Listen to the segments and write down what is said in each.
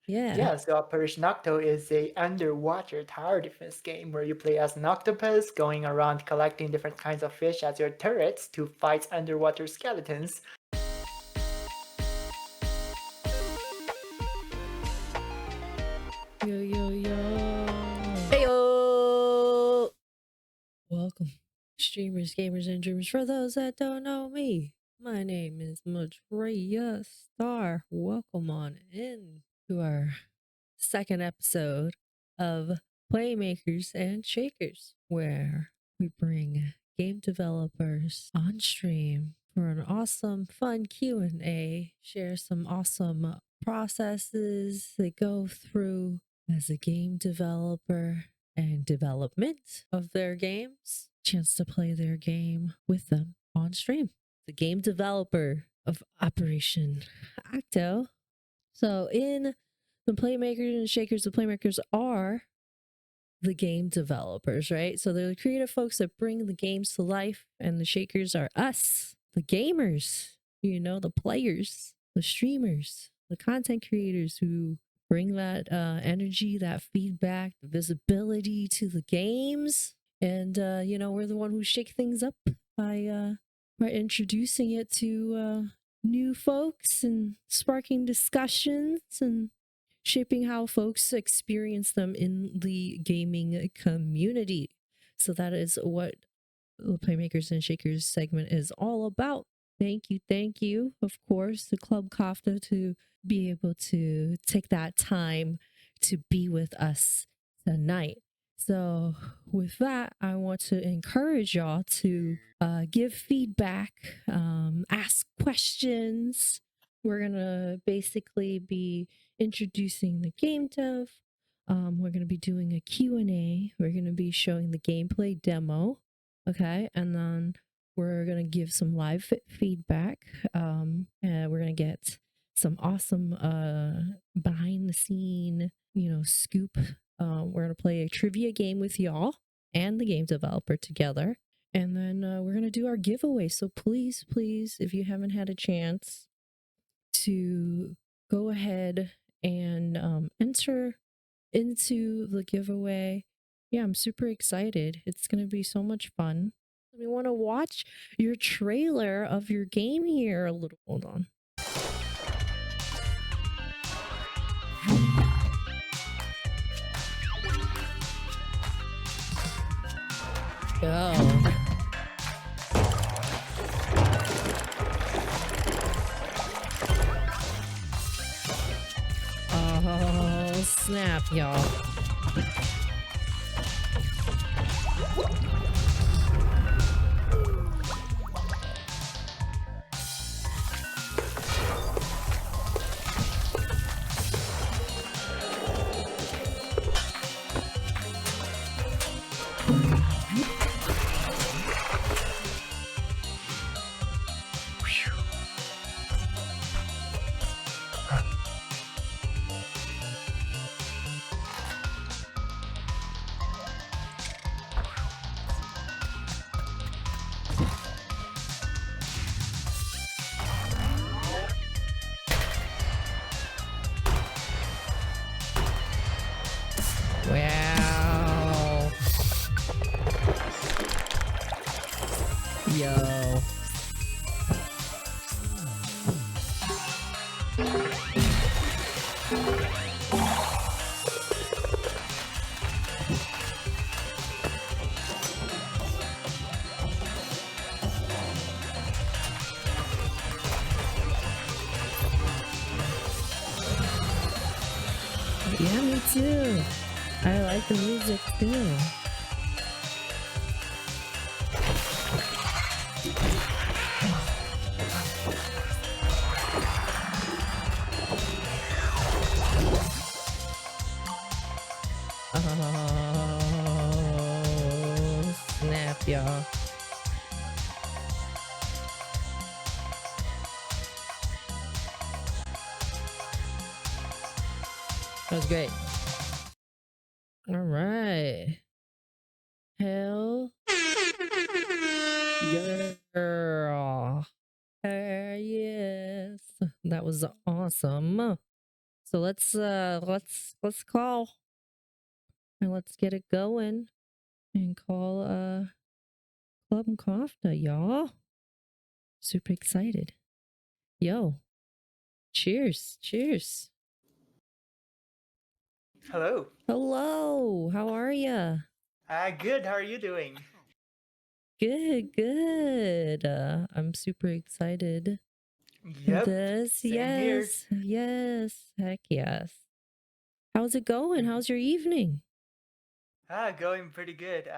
Yeah. Yeah, so Operation Octo is a underwater tower defense game where you play as an octopus, going around collecting different kinds of fish as your turrets to fight underwater skeletons. Yo, yo, yo. Heyo! Welcome, streamers, gamers, and dreamers. For those that don't know me, my name is Maitreya Star. Welcome on in to our second episode of Playmakers and Shakers, where we bring game developers on stream for an awesome, fun Q&A, share some awesome processes they go through as a game developer and development of their games, chance to play their game with them on stream. The game developer of Operation Octo. So in the Playmakers and Shakers, the Playmakers are the game developers, right? So they're the creative folks that bring the games to life, and the Shakers are us, the gamers, the players, the streamers, the content creators who bring that energy, that feedback, the visibility to the games. And, we're the one who shake things up by introducing it to new folks and sparking discussions and shaping how folks experience them in the gaming community. So that is what the Playmakers and Shakers segment is all about. Thank you, of course, to Club Kofta to be able to take that time to be with us tonight. So, with that, I want to encourage y'all to give feedback, ask questions. We're going to basically be introducing the game dev. We're going to be doing a Q&A. We're going to be showing the gameplay demo. Okay. And then we're going to give some live feedback. And we're going to get some awesome behind the scene, scoop. We're going to play a trivia game with y'all and the game developer together. And then we're going to do our giveaway. So please, if you haven't had a chance to go ahead and enter into the giveaway. Yeah, I'm super excited. It's going to be so much fun. We want to watch your trailer of your game here a little. Hold on. Go. Oh, snap, y'all. Wow. Yo. Yeah, me too. I like the music too. Oh, snap, y'all. That was great. All right. Hell girl. Yes. That was awesome. So let's call and let's get it going and call Club Kofta, y'all. Super excited. Yo. Cheers. Cheers. Hello. Hello. How are ya? Good. How are you doing? Good, good. I'm super excited for Yep. this. Same here. Yes. Heck yes. How's it going? How's your evening? Going pretty good.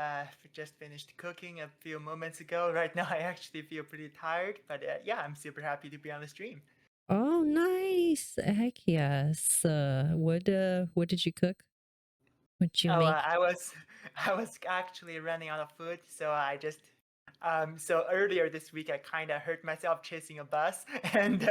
Just finished cooking a few moments ago. Right now, I actually feel pretty tired, but yeah, I'm super happy to be on the stream. Oh, nice. Heck yes. What did you cook? What'd you Oh, make? I was actually running out of food, so I just, so earlier this week I kind of hurt myself chasing a bus, and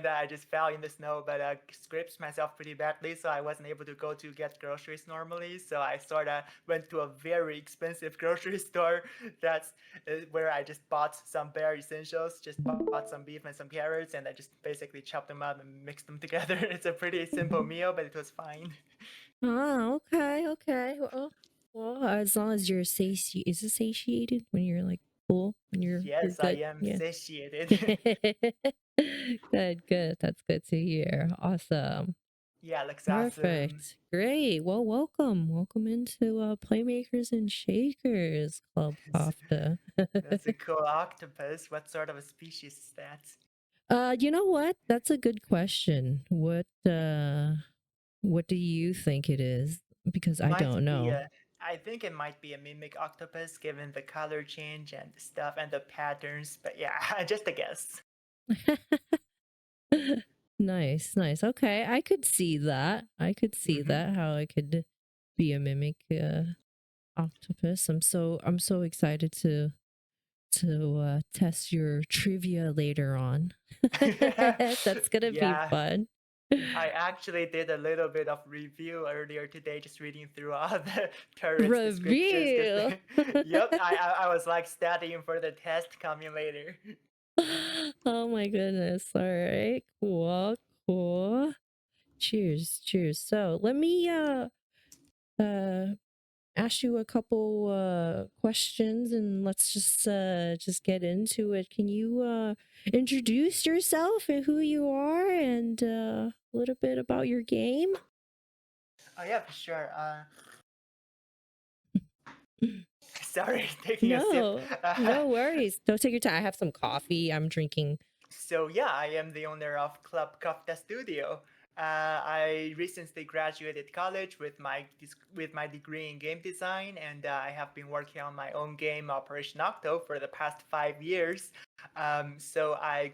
I just fell in the snow, but scraped myself pretty badly, so I wasn't able to go to get groceries normally. So I sort of went to a very expensive grocery store. That's where I just bought some bare essentials, just bought some beef and some carrots, and I just basically chopped them up and mixed them together. It's a pretty simple meal, but it was fine. Oh, okay. Well, as long as you're is it satiated when you're like full, when you're Yes, I good? am Yeah. satiated. Good. That's good to hear. Awesome. Yeah, looks awesome. Perfect. Great. Well, welcome into Playmakers and Shakers Club Kofta. That's a cool octopus. What sort of a species is that? You know what? That's a good question. What do you think it is? Because I Might don't be know. a. I think it might be a mimic octopus given the color change and the stuff and the patterns, but yeah, just a guess. Nice. Okay, I could see that. I could see Mm-hmm. that how I could be a mimic octopus. I'm so excited to test your trivia later on. That's gonna be Yeah, fun. I actually did a little bit of review earlier today, just reading through all the turrets descriptions. Cause Review. yep, I was like studying for the test coming later. Oh my goodness. All right. Cool. Cheers. So let me uh ask you a couple questions and let's just get into it. Can you introduce yourself and who you are and a little bit about your game? Oh yeah, for sure. Sorry, taking a sip. No, no worries. Don't take your time. I have some coffee. I'm drinking. So yeah, I am the owner of Club Kofta Studio. I recently graduated college with my degree in game design, and I have been working on my own game, Operation Octo, for the past 5 years. I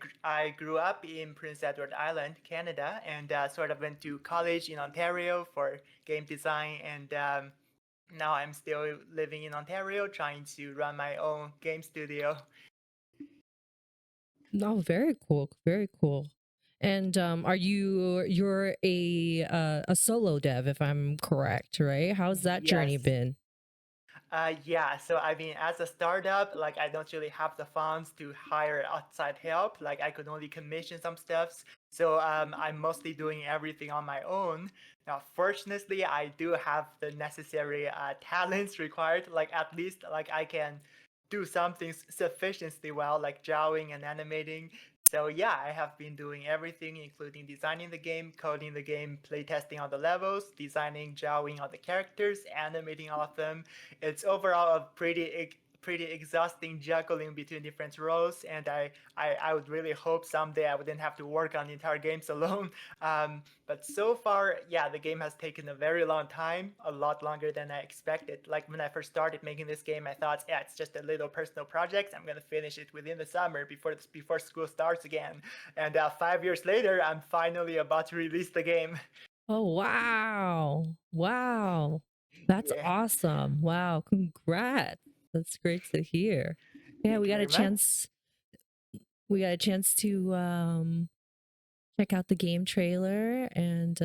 grew up in Prince Edward Island, Canada, and sort of went to college in Ontario for game design, and now I'm still living in Ontario, trying to run my own game studio. Oh, very cool. Very cool. And you're a solo dev if I'm correct, right? How's that journey Yes. been? Yeah, so I mean, as a startup, like I don't really have the funds to hire outside help. Like I could only commission some stuffs. So I'm mostly doing everything on my own. Now, fortunately, I do have the necessary talents required. Like at least like I can do something sufficiently well, like drawing and animating. So yeah, I have been doing everything, including designing the game, coding the game, playtesting on the levels, designing, drawing all the characters, animating all of them. It's overall a pretty exhausting juggling between different roles, and I would really hope someday I wouldn't have to work on the entire games alone. But so far, yeah, the game has taken a very long time, a lot longer than I expected. Like when I first started making this game, I thought, yeah, it's just a little personal project. I'm gonna finish it within the summer before school starts again. And 5 years later, I'm finally about to release the game. Oh, wow. That's Yeah, awesome. Wow, congrats. That's great to hear. Yeah, thank you very much. we got a chance to check out the game trailer and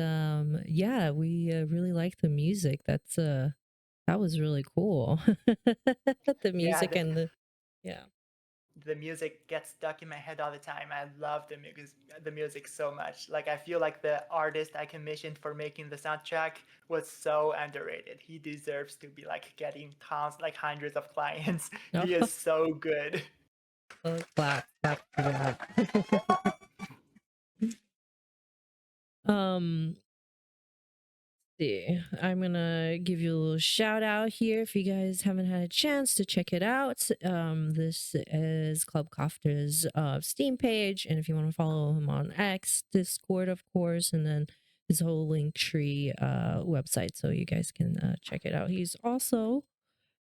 yeah, we really like the music. That was really cool. The Yeah, music and the yeah. the music gets stuck in my head all the time. I love the music so much. Like I feel like the artist I commissioned for making the soundtrack was so underrated. He deserves to be like getting tons, like hundreds of clients. He is so good. Clap for that. See, I'm gonna give you a little shout out here if you guys haven't had a chance to check it out. This is Club Kofta's Steam page, and if you want to follow him on X, Discord, of course, and then his whole Linktree website, so you guys can check it out. He's also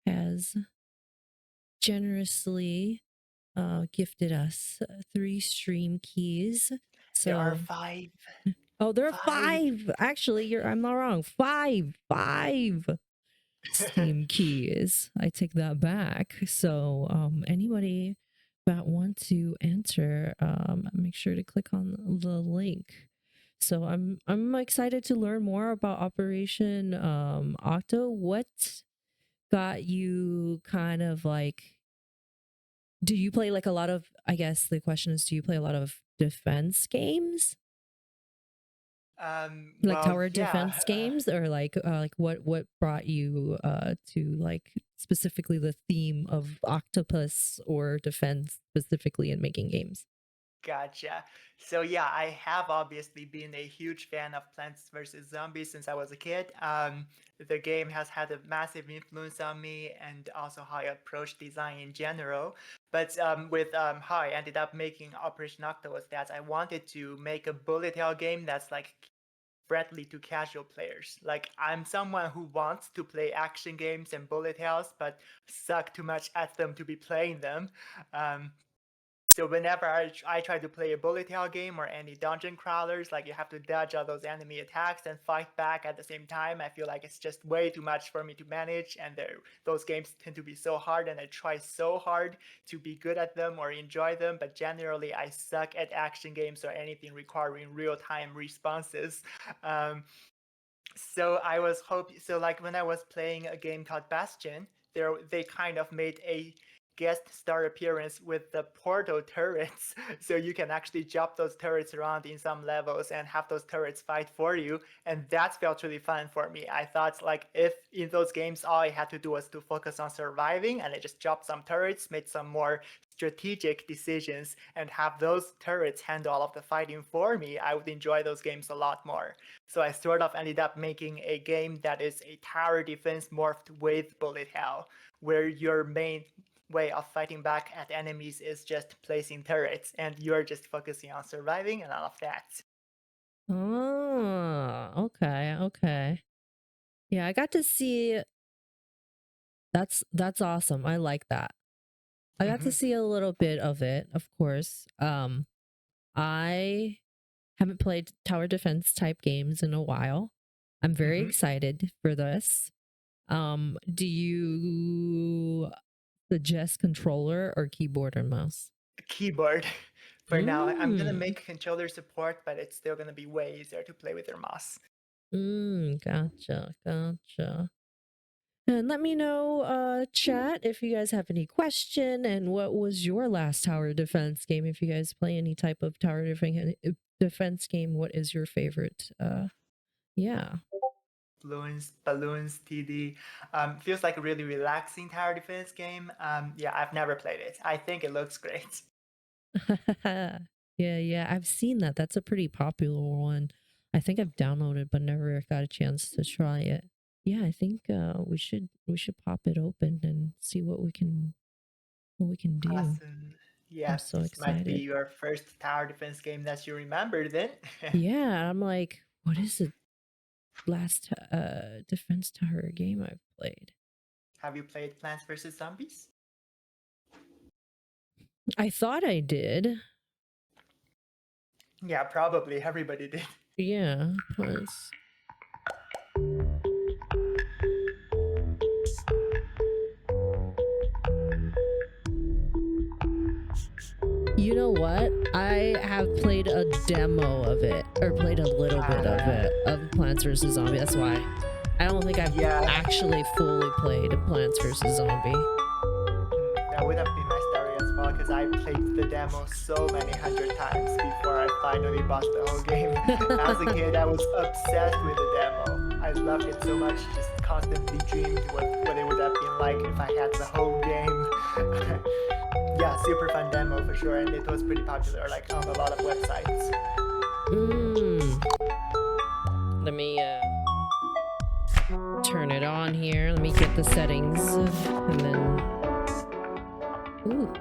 has generously gifted us 3 stream keys. So There are 5. Oh, there are 5. Actually, I'm not wrong. 5 Steam keys. I take that back. So anybody that want to enter, make sure to click on the link. So I'm excited to learn more about Operation Octo. What got you kind of like, do you play like a lot of, I guess the question is, do you play a lot of defense games? Like Well, tower yeah. defense games, or like what brought you to like specifically the theme of octopus or defense specifically in making games? Gotcha. So yeah, I have obviously been a huge fan of Plants vs. Zombies since I was a kid. The game has had a massive influence on me and also how I approach design in general. But with how I ended up making Operation Octo was that I wanted to make a bullet hell game that's like friendly to casual players. Like I'm someone who wants to play action games and bullet hells, but suck too much at them to be playing them. So whenever I try to play a bullet hell game or any dungeon crawlers, like you have to dodge all those enemy attacks and fight back at the same time, I feel like it's just way too much for me to manage, and those games tend to be so hard, and I try so hard to be good at them or enjoy them, but generally I suck at action games or anything requiring real-time responses. So I was hoping, so like when I was playing a game called Bastion, they kind of made a guest star appearance with the portal turrets, so you can actually jump those turrets around in some levels and have those turrets fight for you, and that felt really fun for me. I thought like if in those games all I had to do was to focus on surviving, and I just dropped some turrets, made some more strategic decisions, and have those turrets handle all of the fighting for me, I would enjoy those games a lot more. So I sort of ended up making a game that is a tower defense morphed with bullet hell, where your main way of fighting back at enemies is just placing turrets, and you're just focusing on surviving and all of that. Oh, okay. Yeah, I got to see. That's awesome. I like that. I got to see a little bit of it, of course. I haven't played tower defense type games in a while. I'm very excited for this. Do you suggest controller or keyboard or mouse? Keyboard. For now, I'm gonna make controller support, but it's still gonna be way easier to play with your mouse. Gotcha. And let me know, chat, if you guys have any question, and what was your last tower defense game? If you guys play any type of tower defense game, what is your favorite? Yeah. Balloons, TD. Feels like a really relaxing tower defense game. Yeah, I've never played it. I think it looks great. Yeah, I've seen that. That's a pretty popular one. I think I've downloaded but never got a chance to try it. Yeah, I think we should pop it open and see what we can do. Awesome. Yeah, I'm so this might be excited. your first tower defense game that you remember then. Yeah, I'm like, what is the last defense tower game I've played? Have you played Plants vs. Zombies? I thought I did. Yeah, probably. Everybody did. Yeah, plus. You know what? I have played a demo of it, or played a little bit of it, of Plants vs. Zombie. That's why. I don't think I've actually fully played Plants vs. Zombie. That would have been my story as well, because because I played the demo so many hundred times before I finally bought the whole game. As a kid, I was obsessed with the demo. I loved it so much, just constantly dreamed what it would have been like if I had the whole game. Yeah, super fun demo for sure, and it was pretty popular, like on a lot of websites. Let me turn it on here. Let me get the settings and then ooh.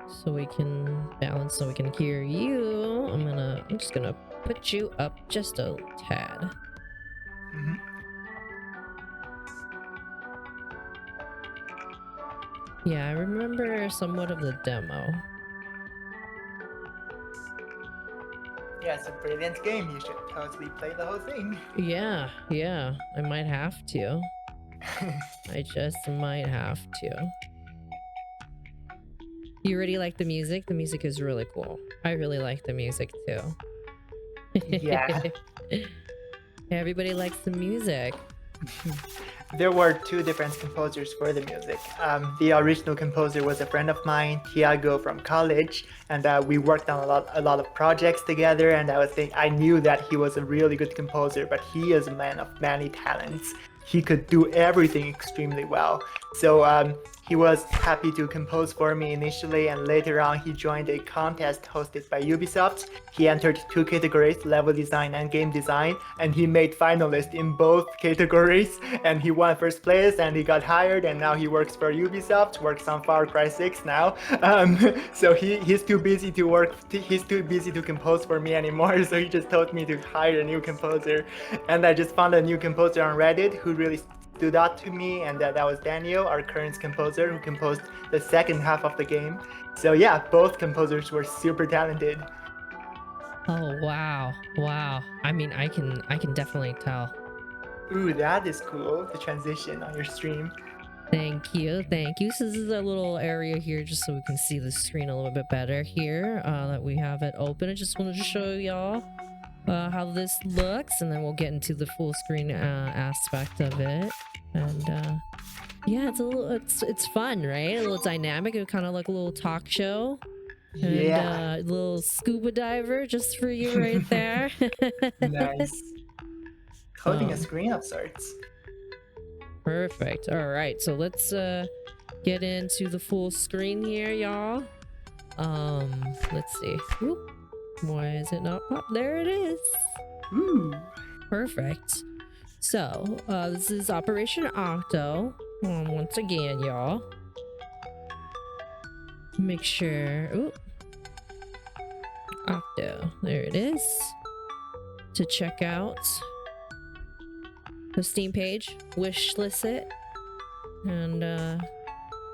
So we can balance so we can hear you. I'm just gonna put you up just a tad. Mm-hmm. Yeah, I remember somewhat of the demo. Yeah, it's a brilliant game. You should totally play the whole thing. Yeah, I might have to. I just might have to. You really like the music? The music is really cool. I really like the music too. Yeah. Everybody likes the music. There were two different composers for the music. The original composer was a friend of mine, Tiago from college, and we worked on a lot of projects together. And I knew that he was a really good composer, but he is a man of many talents. He could do everything extremely well. So he was happy to compose for me initially, and later on he joined a contest hosted by Ubisoft. He entered 2 categories, level design and game design, and he made finalist in both categories, and he won first place, and he got hired, and now he works for Ubisoft, works on Far Cry 6 now. So he's too busy to work, he's too busy to compose for me anymore, so he just told me to hire a new composer. And I just found a new composer on Reddit who really stood out to me, and that was Daniel, our current composer, who composed the second half of the game. So yeah, both composers were super talented. Oh wow. I mean, I can definitely tell. Ooh, that is cool, the transition on your stream. Thank you. So this is a little area here just so we can see the screen a little bit better here, that we have it open. I just wanted to show y'all how this looks, and then we'll get into the full screen aspect of it. And yeah, it's fun, right? A little dynamic. It kind of like a little talk show. And, Yeah. a little scuba diver just for you right there. Nice. Holding a screen of sorts. Perfect. All right, so let's get into the full screen here, y'all. Let's see. Whoop. Why is it not pop? There it is. Ooh. Perfect. So this is Operation Octo. Once again, y'all. Make sure. Ooh. Octo. There it is. To check out the Steam page, wish list it, and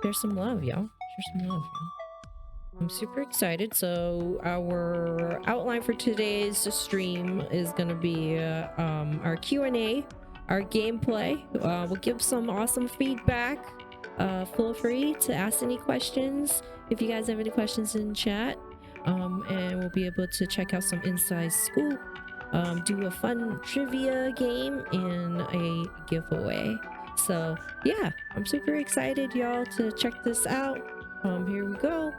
there's some love, y'all. I'm super excited. So our outline for today's stream is gonna be our Q&A, our gameplay. We'll give some awesome feedback. Feel free to ask any questions if you guys have any questions in chat, and we'll be able to check out some inside scoop, do a fun trivia game, and a giveaway. So yeah, I'm super excited, y'all, to check this out. Here we go.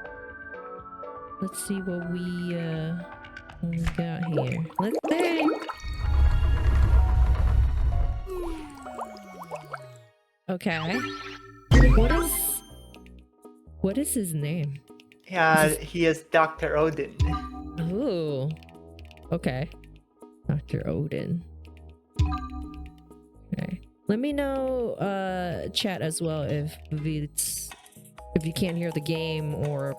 Let's see what we got here. Let's see. Okay. What is his name? Yeah, he is Dr. Odin. Ooh. Okay. Dr. Odin. Okay. Let me know, chat as well, if you can't hear the game or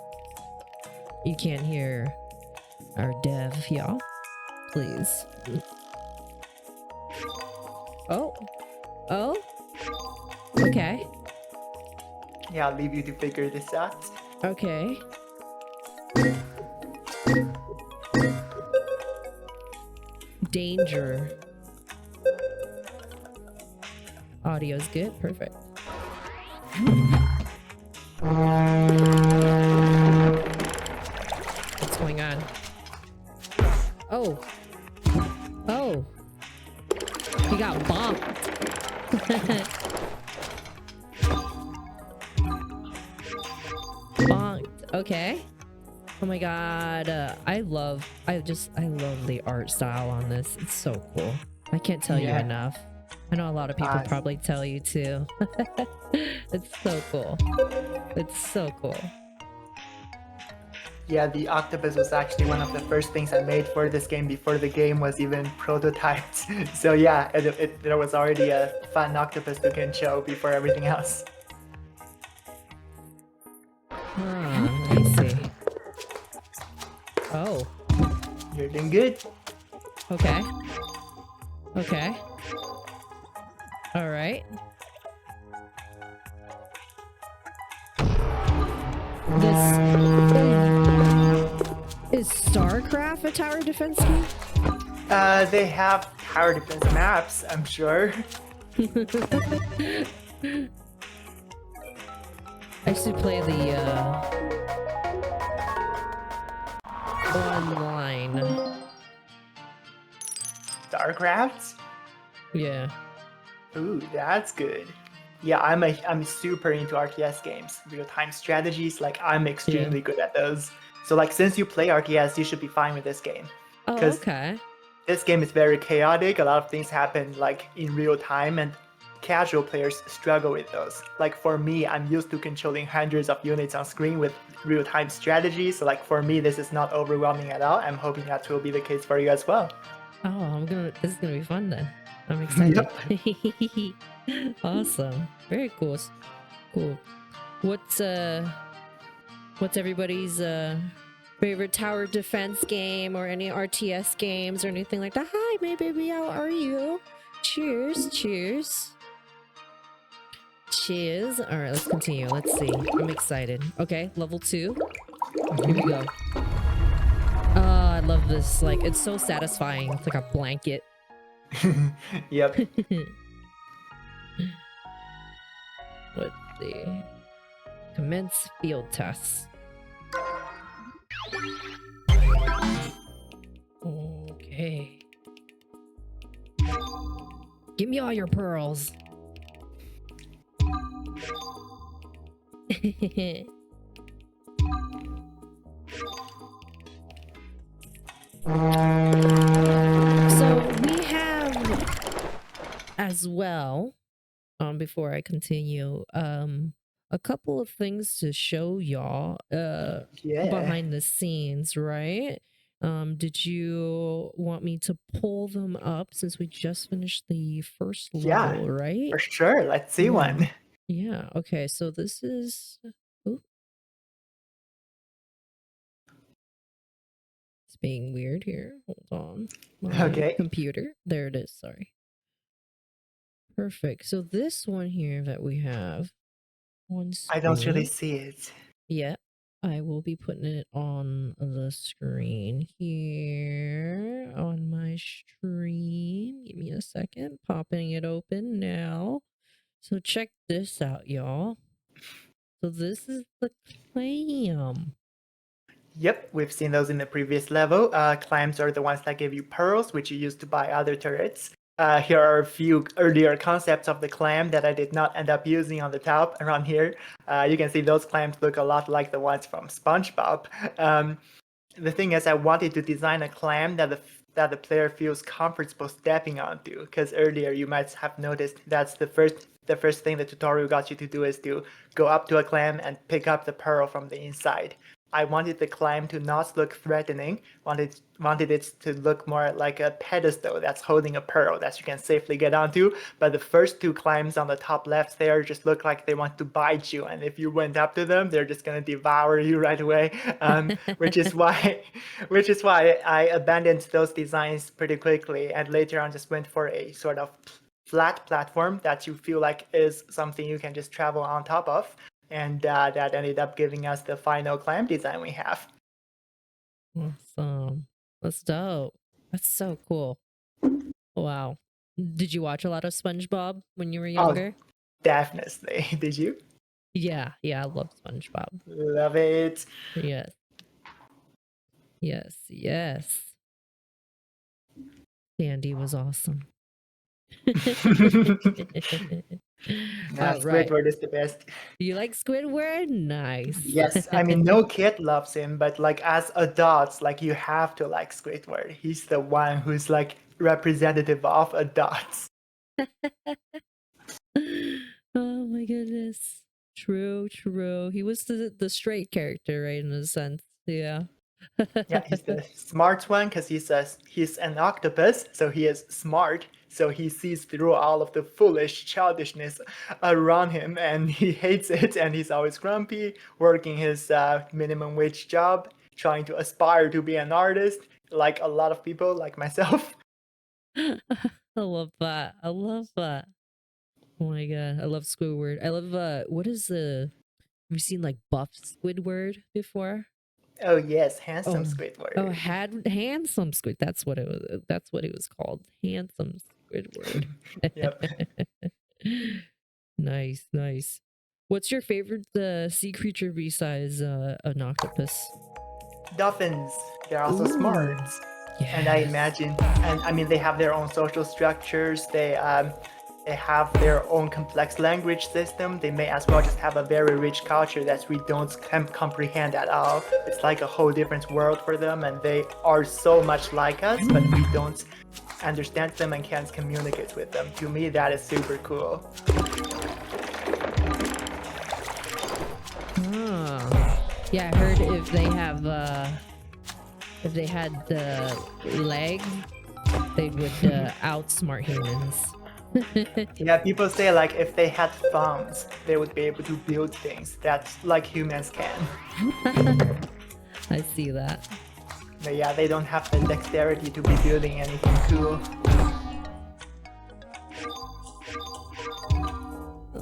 you can't hear our dev, y'all. Please. Oh. Okay. Yeah, I'll leave you to figure this out. Okay. Danger. Audio's good. Perfect. What's going on? Oh. He got bonked. Okay. Oh my god. I love the art style on this. It's so cool. I can't tell you Yeah. enough. I know a lot of people probably tell you too. It's so cool. It's so cool. Yeah, the Octopus was actually one of the first things I made for this game before the game was even prototyped. So yeah, there was already a fun octopus to can show before everything else. Let me see. Oh, You're doing good. okay. Okay. All right. This is StarCraft a tower defense game? They have tower defense maps, I'm sure. I should play the online. StarCraft? Yeah. Ooh, that's good. Yeah, I'm super into RTS games, real-time strategies. Like I'm extremely good at those. So like since you play RTS, you should be fine with this game. Oh, 'Cause okay. this game is very chaotic. A lot of things happen like in real time, and casual players struggle with those. Like for me, I'm used to controlling hundreds of units on screen with real-time strategy. So like for me, this is not overwhelming at all. I'm hoping that will be the case for you as well. Oh, this is gonna be fun then. I'm excited. Awesome. Very cool. Cool. What's everybody's favorite tower defense game or any RTS games or anything like that? Hi, my baby, how are you? Cheers, cheers. Cheers. All right, let's continue. Let's see. I'm excited. Okay, level 2. Here we go. I love this. Like, it's so satisfying. It's like a blanket. Yep. Let's see. Commence field tests. Okay. Give me all your pearls. So we have as well, before I continue, a couple of things to show y'all Yeah. behind the scenes, right? Did you want me to pull them up since we just finished the first level, right? For sure. Let's see one. Yeah, okay, so this is... Ooh. It's being weird here. Hold on. My computer. There it is, sorry. Perfect. So this one here that we have on screen. I don't really see it. Yeah, I will be putting it on the screen here on my stream. Give me a second. Popping it open now. So check this out, y'all. So this is the clam. Yep, we've seen those in the previous level. Clams are the ones that give you pearls, which you use to buy other turrets. Here are a few earlier concepts of the clam that I did not end up using on the top around here. You can see those clams look a lot like the ones from SpongeBob. The thing is, I wanted to design a clam that the player feels comfortable stepping onto, because earlier you might have noticed that's the first thing the tutorial got you to do is to go up to a clam and pick up the pearl from the inside. I wanted the clam to not look threatening, wanted it to look more like a pedestal that's holding a pearl that you can safely get onto. But the first two clams on the top left there just look like they want to bite you, and if you went up to them, they're just gonna devour you right away. Which is why I abandoned those designs pretty quickly, and later on just went for a sort of flat platform that you feel like is something you can just travel on top of. And that ended up giving us the final clam design we have. Awesome. That's dope. That's so cool. Wow. Did you watch a lot of SpongeBob when you were younger? Oh, definitely. Did you? Yeah, I love SpongeBob. Love it. Yes. Sandy was awesome. Nah, All right. Squidward is the best. You like Squidward? Nice. Yes, I mean, no kid loves him, but like as adults, like you have to like Squidward. He's the one who's like representative of adults. Oh my goodness. True, true. He was the straight character, right, in a sense. Yeah. Yeah, he's the smart one because he's an octopus, so he is smart. So he sees through all of the foolish childishness around him, and he hates it. And he's always grumpy, working his minimum wage job, trying to aspire to be an artist, like a lot of people, like myself. I love that. I love that. Oh my god. I love Squidward. I love what is the have you seen like buff Squidward before? Oh yes, handsome Oh, Squidward. oh, handsome Squid. That's what it was. That's what it was called. Handsome Squidward. Yep. Nice, nice. What's your favorite sea creature besides an octopus? Dolphins. They're also Ooh, smart. And I yes. imagine, and I mean, they have their own social structures. They have their own complex language system. They may as well just have a very rich culture that we don't comprehend at all. It's like a whole different world for them, and they are so much like us, but we don't understand them and can't communicate with them. To me, that is super cool. Oh. Yeah, I heard if they had the legs, they would outsmart humans. Yeah, people say like if they had thumbs, they would be able to build things that like humans can. I see that. But yeah, they don't have the dexterity to be building anything cool.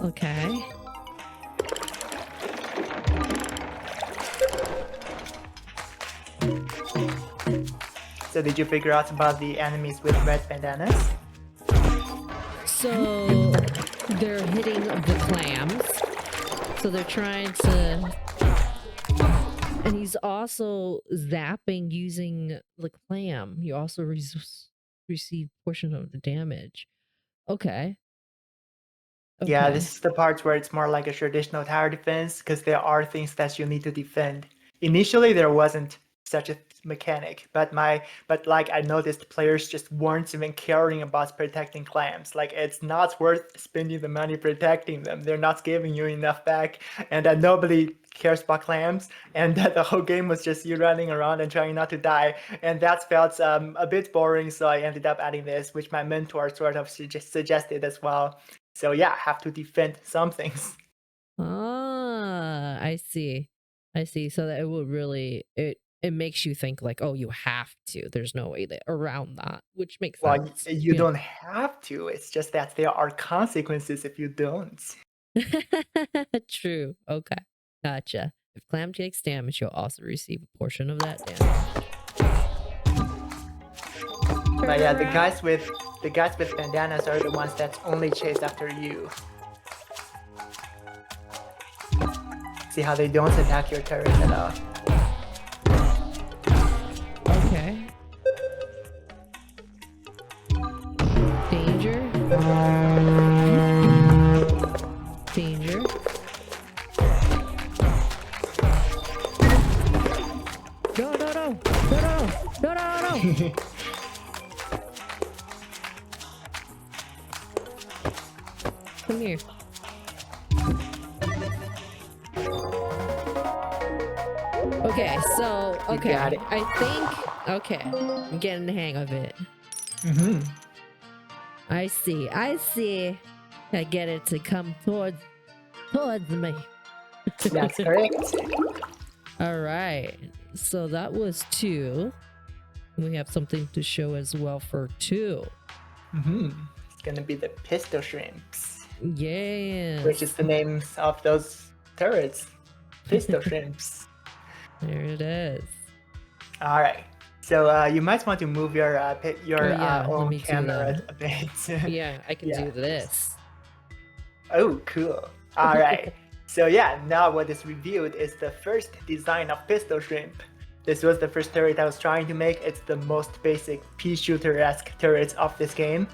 Okay. So did you figure out about the enemies with red bandanas? So they're hitting the clams. So they're trying to, and he's also zapping using the clam. You also receive portion of the damage. Okay. Yeah, Okay. this is the part where it's more like a traditional tower defense because there are things that you need to defend. Initially, there wasn't such a mechanic, but like I noticed players just weren't even caring about protecting clams. Like it's not worth spending the money protecting them. They're not giving you enough back, and nobody cares about clams, and that the whole game was just you running around and trying not to die, and that felt a bit boring. So I ended up adding this, which my mentor sort of suggested as well. So yeah, have to defend some things. Ah, I see. I see. So that it will really it makes you think like, oh, you have to. There's no way around that, which makes Well, sense. you Yeah. don't have to. It's just that there are consequences if you don't. True. Okay. Gotcha. If clam takes damage, you'll also receive a portion of that damage. But yeah, the guys with bandanas are the ones that only chase after you. See how they don't attack your turret at all. Okay. Danger. Danger. No, no, no. No, no, no. No, no, no. Come here. Okay, so okay, got it. I think okay, I'm getting the hang of it. Mm-hmm. I see. I get it to come towards me. That's correct. All right, so that was 2. We have something to show as well for 2. Mm-hmm. It's gonna be the pistol shrimps, Yes. which is the names of those turrets. Pistol shrimps. There it is. All right. So you might want to move your Let own me do camera that. a bit. Yeah, I can Yeah. do this. Oh, cool. All right. So yeah, now what is revealed is the first design of pistol shrimp. This was the first turret I was trying to make. It's the most basic pea shooter-esque turret of this game.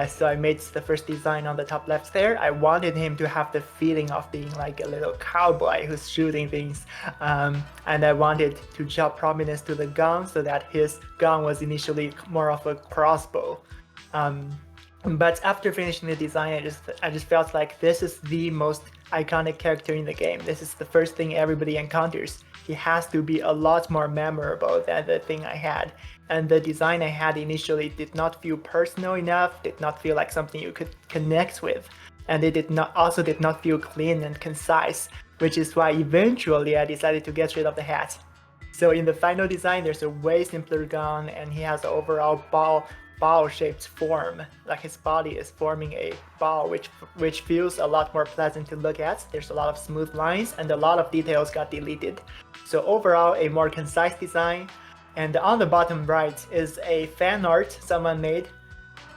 So I made the first design on the top left there. I wanted him to have the feeling of being like a little cowboy who's shooting things. And I wanted to draw prominence to the gun so that his gun was initially more of a crossbow. But after finishing the design, I just felt like this is the most iconic character in the game. This is the first thing everybody encounters. He has to be a lot more memorable than the thing I had. And the design I had initially did not feel personal enough, did not feel like something you could connect with. And it did not feel clean and concise, which is why eventually I decided to get rid of the hat. So in the final design, there's a way simpler gun, and he has the overall ball-shaped form. Like his body is forming a ball, which feels a lot more pleasant to look at. There's a lot of smooth lines, and a lot of details got deleted. So overall, a more concise design. And on the bottom right is a fan art someone made,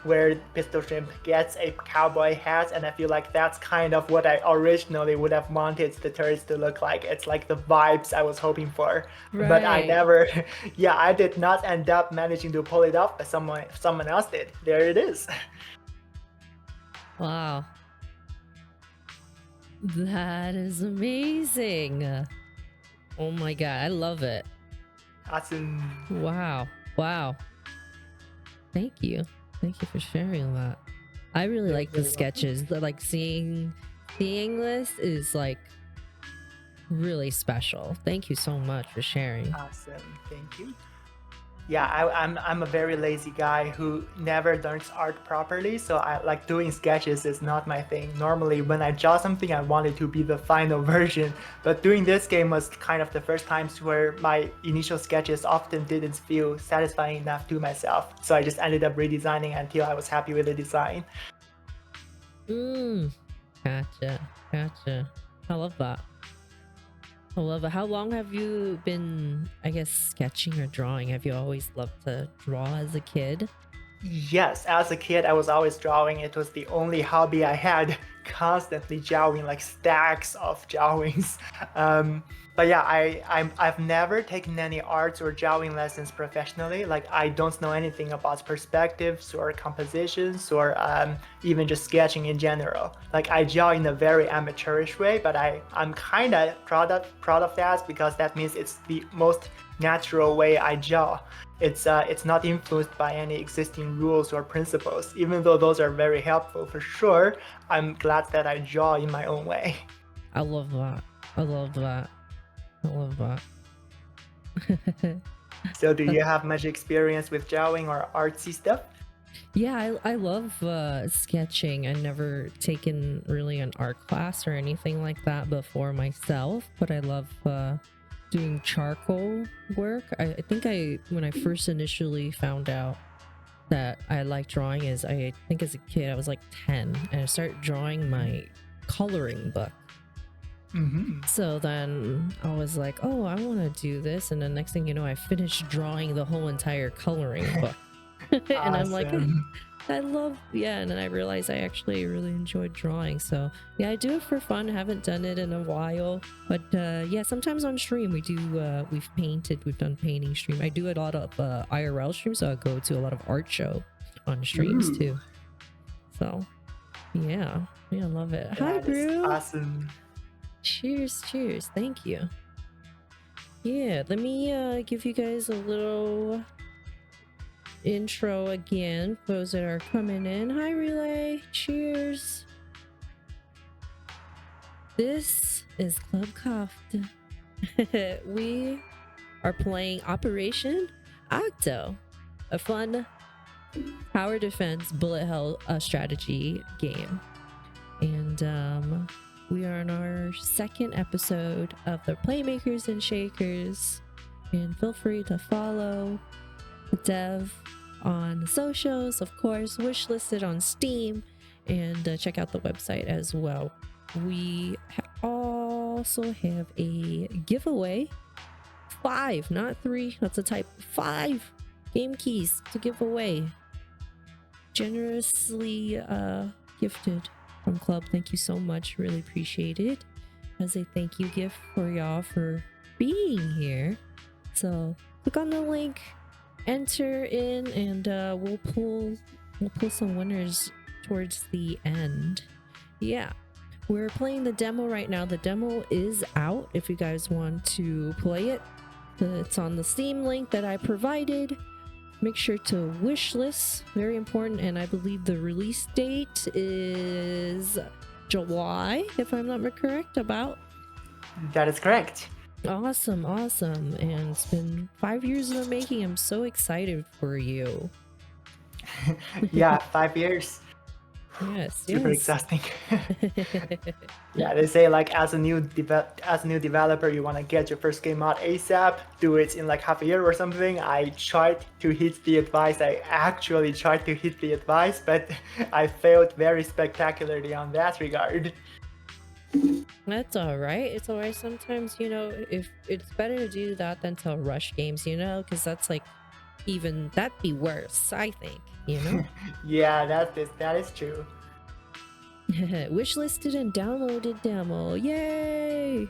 where Pistol Shrimp gets a cowboy hat, and I feel like that's kind of what I originally would have wanted the turrets to look like. It's like the vibes I was hoping for, but I Right. never, yeah, I did not end up managing to pull it off, but someone else did. There it is. Wow. That is amazing. Oh my god, I love it. Awesome. Wow. Wow. Thank you. Thank you for sharing that. I really You're like the very welcome. sketches. Like seeing this is like really special. Thank you so much for sharing. Awesome. Thank you. Yeah, I'm a very lazy guy who never learns art properly, so I like doing sketches is not my thing. Normally, when I draw something, I want it to be the final version, but doing this game was kind of the first times where my initial sketches often didn't feel satisfying enough to myself, so I just ended up redesigning until I was happy with the design. Gotcha. I love that. I love it. How long have you been, I guess, sketching or drawing? Have you always loved to draw as a kid? Yes, as a kid, I was always drawing. It was the only hobby I had, constantly drawing, like stacks of drawings. But yeah, I've never taken any arts or drawing lessons professionally. Like I don't know anything about perspectives or compositions or even just sketching in general. Like I draw in a very amateurish way, but I'm kind of proud of that because that means it's the most natural way I draw. It's not influenced by any existing rules or principles, even though those are very helpful for sure. I'm glad that I draw in my own way. I love that. I love that. I love that. So do you have much experience with drawing or artsy stuff? Yeah, I love sketching. I never taken really an art class or anything like that before myself, but I love doing charcoal work. I think when I first initially found out that I like drawing is I think as a kid I was like 10 and I started drawing my coloring book. So then I was like, oh, I want to do this, and the next thing you know I finished drawing the whole entire coloring book. And I'm like, Awesome. I love, yeah, and then I realized I actually really enjoyed drawing. So yeah, I do it for fun. Haven't done it in a while, but yeah, sometimes on stream we've done painting stream. I do a lot of IRL streams, so I go to a lot of art show on streams Ooh. too. So yeah, I love it. Hi, That is Brew. awesome. Cheers. Thank you. Yeah, let me give you guys a little intro again for those that are coming in. Hi, Relay. Cheers. This is Klub Kofta. We are playing Operation Octo, a fun tower defense bullet hell strategy game. And we are on our second episode of the Playmakers and Shakers. And feel free to follow the dev on the socials, of course, wishlisted on Steam, and check out the website as well. We also have a giveaway. 5, not 3, that's a type. 5 game keys to give away. Generously gifted from Klub. Thank you so much. Really appreciate it. As a thank you gift for y'all for being here. So click on the link, enter in, and we'll pull some winners towards the end. Yeah, we're playing the demo right now. The demo is out if you guys want to play it. It's on the Steam link that I provided. Make sure to wish list, very important, and I believe the release date is July, if I'm not correct, about. That is correct. Awesome, awesome. And it's been 5 years in the making. I'm so excited for you. Yeah, 5 years. Yes, Super yes. exhausting. Yeah, they say like as a new developer, you want to get your first game out ASAP. Do it in like half a year or something. I tried to hit the advice. I actually tried to hit the advice, but I failed very spectacularly on that regard. That's all right. It's all right. Sometimes, you know, if it's better to do that than to rush games, you know, because that's like that'd be worse, I think, you know. Yeah, that is true. Wishlisted and downloaded demo. Yay!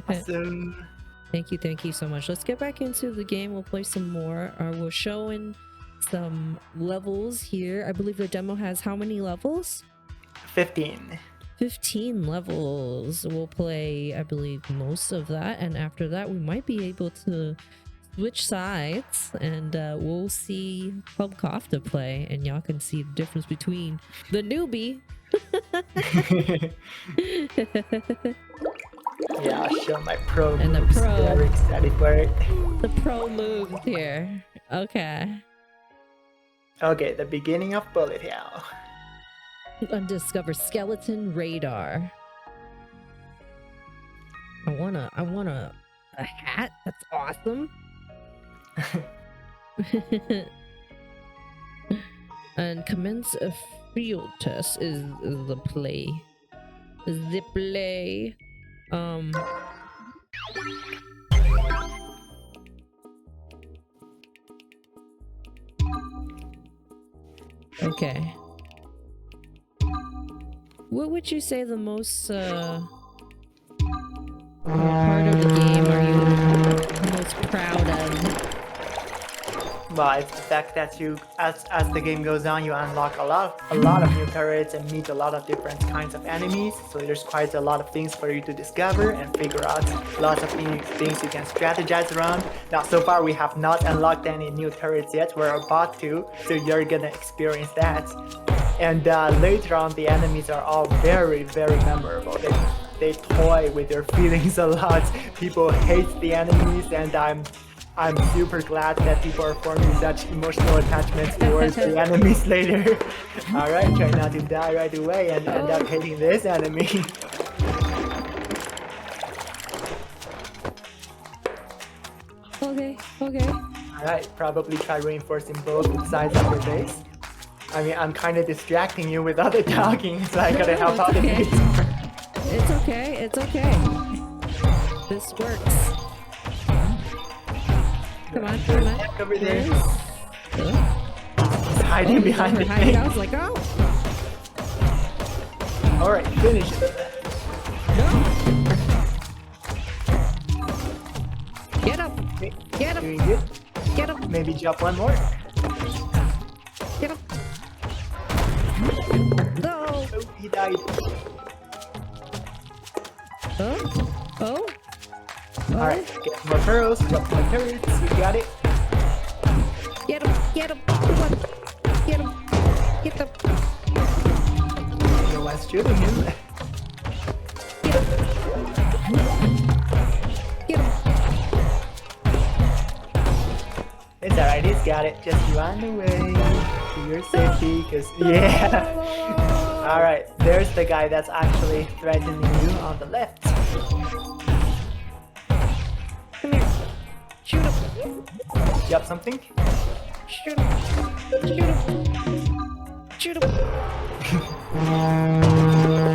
Awesome. Thank you so much. Let's get back into the game. We'll play some more. We'll show in some levels here. I believe the demo has how many levels? 15. 15 levels. We'll play, I believe, most of that, and after that we might be able to switch sides, and we'll see Club Kofta play, and y'all can see the difference between the newbie. Yeah, I'll show my pro And the moves. pro. Very excited for it. The pro moves here. Okay. Okay, the beginning of bullet hell. Undiscovered skeleton radar. I want a hat. That's awesome. And commence a field test is the play. The play. Okay. What would you say the most part of the game are you most proud of? Well, it's the fact that you, as the game goes on, you unlock a lot of new turrets and meet a lot of different kinds of enemies. So there's quite a lot of things for you to discover and figure out. Lots of new things you can strategize around. Now, so far we have not unlocked any new turrets yet. We're about to, so you're gonna experience that. And later on, the enemies are all very, very memorable. They toy with your feelings a lot. People hate the enemies, and I'm super glad that people are forming such emotional attachments towards the enemies later. Alright, try not to die right away and end up hating this enemy. Okay. Alright, probably try reinforcing both sides of your base. I mean, I'm kind of distracting you with other talking, so I gotta help out the base. It's okay. This works. Come on. Over there. Yes. He's hiding behind the hiding. I thing. was like, oh. Alright, finish it. No. Get up. Doing good. Get up. Maybe jump one more. Get up. No. Oh, he died. Oh. Alright, get more pearls, jump more turrets, you got it. Get him. Come on. Get him. No one's shooting him. Get him. It's alright, he's got it. Just run away to your safety, cause yeah. Alright, there's the guy that's actually threatening you on the left. Come here. Shoot him. You have something? Shoot him.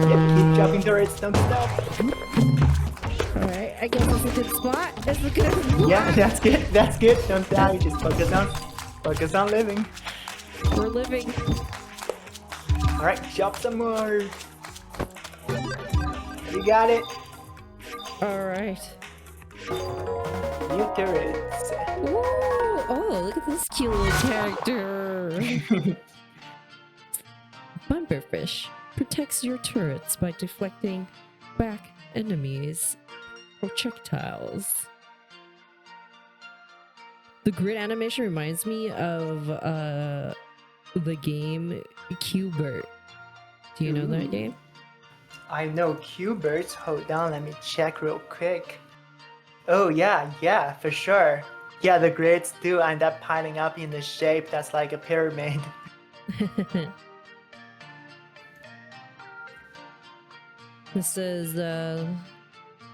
Yep, keep jumping turrets, don't stop. Alright, I guess that's a good spot. Yeah, that's good. Don't die, just focus on living. We're living. Alright, jump some more. You got it. Alright. New turrets. Ooh, oh, look at this cute little character. Bumperfish protects your turrets by deflecting back enemies' projectiles. The grid animation reminds me of the game Qbert. Do you know that Ooh. game? I know Qbert. Hold on, let me check real quick. Oh yeah, for sure. Yeah, the grids do end up piling up in the shape that's like a pyramid. This says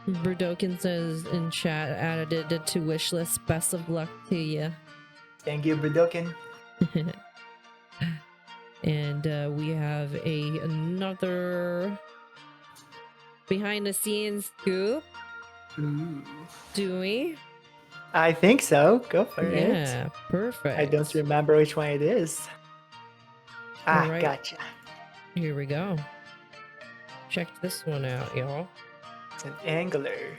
Brudokin says in chat, added it to wish list. Best of luck to you. Thank you, Budokan. And we have another behind the scenes scoop. Ooh. Do we? I think so. Go for it. Yeah, perfect. I don't remember which one it is. Ah, Alright. gotcha. Here we go. Check this one out, y'all. It's an angler.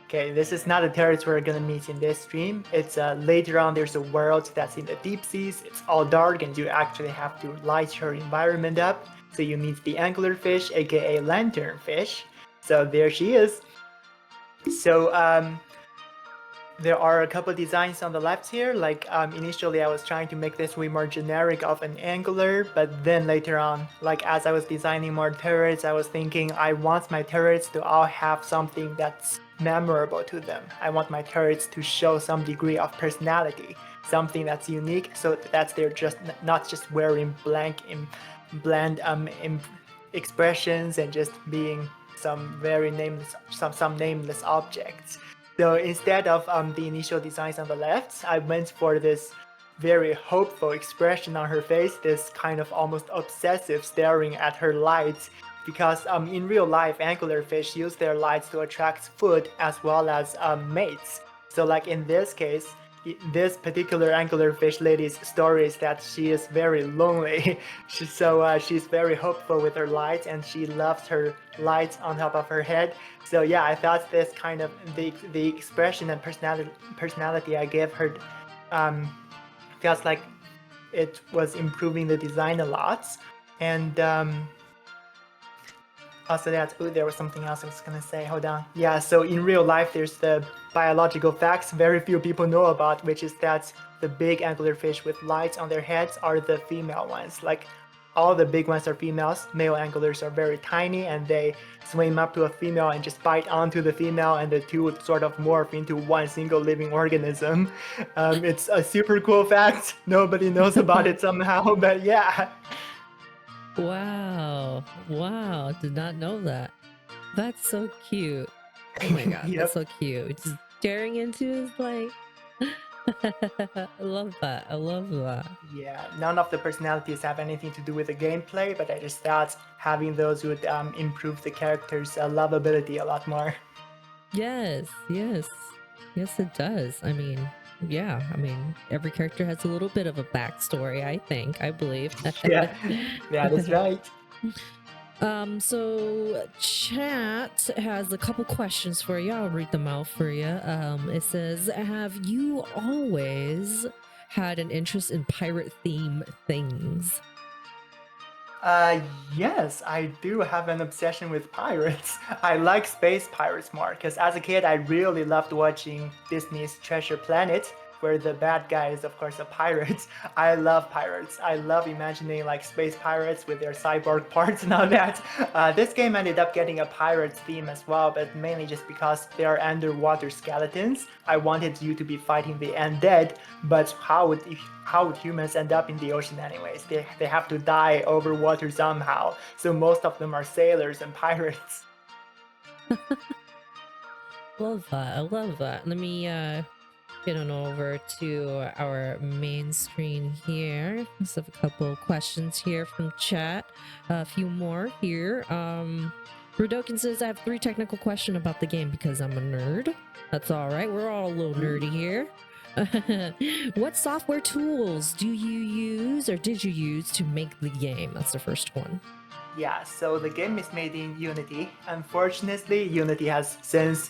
Okay, this is not the turrets we're gonna meet in this stream. It's later on. There's a world that's in the deep seas. It's all dark, and you actually have to light your environment up. So you meet the anglerfish, aka lanternfish. So there she is. So there are a couple designs on the left here. Like initially I was trying to make this way more generic of an angler, but then later on, like as I was designing more turrets, I was thinking I want my turrets to all have something that's memorable to them. I want my turrets to show some degree of personality, something that's unique, so that's they're just not just wearing bland expressions and just being some very nameless some nameless objects. So instead of the initial designs on the left, I went for this very hopeful expression on her face, this kind of almost obsessive staring at her lights, because in real life, anglerfish use their lights to attract food as well as mates. So like in this case, this particular anglerfish lady's story is that she is very lonely. She's very hopeful with her lights, and she loves her lights on top of her head. So yeah, I thought this kind of the expression and personality I gave her feels like it was improving the design a lot. And also there was something else I was gonna say. Hold on. Yeah, so in real life, there's the biological facts very few people know about, which is that the big anglerfish with lights on their heads are the female ones. Like all the big ones are females. Male anglers are very tiny, and they swim up to a female and just bite onto the female, and the two would sort of morph into one single living organism. It's a super cool fact. Nobody knows about it somehow, but yeah. Wow, did not know that. That's so cute. Oh my god, Yep. That's so cute. Just staring into his like I love that. Yeah, none of the personalities have anything to do with the gameplay, but I just thought having those would improve the character's lovability a lot more. Yes, it does. I mean, yeah, every character has a little bit of a backstory, I believe. Yeah, that's right. So chat has a couple questions for you. I'll read them out for you. It says, have you always had an interest in pirate theme things? Yes, I do have an obsession with pirates. I like space pirates more, because as a kid, I really loved watching Disney's Treasure Planet, where the bad guy is, of course, a pirate. I love pirates. I love imagining like space pirates with their cyborg parts and all that. This game ended up getting a pirates theme as well, but mainly just because they are underwater skeletons. I wanted you to be fighting the undead, but how would humans end up in the ocean anyways? They have to die over water somehow. So most of them are sailors and pirates. Love that. I love that. Let me get on over to our main screen here. Let's have a couple questions here from chat. A few more here. Rudokin says, I have 3 technical questions about the game because I'm a nerd. That's all right. We're all a little nerdy here. What software tools do you use or did you use to make the game? That's the first one. Yeah, so the game is made in Unity. Unfortunately, Unity has since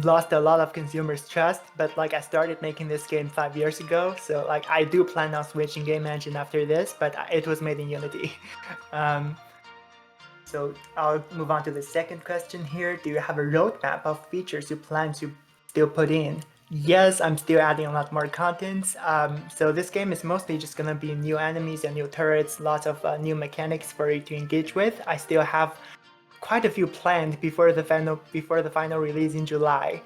lost a lot of consumers' trust, but like I started making this game 5 years ago, so like I do plan on switching game engine after this, but it was made in Unity. So I'll move on to the second question here. Do you have a roadmap of features you plan to still put in? Yes, I'm still adding a lot more content. So this game is mostly just gonna be new enemies and new turrets, lots of new mechanics for you to engage with. I still have quite a few planned before the final release in July.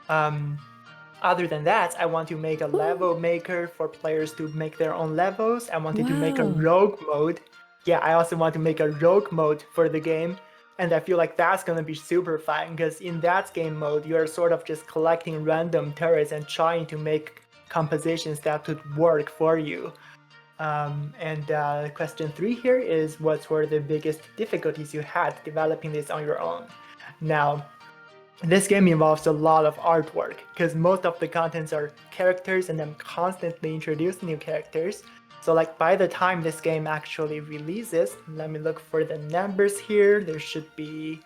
Other than that, I want to make a level maker for players to make their own levels. I wanted to make a Wow. rogue mode. Yeah, I also want to make a rogue mode for the game. And I feel like that's gonna be super fun because in that game mode, you're sort of just collecting random turrets and trying to make compositions that would work for you. Question 3 here is, what were the biggest difficulties you had developing this on your own? Now, this game involves a lot of artwork because most of the contents are characters and I'm constantly introducing new characters. So like by the time this game actually releases, let me look for the numbers here. There should be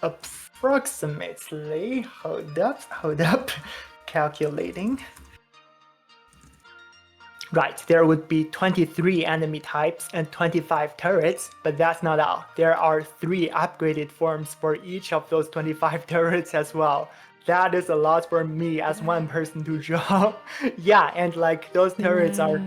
approximately, hold up, calculating. Right, there would be 23 enemy types and 25 turrets, but that's not all. There are 3 upgraded forms for each of those 25 turrets as well. That is a lot for me as one person to draw. Yeah, and like those turrets are,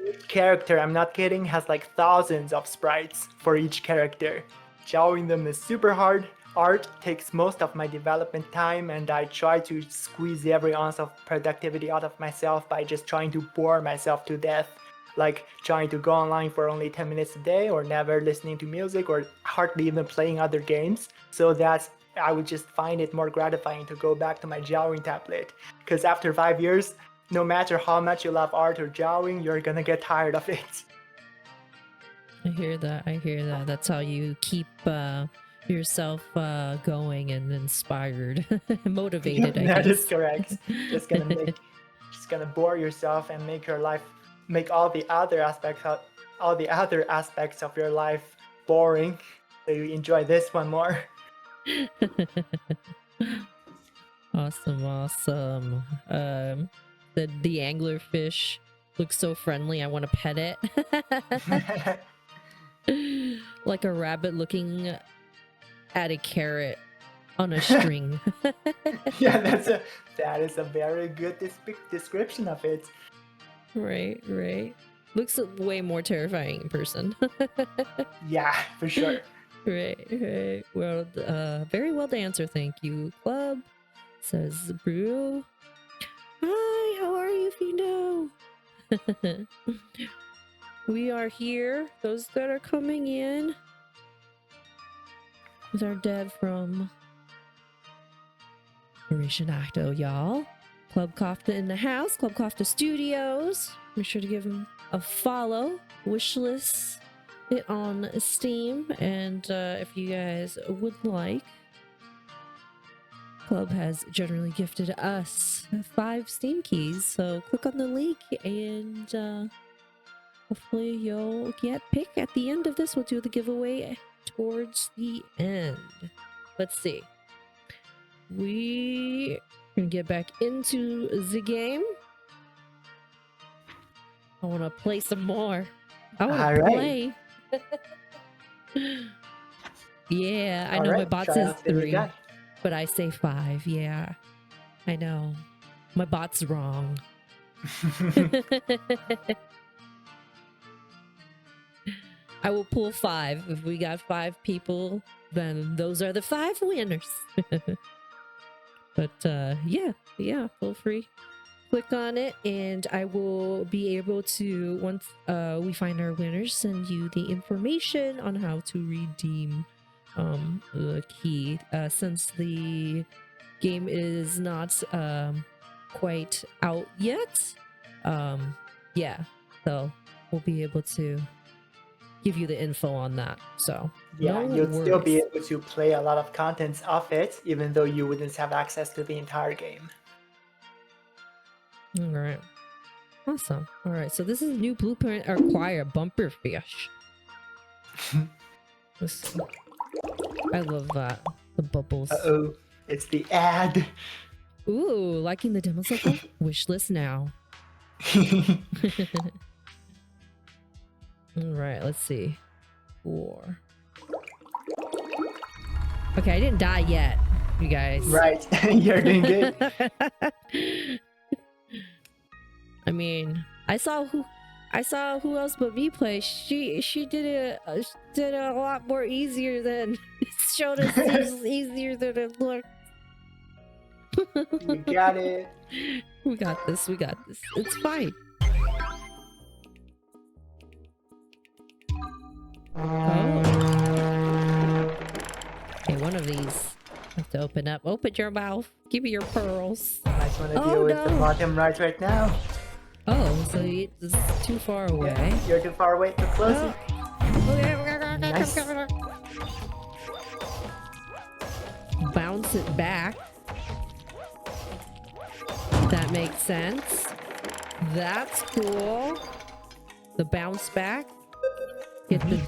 each character, I'm not kidding, has like thousands of sprites for each character. Drawing them is super hard. Art takes most of my development time, and I try to squeeze every ounce of productivity out of myself by just trying to bore myself to death. Like trying to go online for only 10 minutes a day, or never listening to music, or hardly even playing other games. So that I would just find it more gratifying to go back to my drawing tablet. Because after 5 years, no matter how much you love art or drawing, you're gonna get tired of it. I hear that. That's how you keep yourself going and inspired, motivated, I That is guess. correct. Just gonna bore yourself and make all the other aspects of your life boring, so you enjoy this one more. Awesome. The anglerfish looks so friendly. I want to pet it. Like a rabbit looking at a carrot on a string. Yeah, that is a very good description of it. Right. Looks way more terrifying in person. Yeah, for sure. Right. Well, very well to answer. Thank you, Klub. Says Brew. Hi, how are you, Findo? We are here. Those that are coming in with our dev from Operation Octo, y'all. Klub Kofta in the house. Klub Kofta Studios. Make sure to give him a follow. Wishlist it on Steam, and if you guys would like, Klub has generally gifted us 5 Steam keys, so click on the link and hopefully you'll get picked at the end of this. We'll do the giveaway towards the end. Let's see. We gonna get back into the game. I want to play some more. I want to play. Yeah, I know my bot says 3, but I say 5. Yeah, I know. My bot's wrong. I will pull 5. If we got 5 people, then those are the 5 winners. But yeah, feel free. Click on it, and I will be able to, once we find our winners, send you the information on how to redeem the key. Since the game is not quite out yet, yeah, so we'll be able to give you the info on that. So yeah, you'd still be able to play a lot of contents of it, even though you wouldn't have access to the entire game. All right. Awesome. All right. So this is new blueprint. Acquire bumper fish. I love that. The bubbles. Uh-oh. It's the ad. Ooh, liking the demo so far? Wish list now. All right, let's see. 4. Okay, I didn't die yet, you guys. Right. You're doing good. I mean, I saw who else but me play. She did it a lot more easier than showed us easier than it looked. You got it. We got this. We got this. It's fine. Oh. Okay, one of these. I have to open up. Open your mouth. Give me your pearls. I just want to deal with the bottom right now. Oh, so it's too far away. Yeah, you're too far away. Too close. Oh. Okay. Nice. Bounce it back. That makes sense. That's cool. The bounce back. Get the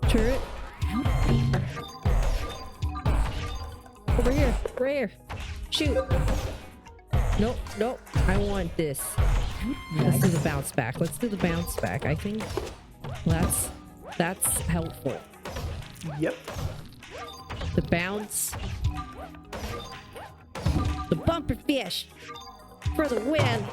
turret. Over here. Right here. Shoot. Nope. Nope. I want this. Let's do the bounce back. Let's do the bounce back. I think that's helpful. Yep. The bounce. The bumper fish for the win.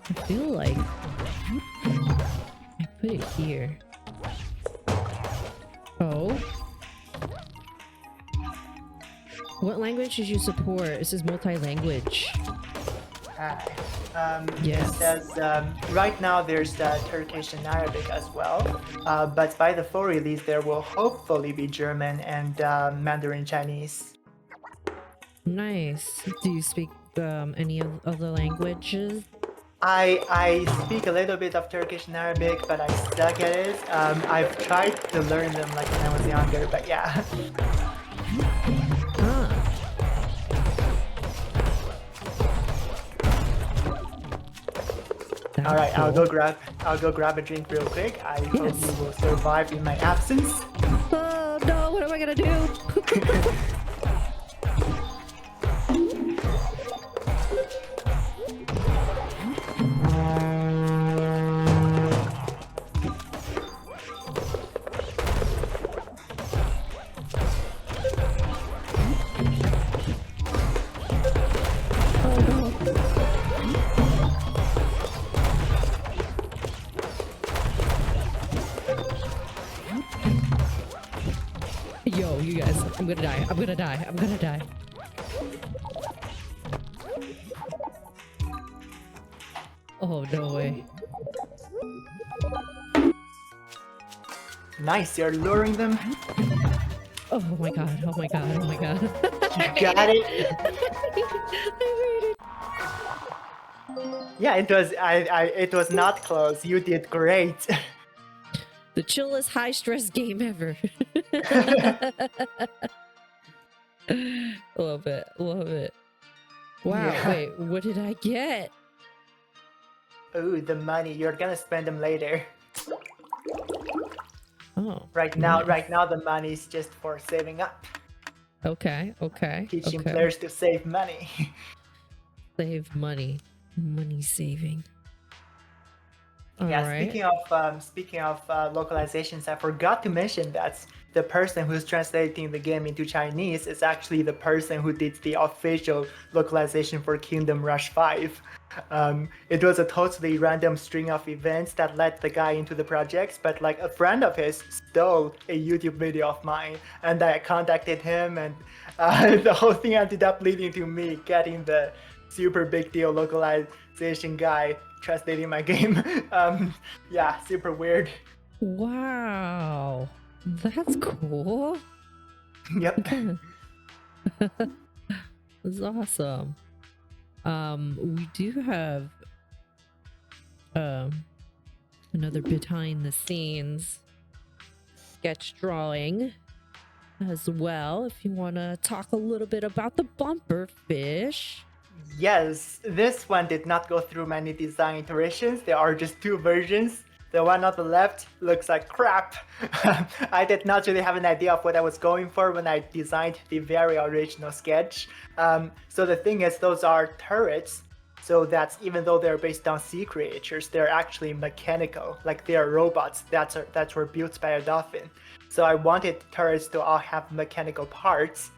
I feel like I put it here. Oh. What language did you support? This is multi-language. Yes. It says, right now there's Turkish and Arabic as well, but by the full release there will hopefully be German and Mandarin Chinese. Nice. Do you speak any of the languages? I speak a little bit of Turkish and Arabic, but I suck at it. I've tried to learn them like when I was younger, but yeah. All right, cool. I'll go grab a drink real quick. I hope you will survive in my absence. Oh no, what am I gonna do? Yo, you guys, I'm gonna die. I'm gonna die. I'm gonna die. Oh, no way. Nice, you're luring them. Oh my god, oh my god, oh my god. You got it. I made it. Yeah, it was not close. You did great. The chillest high stress game ever. Love it, love it. Wow, Yeah. wait, what did I get? Ooh, the money. You're gonna spend them later. Oh. Right now the money is just for saving up. Okay, okay. Teaching okay. players to save money. Save money. Money saving. Yeah, Alright. speaking of localizations, I forgot to mention that the person who's translating the game into Chinese is actually the person who did the official localization for Kingdom Rush 5. It was a totally random string of events that led the guy into the projects, but like a friend of his stole a YouTube video of mine, and I contacted him, and the whole thing ended up leading to me getting the super big deal localization guy translating my game. Yeah, super weird. Wow. That's cool. Yep. That's awesome. We do have another behind the scenes sketch drawing as well, if you want to talk a little bit about the bumper fish. Yes, this one did not go through many design iterations. There are just two versions. The one on the left looks like crap. I did not really have an idea of what I was going for when I designed the very original sketch. So the thing is, those are turrets. So that's even though they're based on sea creatures, they're actually mechanical, like they are robots that were built by a dolphin. So I wanted turrets to all have mechanical parts.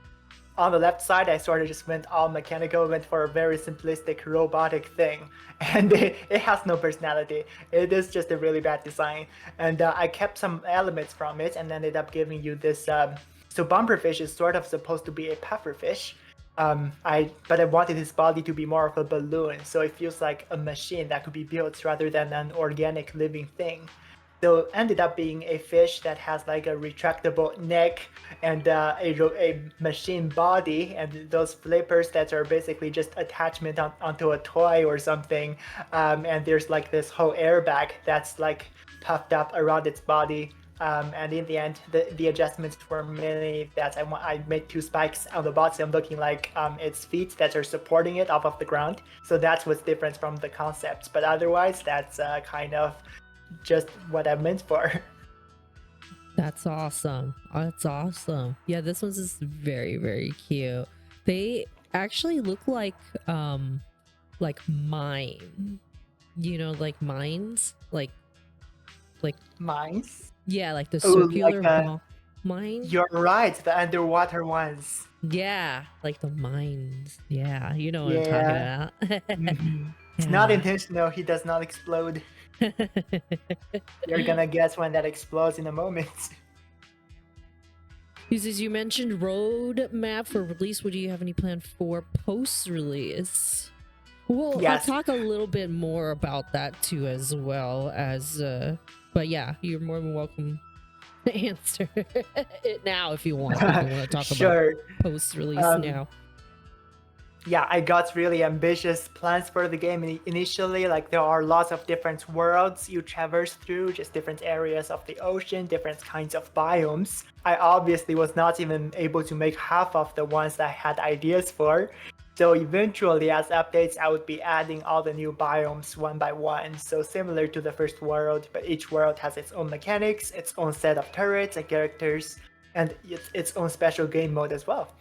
On the left side, I sort of just went all mechanical, went for a very simplistic robotic thing. And it has no personality. It is just a really bad design. And I kept some elements from it and ended up giving you this. So Bumperfish is sort of supposed to be a pufferfish. But I wanted his body to be more of a balloon, so it feels like a machine that could be built rather than an organic living thing. So ended up being a fish that has like a retractable neck and a machine body, and those flippers that are basically just attachment onto a toy or something. And there's like this whole airbag that's like puffed up around its body. And in the end, the adjustments were mainly that I made two spikes on the bottom looking like its feet that are supporting it off of the ground. So that's what's different from the concept. But otherwise, that's kind of just what I meant for. That's awesome. That's awesome. Yeah, this one's just very, very cute. They actually look like mine. You know, like mines? Like Mines? yeah, like the Oh, circular like ball mine. you're right, the underwater ones. Yeah, like the mines. Yeah, you know what I'm Yeah. talking about. It's not Yeah. intentional. He does not explode. You're gonna guess when that explodes in a moment. Uses, you mentioned roadmap for release. Would you have any plan for post-release? Well, Yes. I'll talk a little bit more about that too, as well as. But yeah, you're more than welcome to answer it now if you want. If you want to talk about Sure. post-release now. Yeah, I got really ambitious plans for the game initially. Like there are lots of different worlds you traverse through, just different areas of the ocean, different kinds of biomes. I obviously was not even able to make half of the ones that I had ideas for. So eventually, as updates, I would be adding all the new biomes one by one. So similar to the first world, but each world has its own mechanics, its own set of turrets and characters, and its own special game mode as well.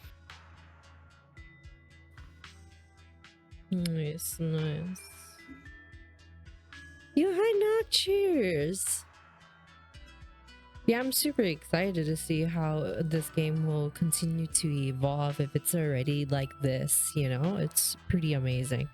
Nice, nice. You high not cheers. Yeah, I'm super excited to see how this game will continue to evolve if it's already like this, you know? It's pretty amazing.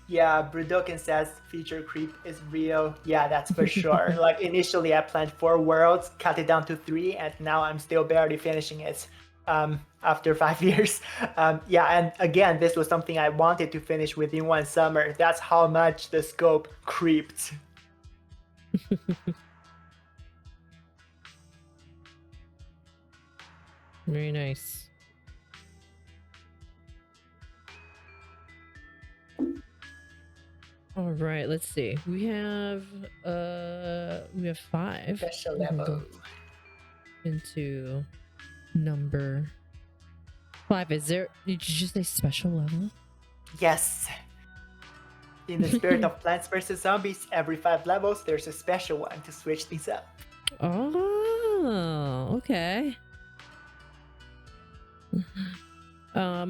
Yeah, Brudokin says feature creep is real. Yeah, that's for sure. Like initially I planned 4 worlds, cut it down to 3, and now I'm still barely finishing it after 5 years. Yeah, and again, this was something I wanted to finish within one summer. That's how much the scope creeped. Very nice. All right, let's see. We have 5. Special We can level. go into number 5. Is there, did you just say special level? Yes. In the spirit of Plants vs. Zombies, every 5 levels, there's a special one to switch things up. Oh, okay.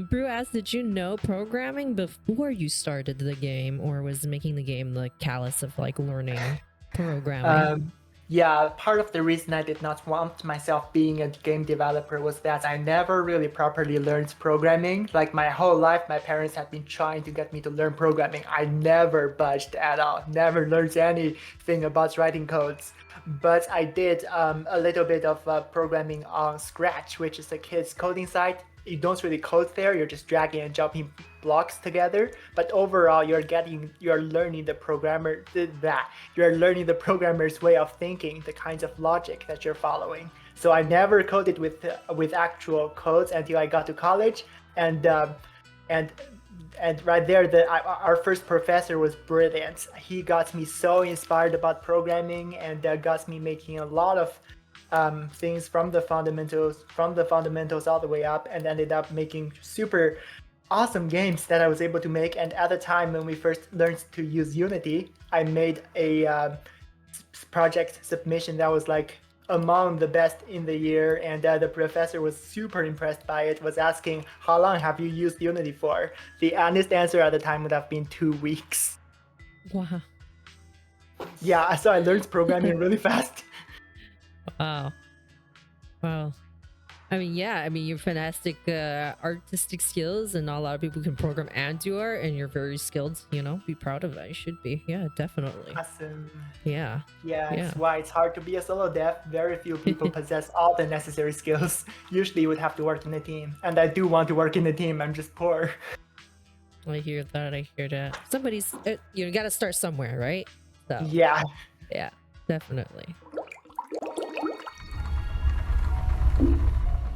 Brew asked, did you know programming before you started the game, or was making the game the callous of like learning programming? Yeah, part of the reason I did not want myself being a game developer was that I never really properly learned programming. Like my whole life, my parents had been trying to get me to learn programming. I never budged at all, never learned anything about writing codes. But I did a little bit of programming on Scratch, which is a kid's coding site. You don't really code there, you're just dragging and dropping blocks together, but overall you're learning the programmer's way of thinking, the kinds of logic that you're following. So I never coded with actual codes until I got to college, and right there, our first professor was brilliant. He got me so inspired about programming, and got me making a lot of things from the fundamentals all the way up, and ended up making super awesome games that I was able to make. And at the time when we first learned to use Unity, I made a project submission that was like among the best in the year, and the professor was super impressed by it, was asking, how long have you used Unity for? The honest answer at the time would have been 2 weeks. Wow. Yeah, so I learned programming really fast. Wow. Wow. I mean, yeah, I mean, your fantastic artistic skills, and a lot of people can program and do art, and you're very skilled, you know, be proud of that. You should be. Yeah, definitely. Awesome. Yeah. Yeah, Yeah. that's why it's hard to be a solo dev. Very few people possess all the necessary skills. Usually you would have to work in a team. And I do want to work in a team, I'm just poor. I hear that. I hear that. Somebody's, you gotta start somewhere, right? So, Yeah. yeah, definitely.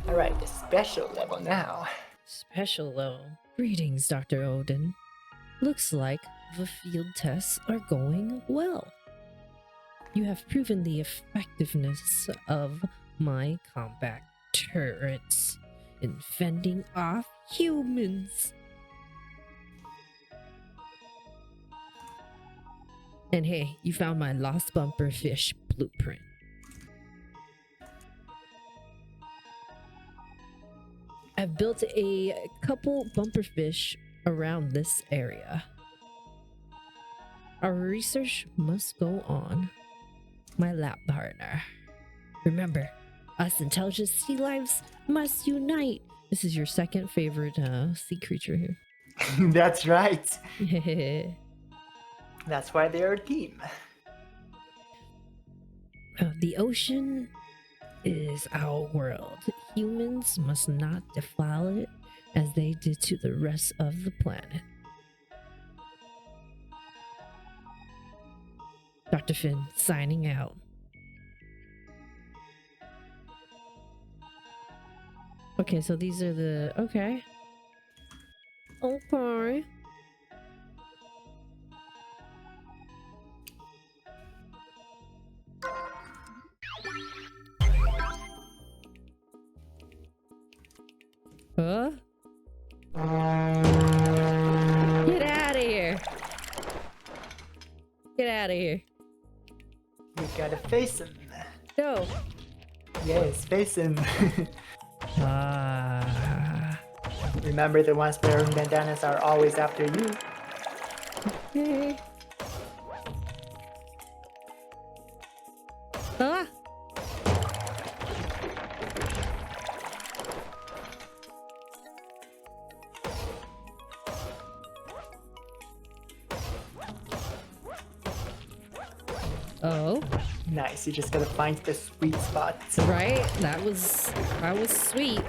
All right, the special level now. Special level. Greetings, Dr. Odin. Looks like the field tests are going well. You have proven the effectiveness of my combat turrets in fending off humans. And hey, you found my lost bumper fish blueprint. I've built a couple bumper fish around this area. Our research must go on. My lab partner. Remember, us intelligent sea lives must unite. This is your second favorite sea creature here. That's right. Yeah. That's why they're a team. The ocean is our world. Humans must not defile it as they did to the rest of the planet. Dr. Finn, signing out. Okay, so these are the... Okay. Okay. Huh? Get out of here. Get out of here. You gotta face him. No. Yes, face him. Ah. Remember, the ones wearing bandanas are always after you. Okay. Ah. Oh, Nice, you just gotta find the sweet spot. right. That was sweet.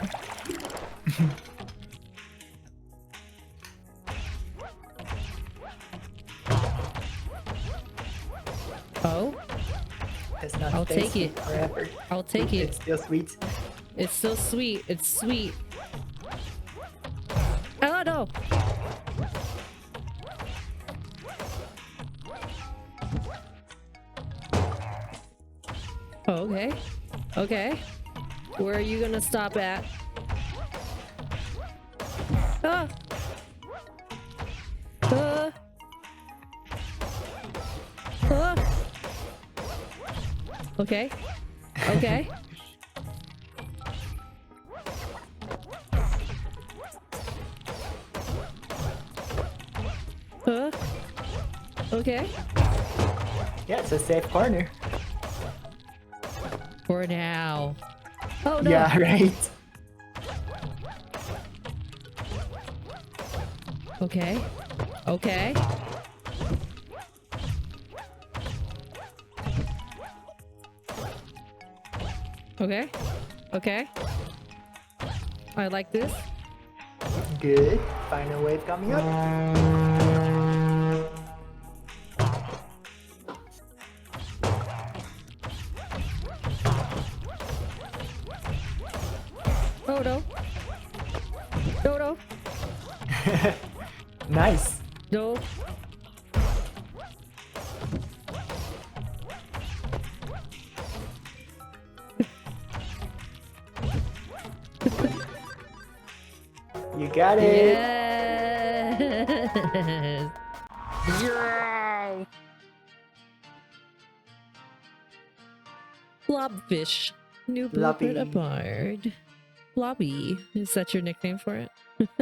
Oh, It's not I'll stay take sweet it. forever. I'll take It's it. still sweet. It's still sweet. It's sweet. Oh no. Oh, okay. Okay. Where are you gonna stop at? Ah. Ah. Ah. Okay. Okay. Okay. Yeah, it's a safe corner. For now. Oh no. Yeah, right. Okay. Okay. Okay. Okay. I like this. Good. Final wave coming up. Oh no. No, no. Nice. No. You got it. Yeah. Yes. Yeah. Blobfish. New blueprint Blobby. acquired. Blobby. Is that your nickname for it?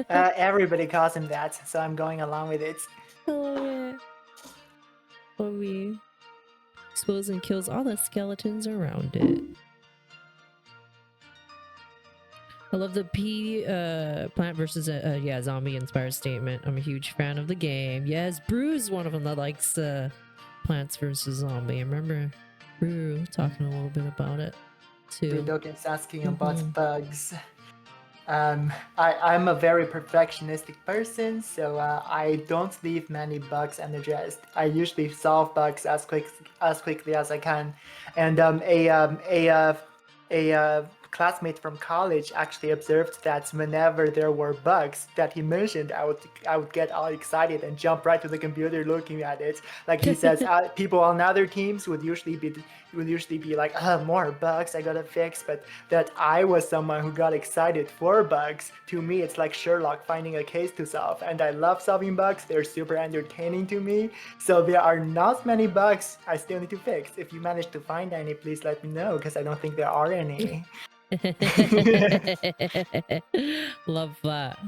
Everybody calls him that, so I'm going along with it. I love it. Blobby. Exposes and kills all the skeletons around it. I love the plant versus zombie inspired statement. I'm a huge fan of the game. Yes, Brew's one of them that likes plants versus zombie. I remember Brew talking a little bit about it too. Budokan's asking about bugs. I'm a very perfectionistic person, so I don't leave many bugs unaddressed. I usually solve bugs as quickly as I can. And a classmate from college actually observed that whenever there were bugs that he mentioned, I would get all excited and jump right to the computer looking at it. Like he says, people on other teams would usually be like, more bugs I gotta fix. But that I was someone who got excited for bugs. To me, it's like Sherlock finding a case to solve, and I love solving bugs. They're super entertaining to me. So there are not many bugs I still need to fix. If you manage to find any, please let me know, because I don't think there are any. Love that.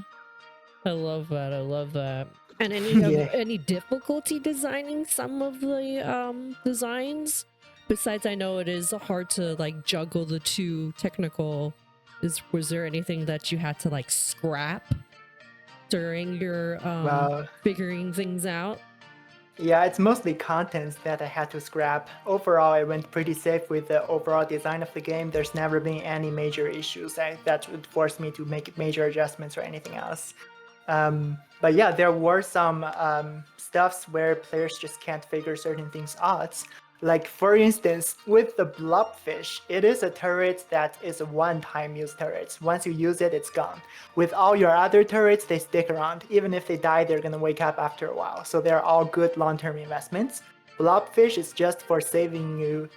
I love that. I love that. And Yeah. any difficulty designing some of the designs? Besides, I know it is hard to like juggle the two technical. Was there anything that you had to like scrap during your Well, figuring things out? yeah, it's mostly contents that I had to scrap. Overall, I went pretty safe with the overall design of the game. There's never been any major issues that would force me to make major adjustments or anything else. But yeah, there were some stuffs where players just can't figure certain things out. Like for instance, with the blobfish, it is a turret that is a one-time use turret. Once you use it, it's gone. With all your other turrets, they stick around. Even if they die, they're gonna wake up after a while. So they're all good long-term investments. Blobfish is just for saving you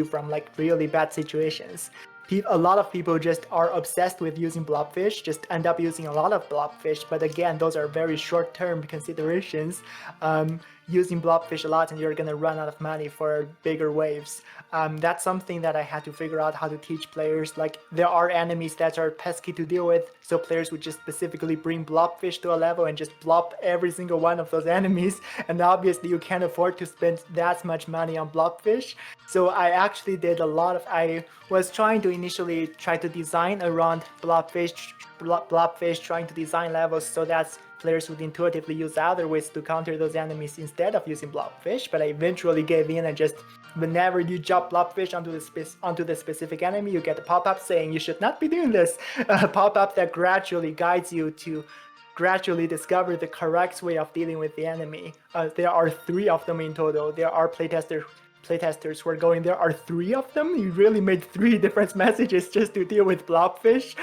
from like really bad situations. A lot of people just are obsessed with using blobfish, just end up using a lot of blobfish. But again, those are very short-term considerations. Using blobfish a lot and you're gonna run out of money for bigger waves. That's something that I had to figure out how to teach players. Like there are enemies that are pesky to deal with, so players would just specifically bring blobfish to a level and just blob every single one of those enemies. And obviously you can't afford to spend that much money on blobfish. So I actually did a lot of, I was trying to initially try to design around blobfish, trying to design levels so that players would intuitively use other ways to counter those enemies instead of using blobfish, but I eventually gave in and just whenever you drop blobfish onto the specific enemy, you get a pop-up saying you should not be doing this. A pop-up that gradually guides you to gradually discover the correct way of dealing with the enemy. There are 3 of them in total. There are playtesters who are going, there are 3 of them? You really made 3 different messages just to deal with blobfish?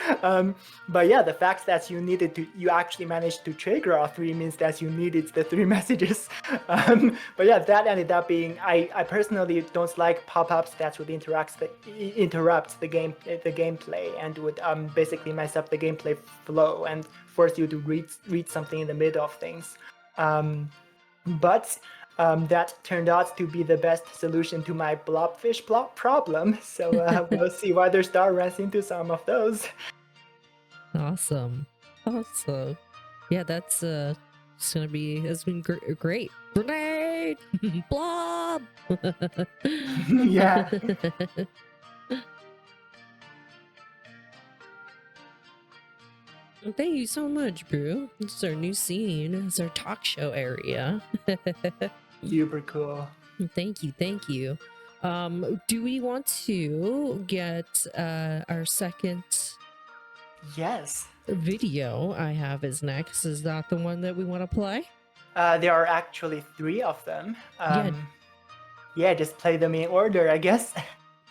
But yeah, the fact that you actually managed to trigger all 3 means that you needed the 3 messages. But yeah, that ended up being, I personally don't like pop-ups that would interrupt the gameplay and would basically mess up the gameplay flow and force you to read something in the middle of things. But that turned out to be the best solution to my blobfish problem. So we'll see whether Star runs into some of those. Awesome. Yeah, that's been great. Grenade! Blob! Yeah. Thank you so much, Brew. This is our new scene. It's our talk show area. Super cool. Thank you. Do we want to get our second Yes. video I have is next? Is that the one that we want to play? There are actually 3 of them. Yeah, just play them in order, I guess.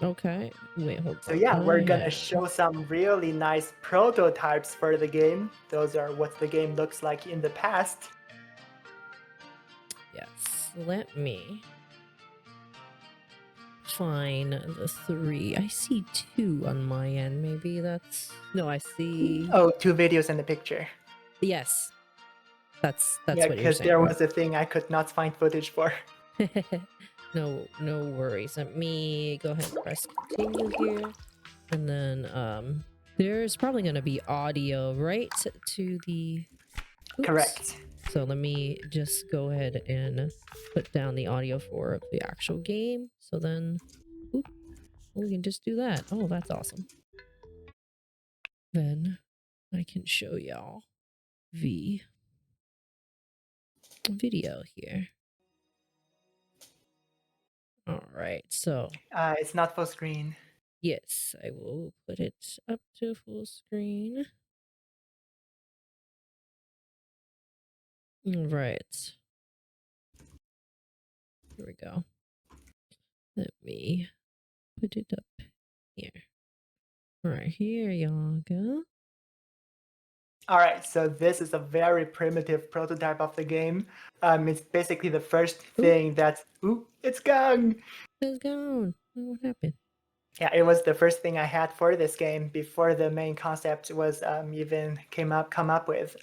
Okay. Wait, hold on. So yeah, we're gonna show some really nice prototypes for the game. Those are what the game looks like in the past. Yes. Let me find the 3. I see 2 on my end. Maybe that's... No, I see... Oh, 2 videos in the picture. Yes. That's Yeah, what you're because there saying. was a thing I could not find footage for. No worries. Let me go ahead and press continue here. And then there's probably gonna be audio, right? To the Correct. So let me just go ahead and put down the audio for the actual game. So then we can just do that. Oh, that's awesome. Then I can show y'all the video here. All right, so It's not full screen. yes, I will put it up to full screen. All right. Here we go. Let me put it up here. All right, here y'all go. All right, so this is a very primitive prototype of the game. It's basically the first thing that's... Ooh, it's gone! It's gone. What happened? Yeah, it was the first thing I had for this game before the main concept was even come up with.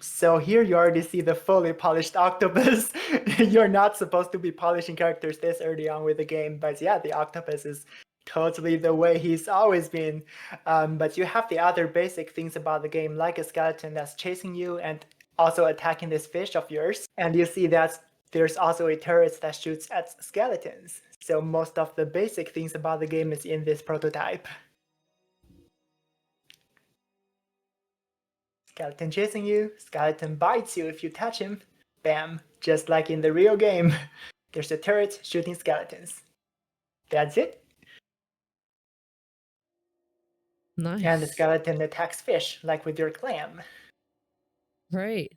So here you already see the fully polished octopus. You're not supposed to be polishing characters this early on with the game, but yeah, the octopus is totally the way he's always been. But you have the other basic things about the game, like a skeleton that's chasing you and also attacking this fish of yours. And you see that there's also a turret that shoots at skeletons. So most of the basic things about the game is in this prototype. Skeleton chasing you, skeleton bites you if you touch him. Bam, just like in the real game. There's a turret shooting skeletons. That's it. Nice. And the skeleton attacks fish, like with your clam. Right.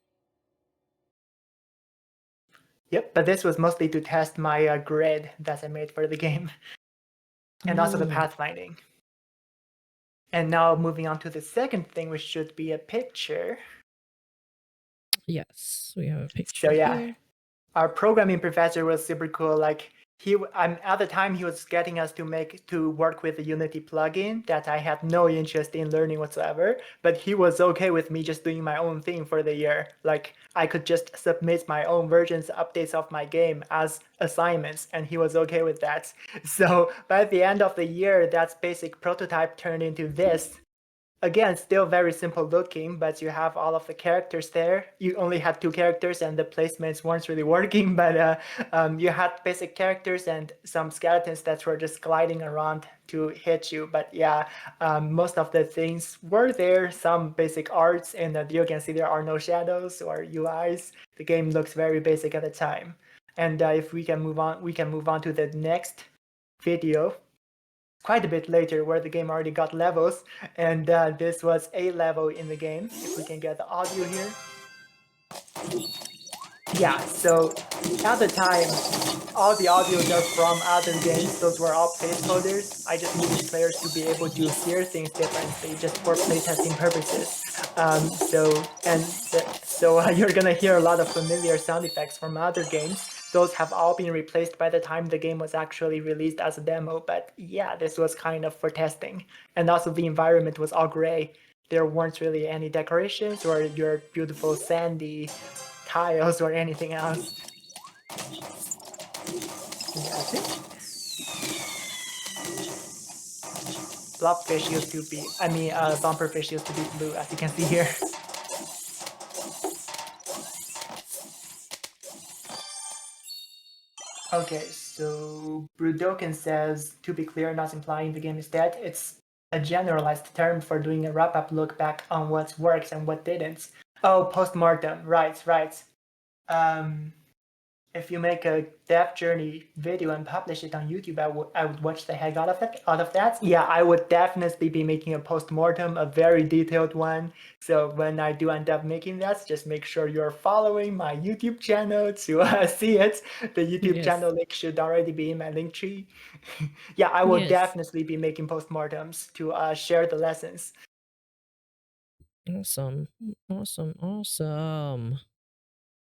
Yep, but this was mostly to test my grid that I made for the game. And also the pathfinding. And now moving on to the second thing, which should be a picture. Yes, we have a picture So yeah, here. our programming professor was super cool. Like at the time he was getting us to work with the Unity plugin that I had no interest in learning whatsoever, but he was okay with me just doing my own thing for the year. Like I could just submit my own versions, updates of my game as assignments, and he was okay with that. So by the end of the year, that basic prototype turned into this. Again, still very simple looking, but you have all of the characters there. You only had 2 characters and the placements weren't really working, but you had basic characters and some skeletons that were just gliding around to hit you. But yeah, most of the things were there, some basic arts, and you can see there are no shadows or UIs. The game looks very basic at the time. And if we can move on to the next video. Quite a bit later where the game already got levels, and this was a level in the game. If we can get the audio here. Yeah, so at the time, all the audios are from other games. Those were all placeholders. I just needed players to be able to hear things differently just for playtesting purposes. So you're gonna hear a lot of familiar sound effects from other games. Those have all been replaced by the time the game was actually released as a demo. But yeah, this was kind of for testing. And also the environment was all gray. There weren't really any decorations or your beautiful sandy tiles or anything else. That's it. Blobfish used to be, bumperfish used to be blue, as you can see here. Okay, so Brudokin says, to be clear, not implying the game is dead. It's a generalized term for doing a wrap-up look back on what works and what didn't. Oh, post-mortem, right. If you make a dev journey video and publish it on YouTube, I would watch the heck out of that. Yeah, I would definitely be making a post-mortem, a very detailed one. So when I do end up making that, just make sure you're following my YouTube channel to see it. The YouTube channel link should already be in my link tree. Yeah, I will definitely be making post-mortems to share the lessons. Awesome.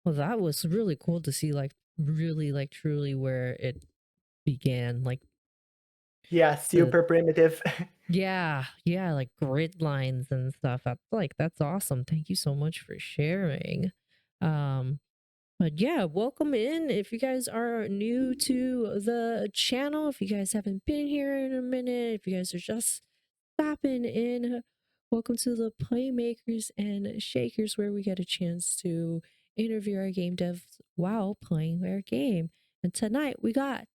Well, that was really cool to see, like, really, like, truly where it began. Like, yeah, super primitive. yeah, like grid lines and stuff. That's awesome. Thank you so much for sharing. But yeah, welcome in. If you guys are new to the channel, if you guys haven't been here in a minute, if you guys are just stopping in, welcome to the Playmakers and Shakers, where we get a chance to interview our game devs while playing their game. And tonight we got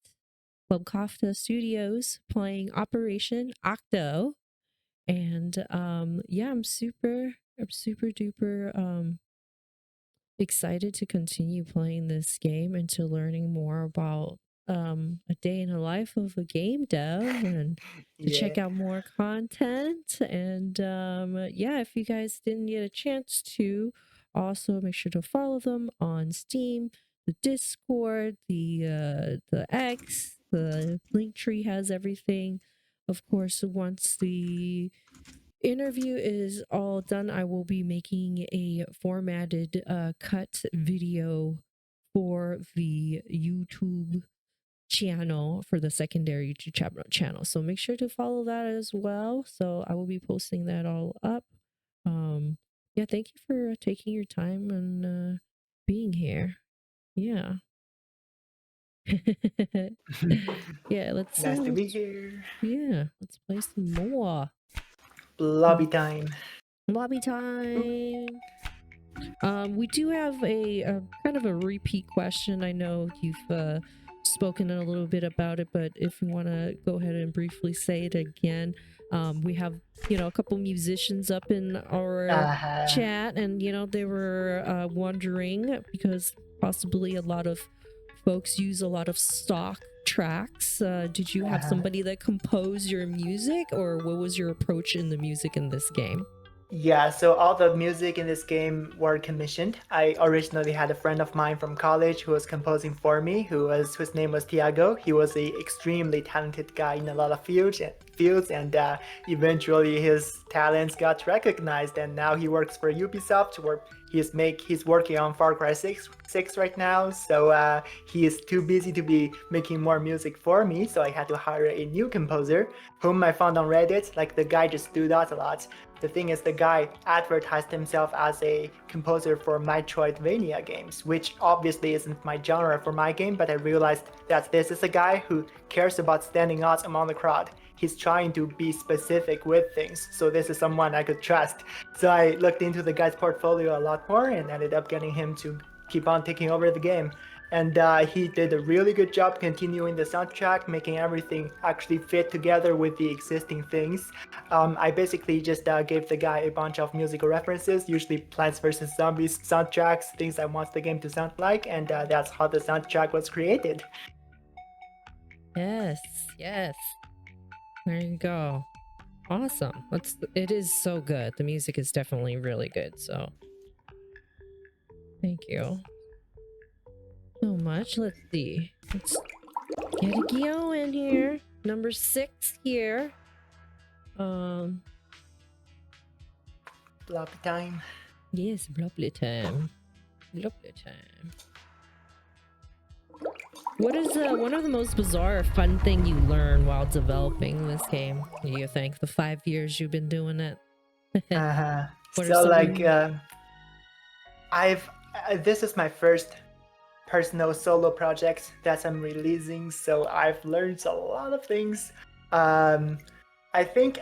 Club Kofta Studios playing Operation Octo. And yeah, I'm super duper excited to continue playing this game and to learning more about a day in the life of a game dev and to Yeah. check out more content. And yeah, if you guys didn't get a chance to, also make sure to follow them on Steam, the Discord, the X, the link tree has everything. Of course, once the interview is all done, I will be making a formatted cut video for the YouTube channel, for the secondary YouTube channel. So make sure to follow that as well. So I will be posting that all up. Yeah, thank you for taking your time and being here. Yeah. Yeah, let's Nice to be here. yeah, let's play some more. Lobby time. Lobby time. We do have a kind of a repeat question. I know you've spoken a little bit about it, but if you want to go ahead and briefly say it again, we have, a couple musicians up in our chat, and they were wondering, because possibly a lot of folks use a lot of stock tracks. Did you have somebody that composed your music, or what was your approach in the music in this game? Yeah, so all the music in this game were commissioned. I originally had a friend of mine from college who was composing for me, whose name was Tiago. He was a extremely talented guy in a lot of fields, and eventually his talents got recognized, and now he works for Ubisoft, where he's working on Far Cry 6 right now. So he is too busy to be making more music for me, so I had to hire a new composer, whom I found on Reddit. Like, the guy just stood out a lot. The thing is, the guy advertised himself as a composer for Metroidvania games, which obviously isn't my genre for my game, but I realized that this is a guy who cares about standing out among the crowd. He's trying to be specific with things, so this is someone I could trust. So I looked into the guy's portfolio a lot more and ended up getting him to keep on taking over the game. And he did a really good job continuing the soundtrack, making everything actually fit together with the existing things. I basically just gave the guy a bunch of musical references, usually Plants vs. Zombies soundtracks, things I want the game to sound like, and that's how the soundtrack was created. Yes. There you go. Awesome. It is so good. The music is definitely really good, so thank you so much. Let's see. Let's get a Gio in here. Number 6 here. Bloppy time. Yes, Bloppy time. What is one of the most bizarre fun thing you learn while developing this game, do you think? The 5 years you've been doing it? So like, this is my first personal solo project that I'm releasing, so I've learned a lot of things. I think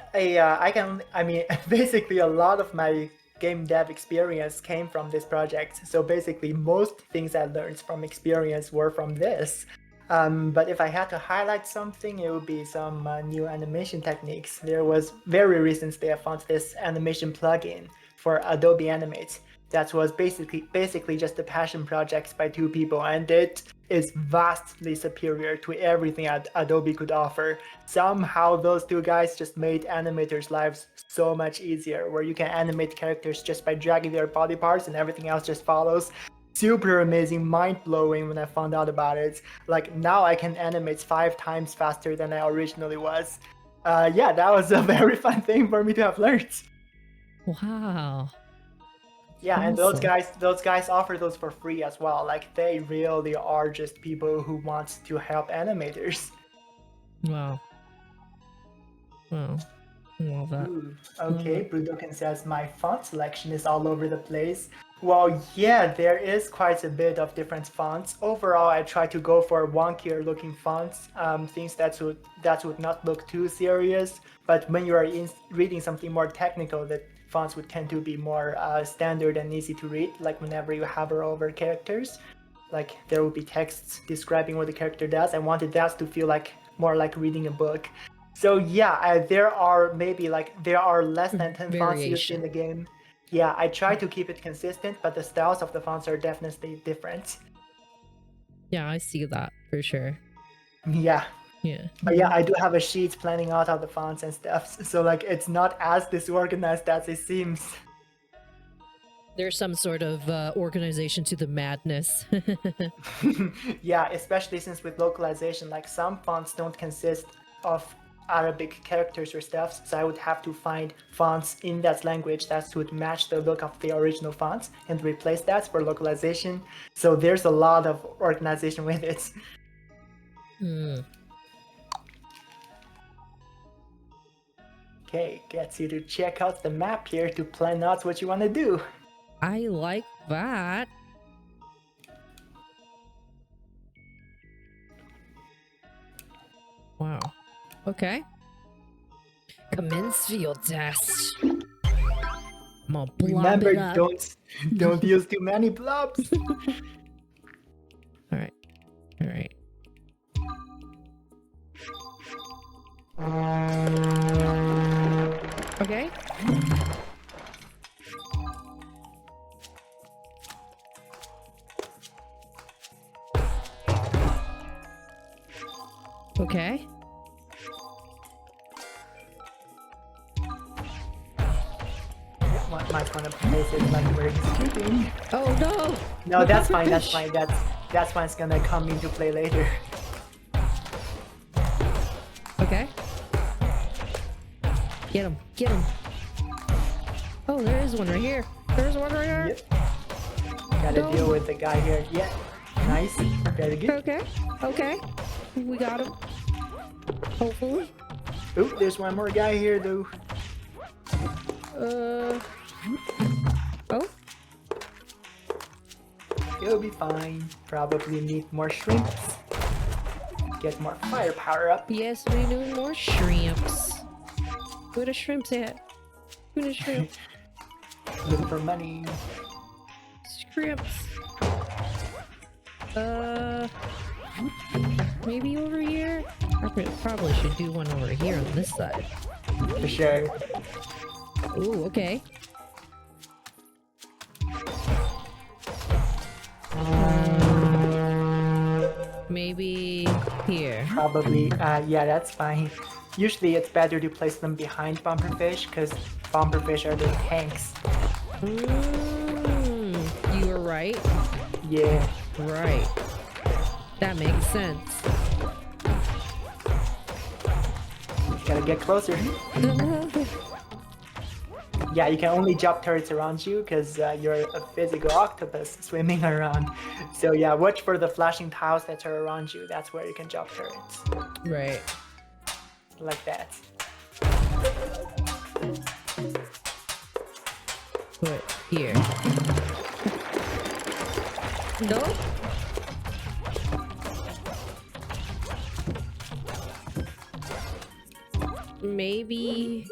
basically a lot of my game dev experience came from this project. So basically most things I learned from experience were from this. But if I had to highlight something, it would be some new animation techniques. There was very recently I found this animation plugin for Adobe Animate that was basically just a passion project by 2 people, and it is vastly superior to everything Adobe could offer. Somehow those 2 guys just made animators' lives so much easier, where you can animate characters just by dragging their body parts and everything else just follows. Super amazing, mind-blowing when I found out about it. Like, now I can animate 5 times faster than I originally was. Yeah, that was a very fun thing for me to have learned. Wow. Yeah, Awesome. and those guys offer those for free as well. Like, they really are just people who want to help animators. Wow. Love that. Ooh, okay, Brudoken says my font selection is all over the place. Well, yeah, there is quite a bit of different fonts. Overall, I try to go for wonkier looking fonts, things that would not look too serious. But when you are reading something more technical, the fonts would tend to be more standard and easy to read. Like whenever you hover over characters, like there will be texts describing what the character does. I wanted that to feel like more like reading a book. So yeah, there are less than 10 fonts used in Variation. the game. Yeah, I try to keep it consistent, but the styles of the fonts are definitely different. Yeah, I see that for sure. Yeah, Yeah. but yeah, I do have a sheet planning out all the fonts and stuff, so like it's not as disorganized as it seems. There's some sort of organization to the madness. Yeah, especially since with localization, like some fonts don't consist of Arabic characters or stuff, so I would have to find fonts in that language that would match the look of the original fonts and replace that for localization. So there's a lot of organization with it. Okay, gets you to check out the map here to plan out what you want to do. I like that. Wow. Okay. Commence field test. I'm gonna blob Remember, it up. don't use too many blobs. All right. All right. Okay. Okay. Might want to place it like where he's sleeping. Oh no! No, that's fine. That's fine. That's why it's gonna come into play later. Okay. Get him. Get him. Oh, there is one right here. There's one right here. Yep. Gotta No. deal with the guy here. Yeah. Nice. Very good. Okay. Okay. We got him. Hopefully. Oop, there's one more guy here though. Oh. You'll be fine. Probably need more shrimps. Get more firepower up. Yes, we need more shrimps. Where the shrimps at? Where the shrimps? Look for money. Shrimps. Maybe over here? Probably should do one over here on this side. For sure. Ooh, okay. Maybe here. Probably, yeah, that's fine. Usually it's better to place them behind bumperfish, because bumperfish are the tanks. You were right. Yeah. Right. That makes sense. Gotta get closer. Yeah, you can only drop turrets around you because you're a physical octopus swimming around. So yeah, watch for the flashing tiles that are around you. That's where you can drop turrets. Right. Like that. Put here. No? Maybe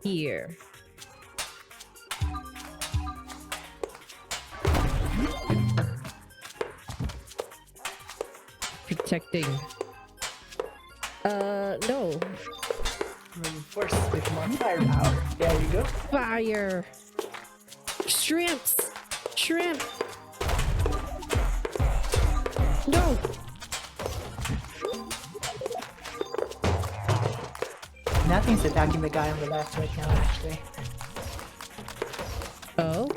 here. Protecting. No. Reinforce with more firepower. There you go. Fire. Shrimps. Shrimp. No. Nothing's attacking the guy on the left right now, actually. Oh.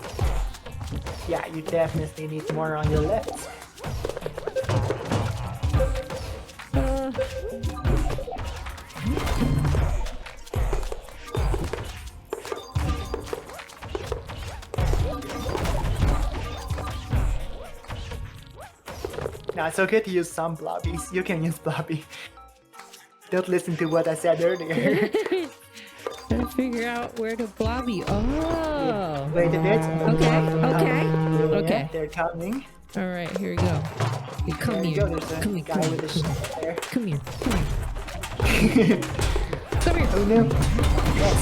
Yeah, you definitely need more on your left. Now it's okay to use some blobbies. You can use blobby. Don't listen to what I said earlier. Trying to figure out where to blobby. Oh. Wait a bit. Okay. They're coming. All right, here we go. Hey, come There you here. go. There's a Come here. guy with a shield there. Come here. Come here. Oh no. Yes.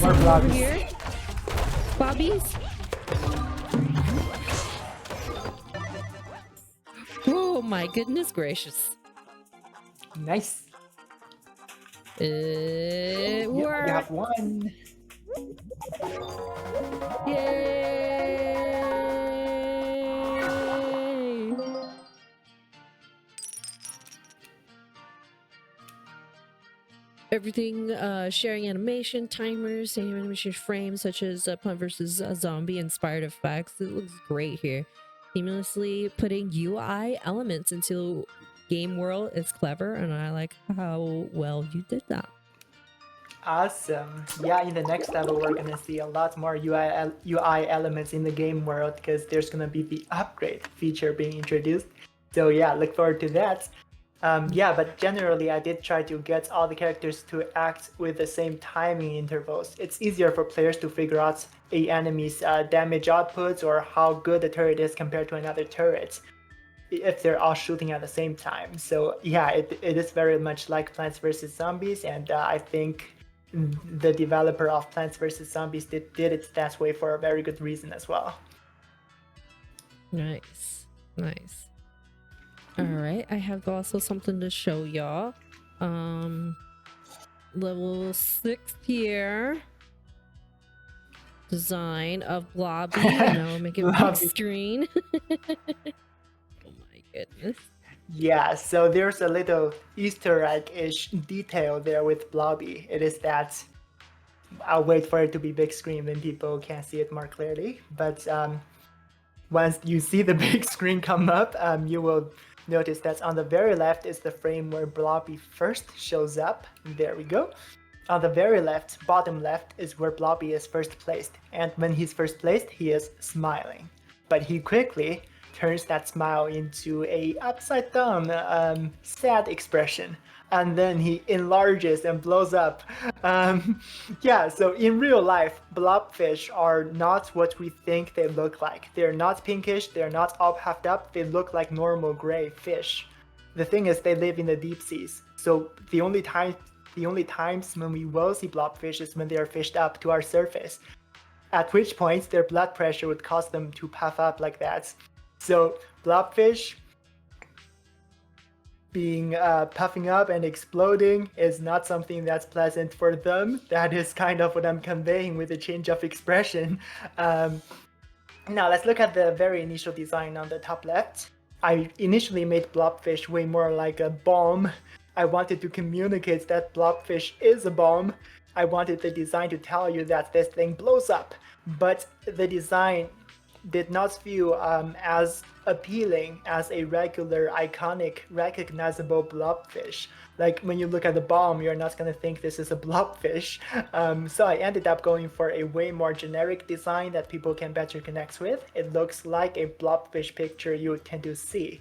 More Over blobbies. here. Bobbies. Oh my goodness gracious. Nice. It You have worked. one. Yay! Everything, sharing animation, timers, animation frames such as Plant vs. Zombie inspired effects. It looks great here. Seamlessly putting UI elements into game world is clever, and I like how well you did that. Awesome. Yeah, in the next level, we're gonna see a lot more UI elements in the game world because there's gonna be the upgrade feature being introduced. So yeah, look forward to that. Yeah, but generally, I did try to get all the characters to act with the same timing intervals. It's easier for players to figure out a enemy's damage outputs or how good the turret is compared to another turret if they're all shooting at the same time. So yeah, it is very much like Plants vs. Zombies, and I think the developer of Plants vs. Zombies did it that way for a very good reason as well. Nice. All right, I have also something to show y'all. Level 6 here. Design of Blobby. Now make it big screen. Oh my goodness. Yeah, so there's a little Easter egg-ish detail there with Blobby. It is that I'll wait for it to be big screen when people can see it more clearly. But once you see the big screen come up, you will notice that on the very left is the frame where Blobby first shows up. There we go. On the very left, bottom left, is where Blobby is first placed. And when he's first placed, he is smiling. But he quickly turns that smile into a upside down, sad expression. And then he enlarges and blows up. Yeah, so in real life, blobfish are not what we think they look like. They're not pinkish, they're not all puffed up, they look like normal gray fish. The thing is, they live in the deep seas. So the only times when we will see blobfish is when they are fished up to our surface, at which point their blood pressure would cause them to puff up like that. So blobfish being puffing up and exploding is not something that's pleasant for them. That is kind of what I'm conveying with the change of expression. Now let's look at the very initial design on the top left. I initially made blobfish way more like a bomb. I wanted to communicate that blobfish is a bomb. I wanted the design to tell you that this thing blows up, but the design did not feel as appealing as a regular, iconic, recognizable blobfish. Like when you look at the bomb, you're not gonna think this is a blobfish. So I ended up going for a way more generic design that people can better connect with. It looks like a blobfish picture you tend to see.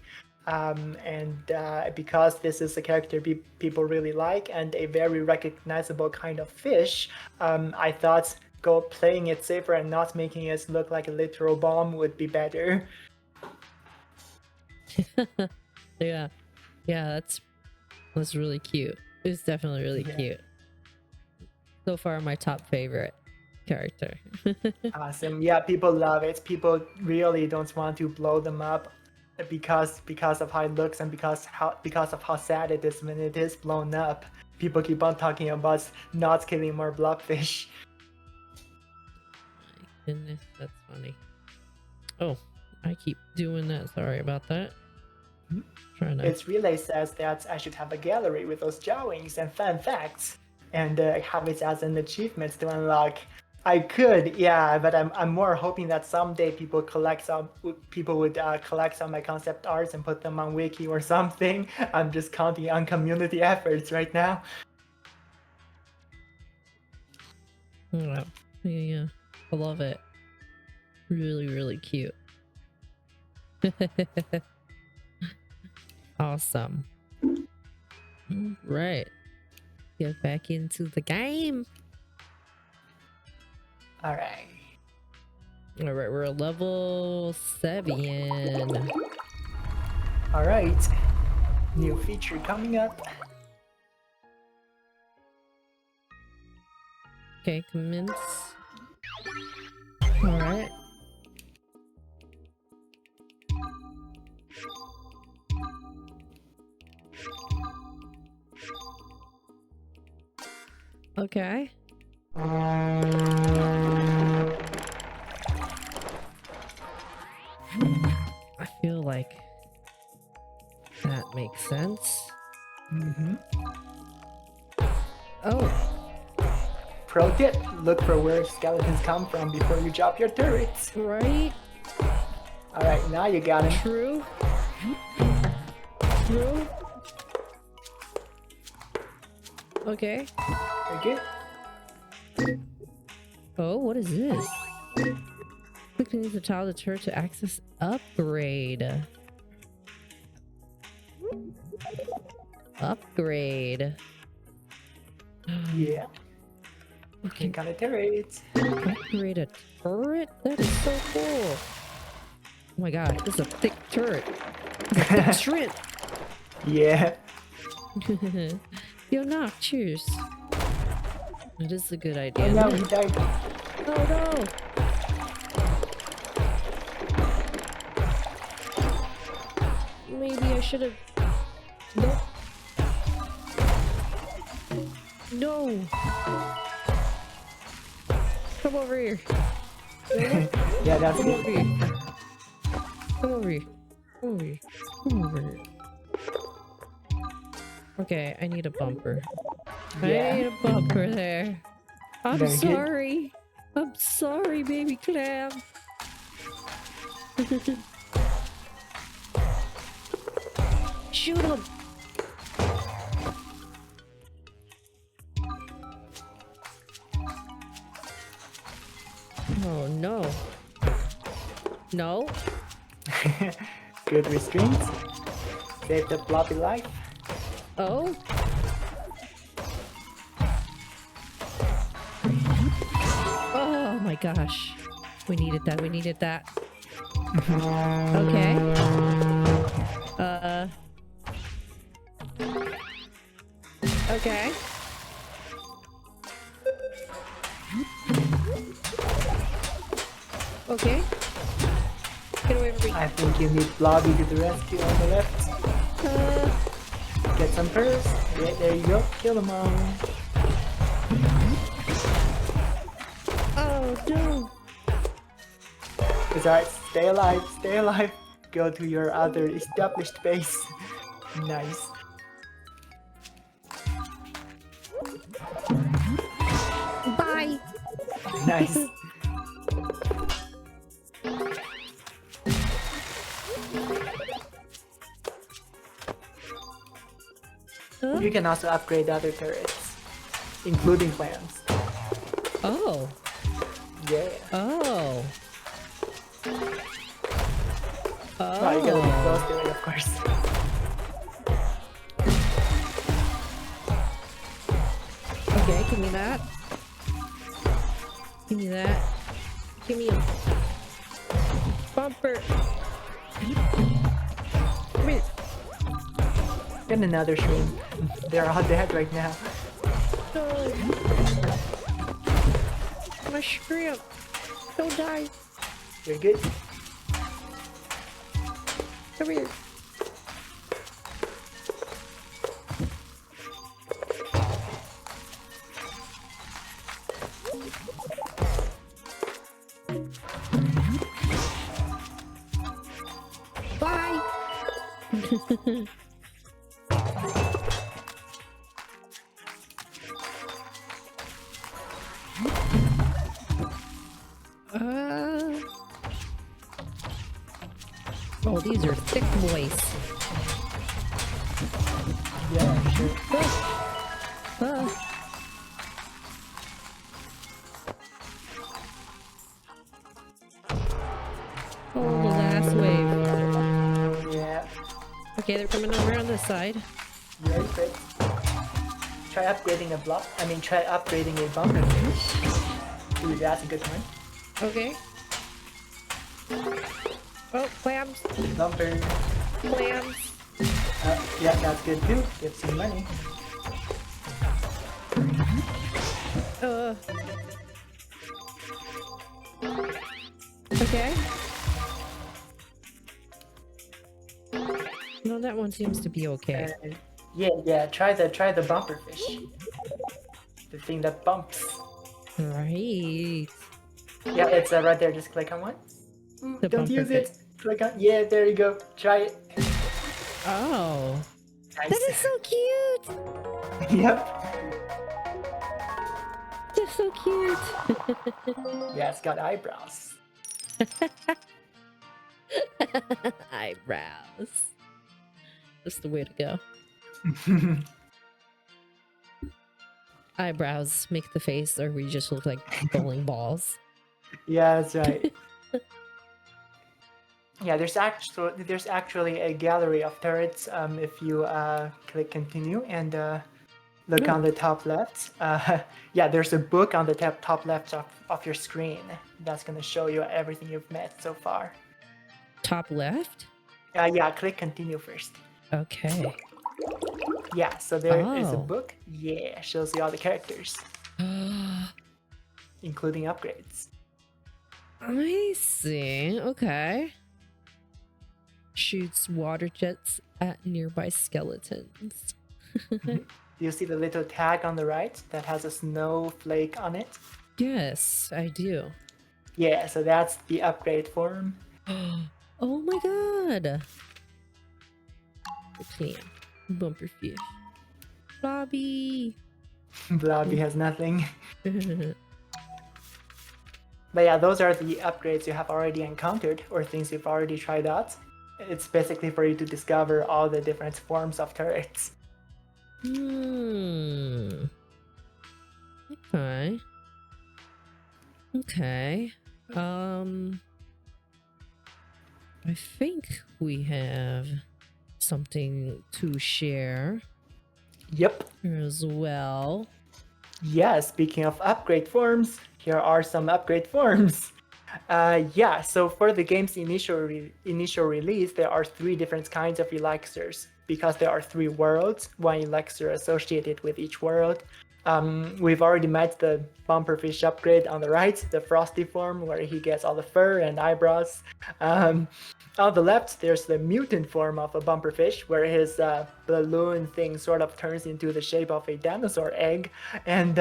Because this is a character people really like and a very recognizable kind of fish, I thought playing it safer and not making it look like a literal bomb would be better. Yeah, that's really cute. It's definitely really cute. So far, my top favorite character. Awesome. Yeah, people love it. People really don't want to blow them up because of how it looks and because of how sad it is when it is blown up. People keep on talking about not killing more blobfish. My goodness, that's funny. Oh, I keep doing that. Sorry about that. Trying to... Its relay says that I should have a gallery with those drawings and fun facts and have it as an achievement to unlock. I could, yeah, but I'm more hoping that someday people would collect some of my concept arts and put them on Wiki or something. I'm just counting on community efforts right now. Wow. Yeah. I love it. Really, really cute. Awesome. Right. Get back into the game. All right. All right, we're level 7. All right. New feature coming up. Okay, commence. All right. Okay. I feel like that makes sense. Mm-hmm. Oh, Pro tip: look for where skeletons come from before you drop your turrets. right. All right, now you got him. True. True. Okay. Okay. Oh, what is this? Quickly use the tile of the turret to access upgrade. Upgrade. Yeah. Okay, Click on the turrets. upgrade a turret? That is so cool. Oh my god, this is a thick turret. It's a thick shrimp. Yeah. You're not, cheers. It is a good Oh idea. no, he died. Oh no! Maybe I should have. Nope. No! Come over here. Yeah, that's Come over good. here. Come over here. Come over here. Come over here. Okay, I need a bumper. I Yeah. need a bumper there. I'm Very good. sorry. I'm sorry, baby clam. Shoot him. Oh no. No. Good restraints. Save the floppy life. Oh. Oh my gosh. We needed that. We needed that. Okay. Okay. Okay. Get away from me. I think you need Blobby to the rescue on the left. Get some pearls. Yeah, there you go. Kill them all. Oh no. It's alright. Stay alive. Stay alive. Go to your other established base. Nice. Bye. Nice. Huh? You can also upgrade other turrets, including plants. Oh. Yeah. Oh. Well, you gotta be Oh. close to it, of course. Okay, give me that. Give me that. Give me a bumper. Come here. Get another shrimp. They're all dead right now. No. My shrimp. Don't die. You're good. Come here. Bye. Oh, these are thick boys. Yeah, sure. Oh, the last wave. Yeah. Okay, they're coming over on this side. You're perfect. try upgrading a block. I mean, try upgrading a bumper fish. Ooh, that's a good one. Okay. Oh, clams. Bumper. Clams. Yeah, that's good too. Get some money. Okay. No, that one seems to be okay. Yeah. Try the bumper fish. The thing that bumps. Right. Yeah, it's right there. Just click on one. The Don't bumper use fish. it. Click on. Yeah, there you go. Try it. Oh. Nice. That is so cute. Yep. That's so cute. Yeah, it's got eyebrows. Eyebrows. That's the way to go. Eyebrows make the face, or we just look like bowling balls. Yeah, that's right. Yeah, there's actually a gallery of turrets. If you click continue and look on the top left. Yeah, there's a book on the top left of your screen that's gonna show you everything you've met so far. Top left? Yeah, click continue first. Okay. Yeah, so there is a Oh. book. Yeah, shows you all the characters, including upgrades. I see. Okay. Shoots water jets at nearby skeletons. Do you see the little tag on the right that has a snowflake on it? Yes, I do. Yeah, so that's the upgrade form. Oh my god. Okay. Bumper fish. Blobby. Blobby has nothing. But yeah, those are the upgrades you have already encountered or things you've already tried out. It's basically for you to discover all the different forms of turrets. Okay. Okay. I think we have something to share Yep. as well. Yeah, speaking of upgrade forms, here are some upgrade forms. Yeah, so for the game's initial release, there are 3 different kinds of elixirs because there are 3 worlds, 1 elixir associated with each world. We've already met the bumperfish upgrade on the right, the frosty form where he gets all the fur and eyebrows. On the left, there's the mutant form of a bumperfish where his balloon thing sort of turns into the shape of a dinosaur egg and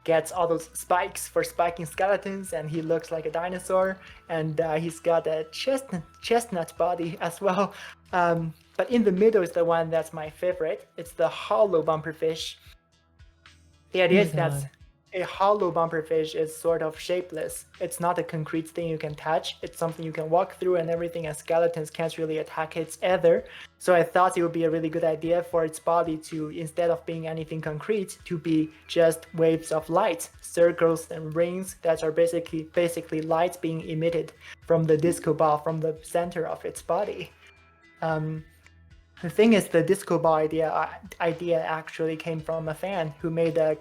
gets all those spikes for spiking skeletons, and he looks like a dinosaur, and he's got a chestnut body as well. But in the middle is the one that's my favorite. It's the hollow bumperfish. The idea is that a hollow bumperfish is sort of shapeless. It's not a concrete thing you can touch. It's something you can walk through and everything, and skeletons can't really attack it either. So I thought it would be a really good idea for its body to, instead of being anything concrete, to be just waves of light, circles and rings that are basically light being emitted from the disco ball from the center of its body. The thing is, the disco ball idea actually came from a fan who made a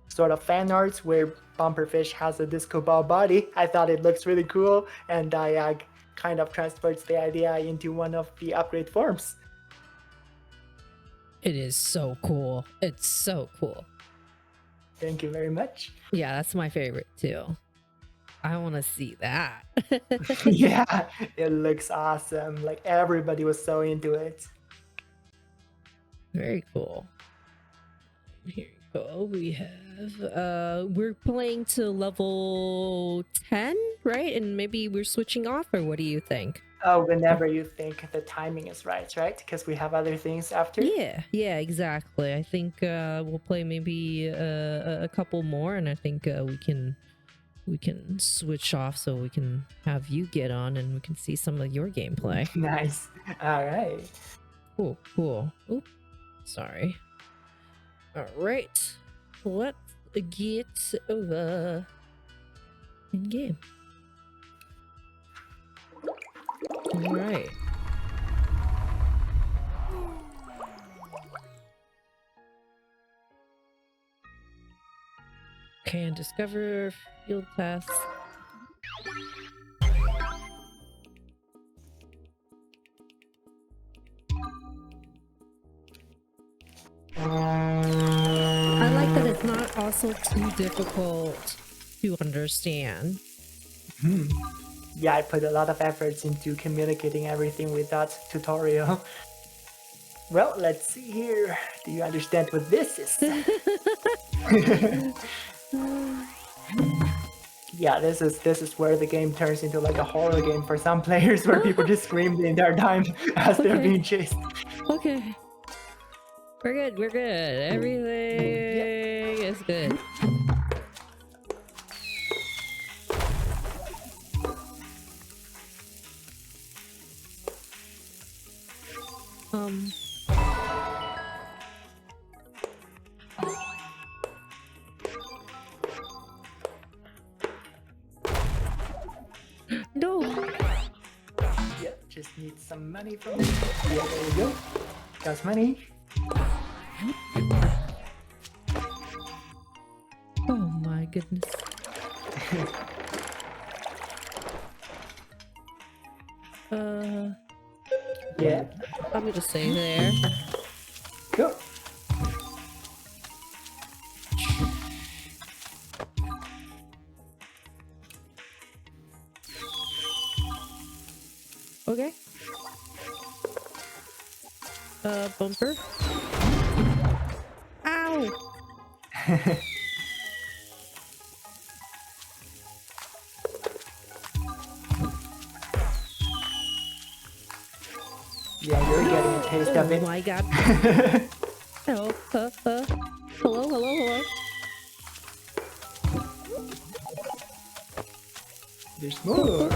sort of fan art where bumperfish has a disco ball body. I thought it looks really cool, and I kind of transferred the idea into one of the upgrade forms. It is so cool. It's so cool. Thank you very much. Yeah, that's my favorite too. I want to see that. Yeah, it looks awesome. Like, everybody was so into it. Very cool. Here you go. We have we're playing to level 10, right? And maybe we're switching off, or what do you think? Oh, whenever you think the timing is right? Because we have other things after. Yeah, exactly. I think we'll play maybe a couple more, and I think we can switch off so we can have you get on and we can see some of your gameplay. Nice. All right. Cool. Oop. Sorry. All right. Let's get over in game. All right. Okay, and discover field tasks. I like that it's not also too difficult to understand. Yeah, I put a lot of efforts into communicating everything with that tutorial. Well, let's see here. Do you understand what this is? Yeah, this is where the game turns into like a horror game for some players, where people just scream the entire time as they're Okay. being chased. Okay. We're good, we're good. Everything is good. No. Yeah, just need some money from me. Yeah, there we go. Got money. Oh my goodness. Yeah. I'm gonna stay there. Go. Okay. Bumper. Ow! Yeah, you're getting a taste of it. Oh my god. Hello, hello, hello. There's more.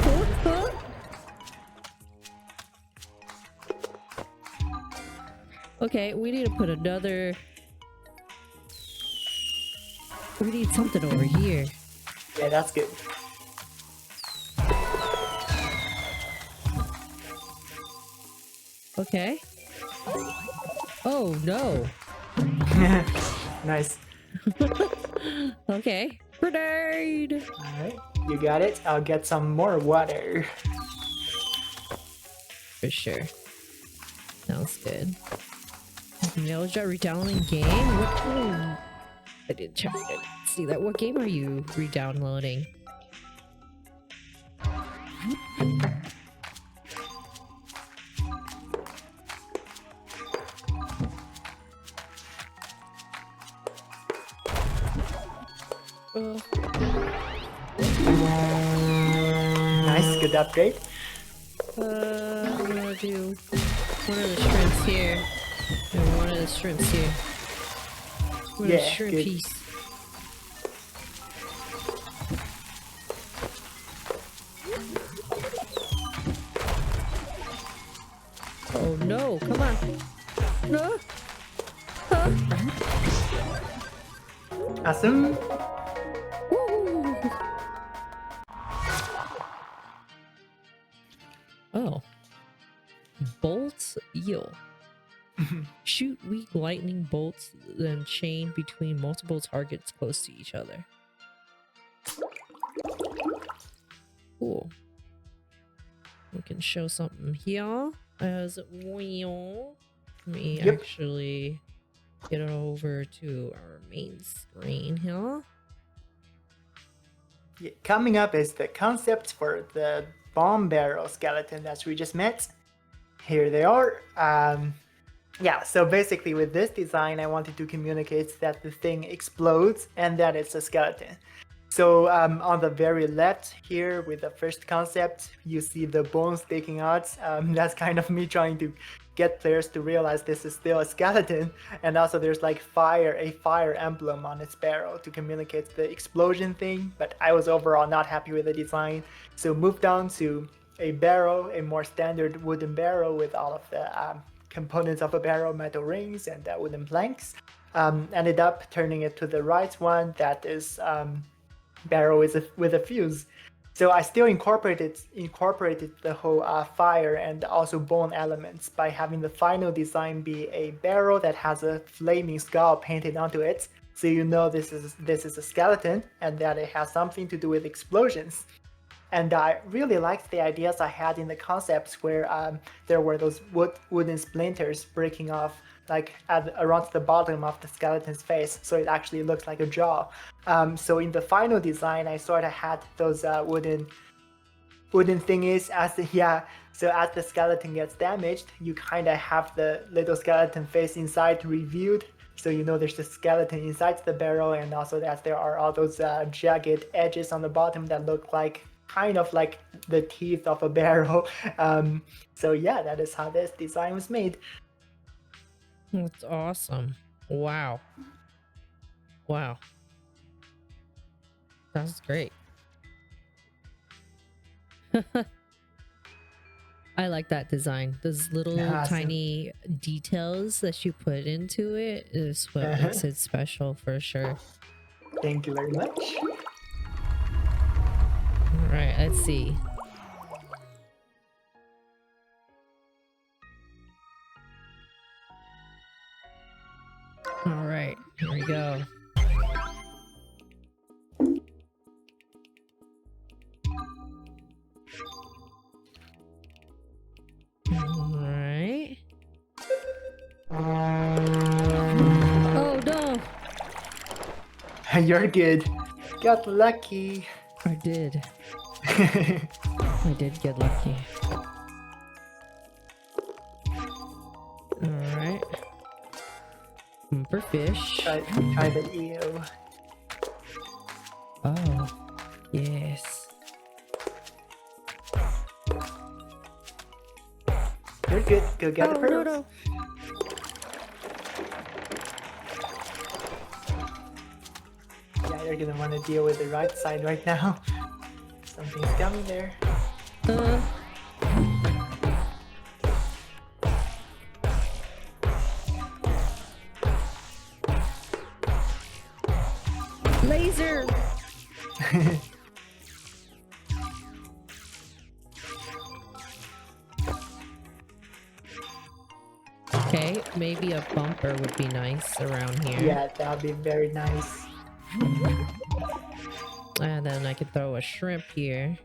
Okay, we need to put another... We need something over here. Yeah, that's good. Okay. Oh, no. Nice. Okay. Grenade! Alright, you got it. I'll get some more water. For sure. Sounds good. No, is that redownloading game? What game? I didn't check. I didn't see that. What game are you re-downloading? Nice, good upgrade. I'm gonna do one of the shrimps here and one of the shrimps here. One of the Yeah, shrimpies. Oh no, come on. No. Huh? Awesome. Woo. Oh. Bolts eel. Shoot weak lightning bolts, then chain between multiple targets close to each other. Cool. We can show something here as well. Let me actually get it over to our main screen here. Yeah, coming up is the concept for the bomb barrel skeleton that we just met. Here they are. Yeah, so basically with this design, I wanted to communicate that the thing explodes and that it's a skeleton. So on the very left here with the first concept, you see the bones sticking out. That's kind of me trying to get players to realize this is still a skeleton. And also there's like a fire emblem on its barrel to communicate the explosion thing. But I was overall not happy with the design. So moved on to a barrel, a more standard wooden barrel with all of the components of a barrel, metal rings and wooden planks. Ended up turning it to the right one that is barrel with a fuse. So I still incorporated the whole fire and also bone elements by having the final design be a barrel that has a flaming skull painted onto it, so you know this is a skeleton and that it has something to do with explosions. And I really liked the ideas I had in the concepts where there were those wooden splinters breaking off like around the bottom of the skeleton's face, so it actually looks like a jaw. So in the final design, I sort of had those wooden thingies so as the skeleton gets damaged, you kind of have the little skeleton face inside reviewed, so you know there's the skeleton inside the barrel, and also that there are all those jagged edges on the bottom that look like kind of like the teeth of a barrel. So yeah, that is how this design was made. That's awesome. Wow. That's great. I like that design. Those little tiny details that you put into it is what makes it special for sure. Thank you very much. All right, let's see. All right, here we go. All right. Oh no! You're good. Got lucky. I did. I did get lucky. All right. Bumper fish. Try the eel. Oh, yes. You're good. Go get the pearls. No. Yeah, you're gonna want to deal with the right side right now. Something's coming there. Laser. Okay, maybe a bumper would be nice around here. Yeah, that would be very nice. And then I could throw a shrimp here.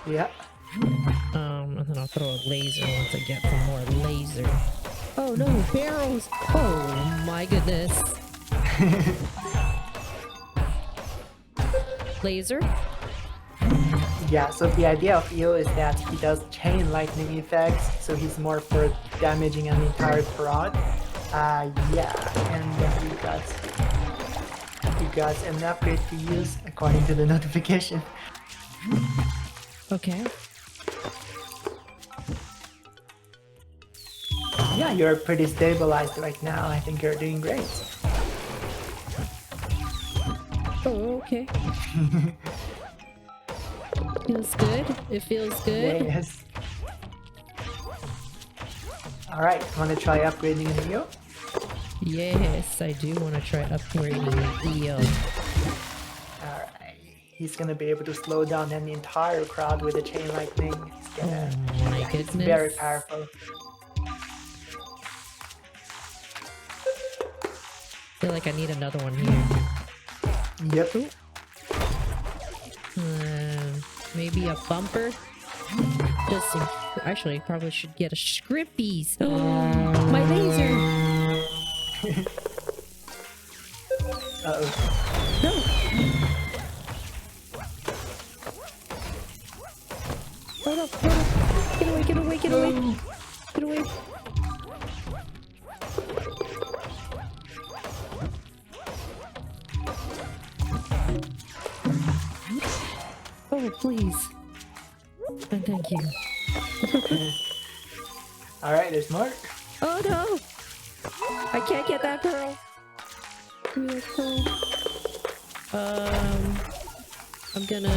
Yeah. And then I'll throw a laser once I get some more laser. Oh no, barrels! Oh my goodness. Laser? Yeah, so the idea of eel is that he does chain lightning effects, so he's more for damaging an entire prod. Yeah, and you got an upgrade to use according to the notification. Okay. Yeah, you're pretty stabilized right now. I think you're doing great. Oh, okay. Feels good. It feels good. Yes. Alright, wanna try upgrading an eel? Yes, I do want to try upgrading the eel. Alright. He's gonna be able to slow down an entire crowd with a chain lightning. Oh my It's goodness. very powerful. I feel like I need another one here. Yep. Maybe a bumper. Actually, I probably should get a Scrippies. My laser. Uh-oh. No. Oh no! Get away! Get away! Get away! Get away! Oh, please. And thank you. Alright, there's more. Oh no! I can't get that pearl. Give me a pearl. I'm gonna...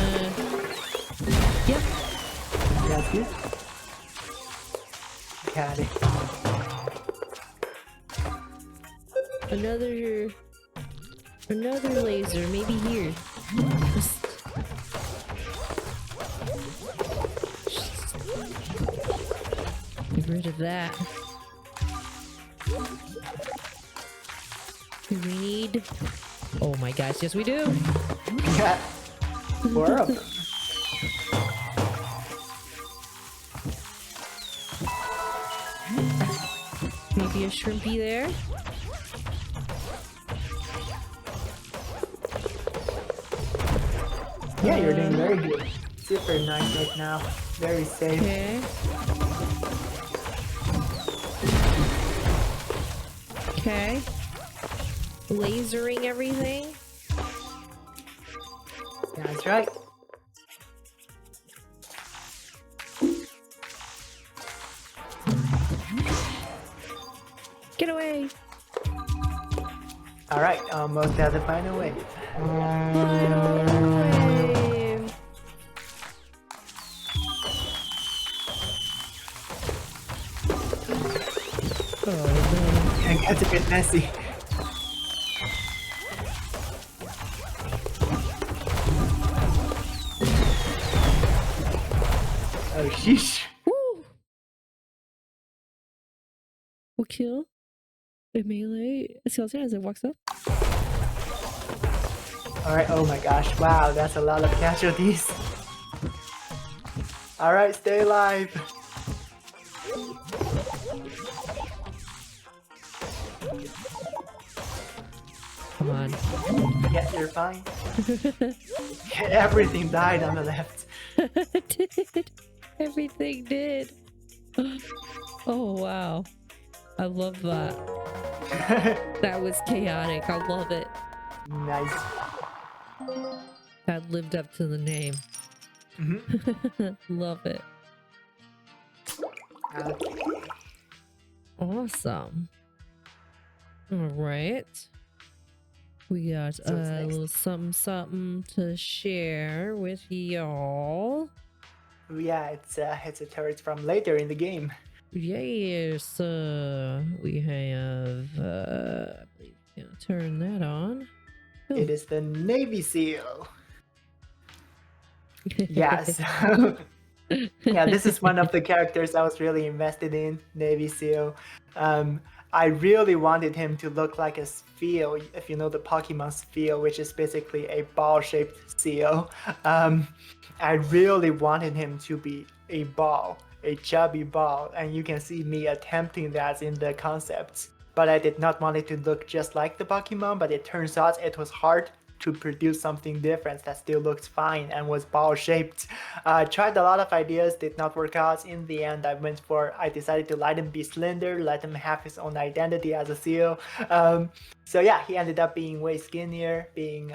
Yep. That's good. Got it. Another laser, maybe here. Just get rid of that. Get we need? Oh my gosh, yes we do. We got 4 of them. Maybe a shrimpy there. Yeah, you're doing very good. Super nice right now. Very safe. Okay. Okay. Lasering everything. That's right. Get away. All right, almost at the final wave. Final wave. Oh It gets a bit messy. Oh, sheesh. no. Woo. We'll kill. A melee. Skeleton as it walks up. Alright, oh my gosh, wow, that's a lot of casualties. Alright, stay alive. Come on. Yeah, you're fine. Everything died on the left. Did. Everything did. Oh wow. I love that. That was chaotic. I love it. Nice. That lived up to the name. Love it. Okay. Awesome. All right. We got So what's a next? little something something to share with y'all. Yeah, it's a turret from later in the game. Yes, we have I believe gonna turn that on. Oh. It is the Navy SEAL. Yeah, so yeah, this is one of the characters I was really invested in, Navy SEAL. I really wanted him to look like a seal, if you know the Pokemon seal, which is basically a ball-shaped seal. I really wanted him to be a ball, a chubby ball, and you can see me attempting that in the concepts. But I did not want it to look just like the Pokemon, but it turns out it was hard to produce something different that still looked fine and was ball-shaped. Tried a lot of ideas, did not work out. In the end, I decided to let him be slender, let him have his own identity as a seal. So yeah, he ended up being way skinnier, being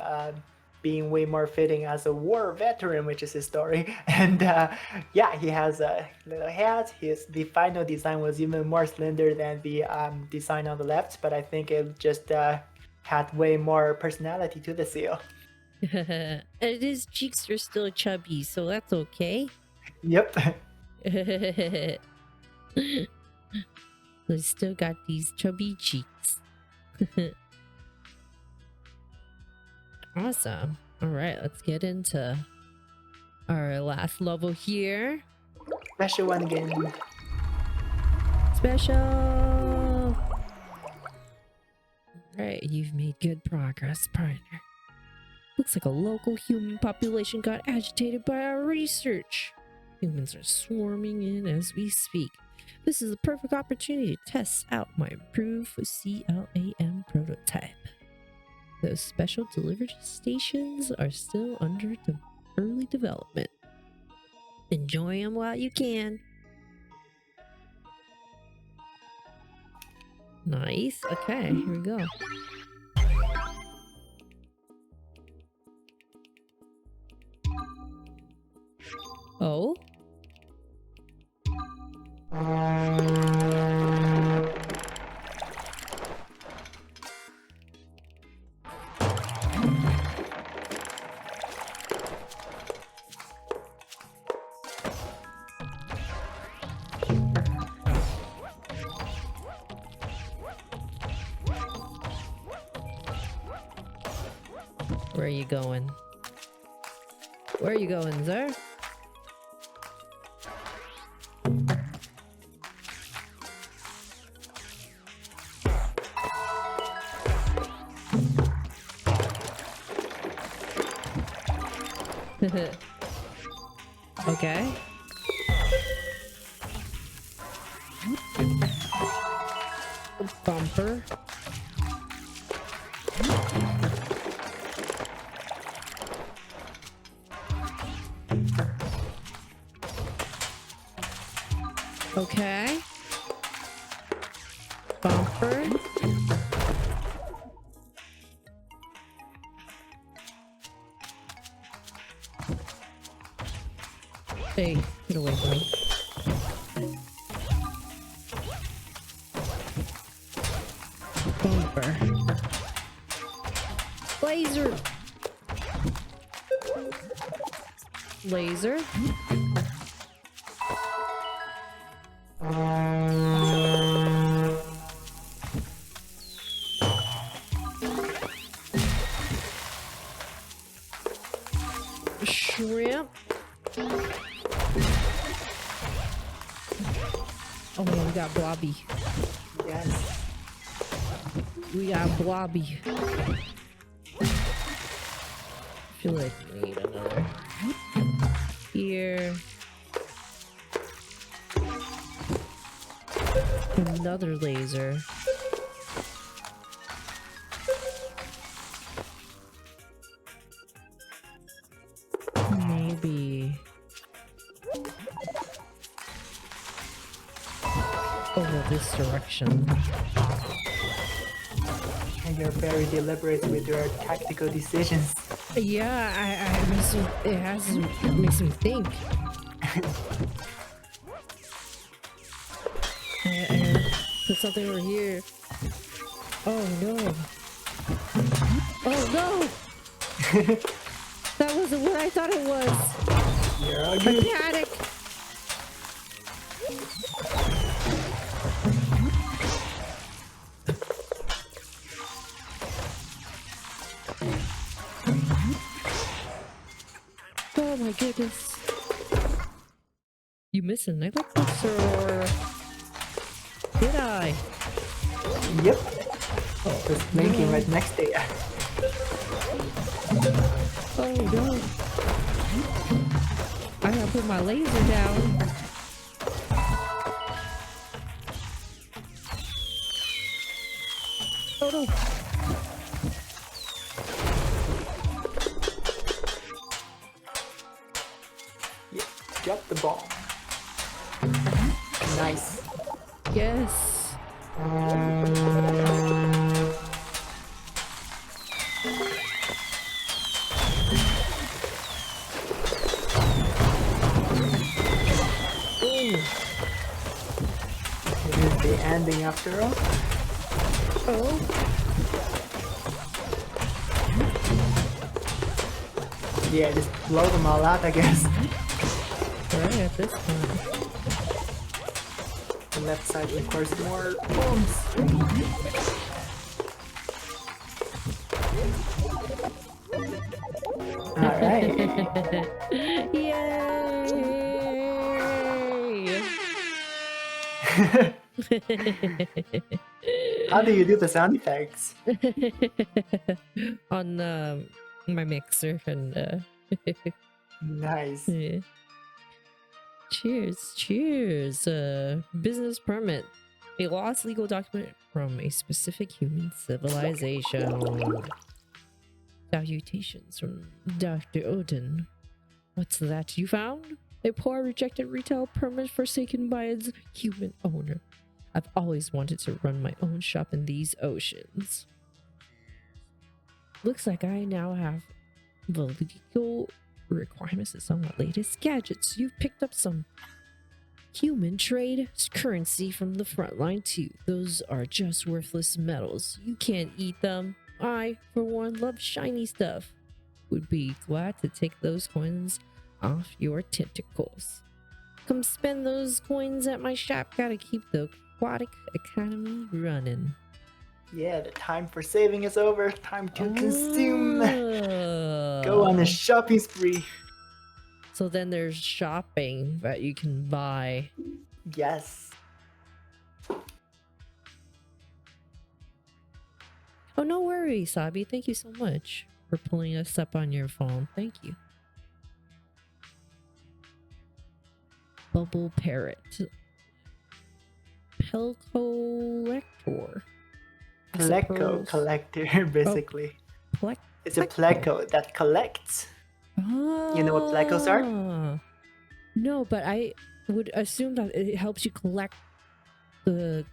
way more fitting as a war veteran, which is his story. And yeah, he has a little hat. The final design was even more slender than the design on the left, but I think it just had way more personality to the seal. And his cheeks are still chubby, so that's okay. Yep. We still got these chubby cheeks. Awesome. All right, let's get into our last level here. Special one again. Special. Right, you've made good progress, partner. Looks like a local human population got agitated by our research. Humans are swarming in as we speak. This is a perfect opportunity to test out my improved CLAM prototype. Those special delivery stations are still under early development. Enjoy them while you can. Nice. Okay, here we go. Oh? Where are you going? Where are you going, sir? Okay. Bumper. Okay. Bumper. Hey, get away from me. Bumper. Laser. Laser. Shrimp. Oh man, we got Blobby. Yes. We got Blobby. I feel like we need another. Here. Another laser. Maybe. Over this direction. And you're very deliberate with your tactical decisions. Yeah, it makes me think. I put something over here. Oh no. Oh no! That wasn't what I thought it was. You're all I good. panic. Oh my goodness. You missed a necklace or did I? Yep. Just blinking right next to you. Oh no. I gotta put my laser down. Oh no. Yep. Drop the ball. Nice. Yes. Ooh. It is the ending after all. Oh. Yeah, just blow them all out, I guess. Right at this point. The left side requires more bombs. Alright. Yay! How do you do the sound effects? On my mixer and Nice. yeah. Cheers, cheers. Business permit. A lost legal document from a specific human civilization. Salutations from Dr. Odin. What's that you found? A poor rejected retail permit forsaken by its human owner. I've always wanted to run my own shop in these oceans. Looks like I now have the legal requirements of some of the latest gadgets. You've picked up some human trade currency from the front line too. Those are just worthless metals. You can't eat them. I, for one, love shiny stuff. Would be glad to take those coins off your tentacles. Come spend those coins at my shop. Gotta keep the aquatic economy running. Yeah, the time for saving is over. Time to consume. Go on a shopping spree. So then there's shopping that you can buy. Yes. Oh, no worries, Sabi. Thank you so much for pulling us up on your phone. Thank you. Bubble parrot. Pelcollector. Pleco collector, basically. It's a pleco that collects. Oh. You know what plecos are? No, but I would assume that it helps you collect the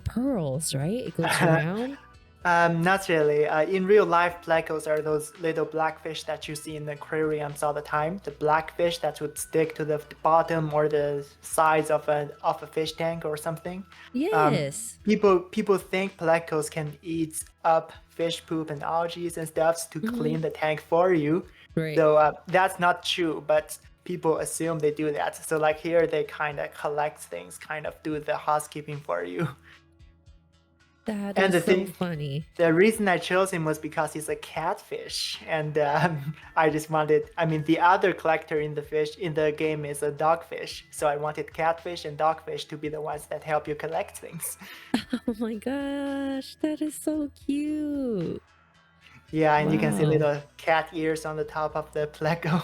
pearls, right? It goes around. Not really. In real life, plecos are those little blackfish that you see in the aquariums all the time. The blackfish that would stick to the bottom or the sides of a fish tank or something. Yes. People think plecos can eat up fish poop and algae and stuff to clean the tank for you. Right. So that's not true, but people assume they do that. So like here, they kind of collect things, kind of do the housekeeping for you. That And is the so thing, funny. the reason I chose him was because he's a catfish, and I just wanted. I mean, the other collector in the game is a dogfish, so I wanted catfish and dogfish to be the ones that help you collect things. Oh my gosh, that is so cute. Yeah, and you can see Wow. little cat ears on the top of the pleco.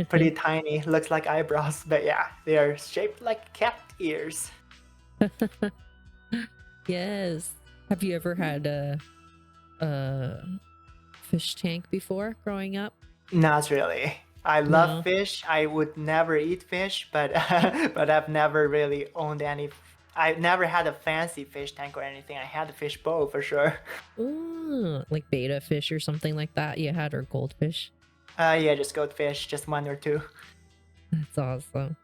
Pretty tiny, looks like eyebrows, but yeah, they are shaped like cat ears. Yes. Have you ever had a fish tank before growing up? Not really. I love No. fish. I would never eat fish, but but I've never really owned any. I never had a fancy fish tank or anything. I had a fish bowl for sure. Ooh, like beta fish or something like that you had, or goldfish. Yeah, just goldfish, just one or two. That's awesome.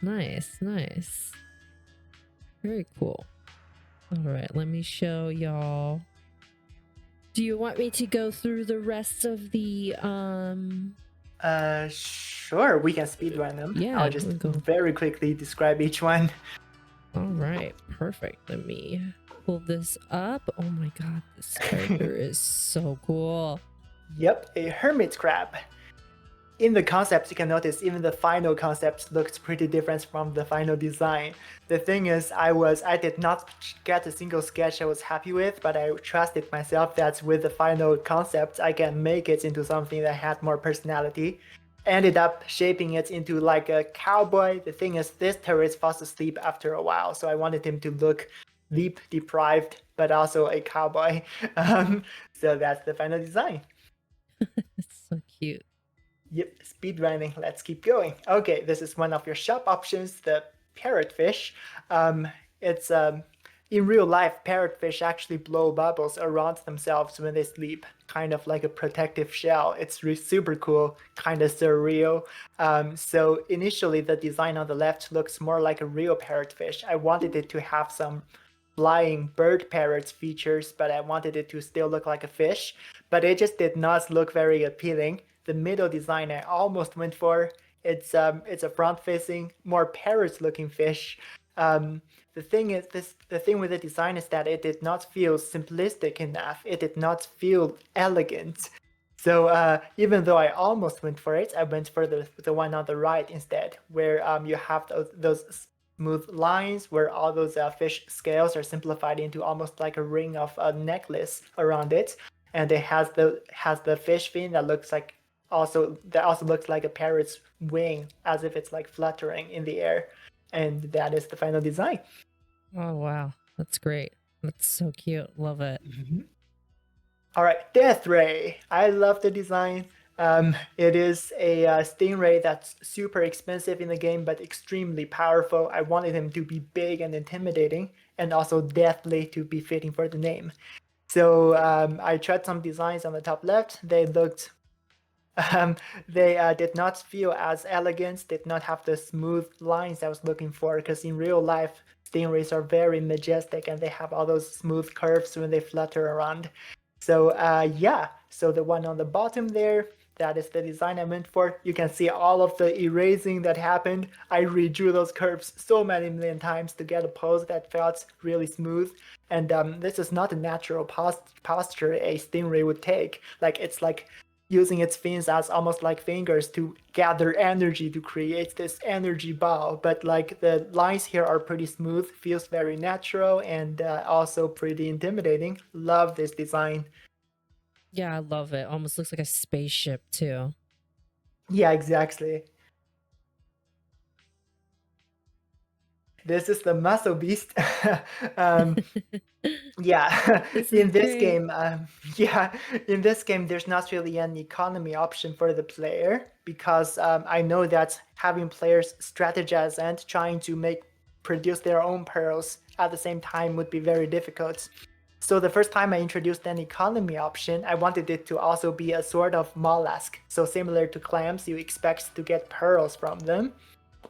Nice, nice. Very cool. All right, let me show y'all. Do you want me to go through the rest of the Sure, we can speedrun them. Yeah, I'll just we'll go. very quickly describe each one. All right, perfect. Let me pull this up. Oh my god, this character is so cool. Yep, a hermit crab. In the concept, you can notice even the final concept looks pretty different from the final design. The thing is, I did not get a single sketch I was happy with, but I trusted myself that with the final concept, I can make it into something that had more personality. Ended up shaping it into like a cowboy. The thing is, this terrorist falls asleep after a while, so I wanted him to look sleep deprived, but also a cowboy. So that's the final design. It's so cute. Yep, speedrunning. Let's keep going. Okay, this is one of your shop options, the parrotfish. It's in real life, parrotfish actually blow bubbles around themselves when they sleep, kind of like a protective shell. It's super cool, kind of surreal. So initially, the design on the left looks more like a real parrotfish. I wanted it to have some flying bird parrots features, but I wanted it to still look like a fish. But it just did not look very appealing. The middle design I almost went for. It's a front-facing, more parrot-looking fish. The thing with the design is that it did not feel simplistic enough. It did not feel elegant. So even though I almost went for it, I went for the one on the right instead, where you have those smooth lines, where all those fish scales are simplified into almost like a ring of a necklace around it, and it has the fish fin that also looks like a parrot's wing, as if it's like fluttering in the air. And that is the final design. Oh wow, that's great. That's so cute. Love it. All right, Death Ray. I love the design. It is a stingray that's super expensive in the game, but extremely powerful. I wanted him to be big and intimidating, and also deathly to be fitting for the name. So I tried some designs on the top left. They looked they did not feel as elegant, did not have the smooth lines I was looking for, because in real life, stingrays are very majestic and they have all those smooth curves when they flutter around. So yeah, so the one on the bottom there, that is the design I meant for. You can see all of the erasing that happened. I redrew those curves so many million times to get a pose that felt really smooth. And this is not a natural posture a stingray would take. Like, it's like using its fins as almost like fingers to gather energy to create this energy ball. But like the lines here are pretty smooth, feels very natural, and also pretty intimidating. Love this design. Yeah, I love it. Almost looks like a spaceship too. Yeah, exactly. This is the muscle beast. um, yeah, This is in this great. game, yeah, in this game, there's not really an economy option for the player because I know that having players strategize and trying to produce their own pearls at the same time would be very difficult. So the first time I introduced an economy option, I wanted it to also be a sort of mollusk. So similar to clams, you expect to get pearls from them,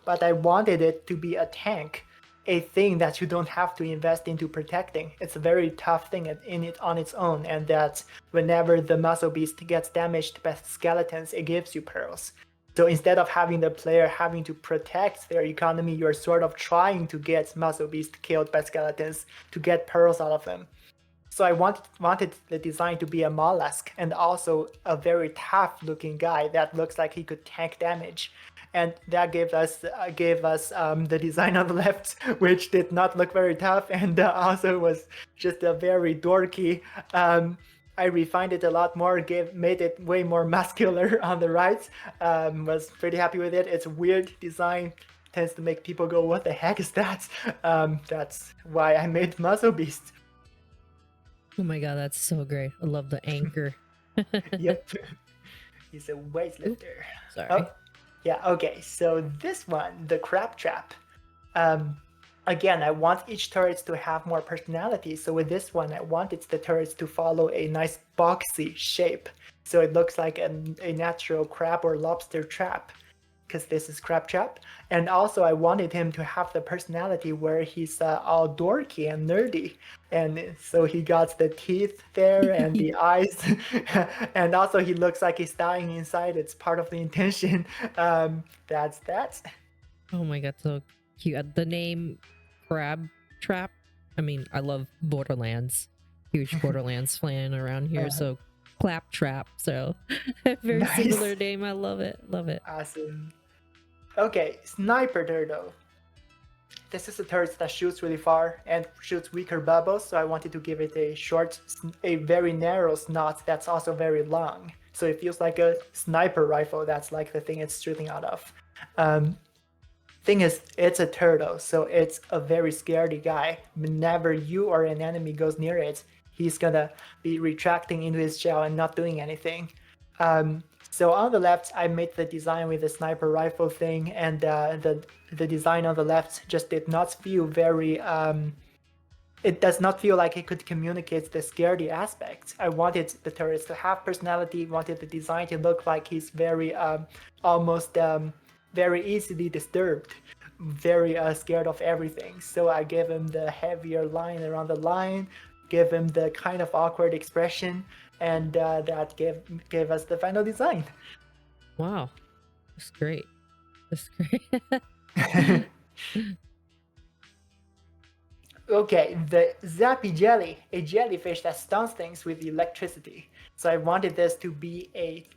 but I wanted it to be a tank, a thing that you don't have to invest into protecting. It's a very tough thing in it on its own, and that whenever the muscle beast gets damaged by skeletons, it gives you pearls. So instead of having the player having to protect their economy, you're sort of trying to get muscle beast killed by skeletons to get pearls out of them. So I wanted the design to be a mollusk and also a very tough looking guy that looks like he could tank damage. And that gave us the design on the left, which did not look very tough, and also was just a very dorky. I refined it a lot more, made it way more muscular on the right. Was pretty happy with it. It's a weird design, tends to make people go, "What the heck is that?" That's why I made Muscle Beast. Oh my god, that's so great. I love the anchor. Yep. He's a Oop, weightlifter. sorry. Oh, yeah, okay. So this one, the crab trap. Um, Again, I want each turret to have more personality. So with this one, I wanted the turrets to follow a nice boxy shape. So it looks like a natural crab or lobster trap, because this is crab trap. And also I wanted him to have the personality where he's all dorky and nerdy. And so he got the teeth there and the eyes. And also he looks like he's dying inside. It's part of the intention. That's that. Oh my god, so cute. The name Crab Trap. I mean, I love Borderlands. Huge Borderlands fan around here, Uh, so Claptrap. So very similar nice. name. I love it. Love it. Awesome. Okay, sniper turtle. This is a turret that shoots really far and shoots weaker bubbles, so I wanted to give it a very narrow snot that's also very long. So it feels like a sniper rifle. That's like the thing it's shooting out of. Um, Thing is, it's a turtle, so it's a very scaredy guy. Whenever you or an enemy goes near it, he's gonna be retracting into his shell and not doing anything. So on the left, I made the design with the sniper rifle thing, and the design on the left just did not feel very. It does not feel like it could communicate the scaredy aspect. I wanted the turrets to have personality. Wanted the design to look like he's very almost very easily disturbed, very scared of everything. So I gave him the heavier line around the line, gave him the kind of awkward expression, and that gave us the final design. Wow, that's great. That's great. Okay, the Zappy Jelly, a jellyfish that stuns things with electricity. So I wanted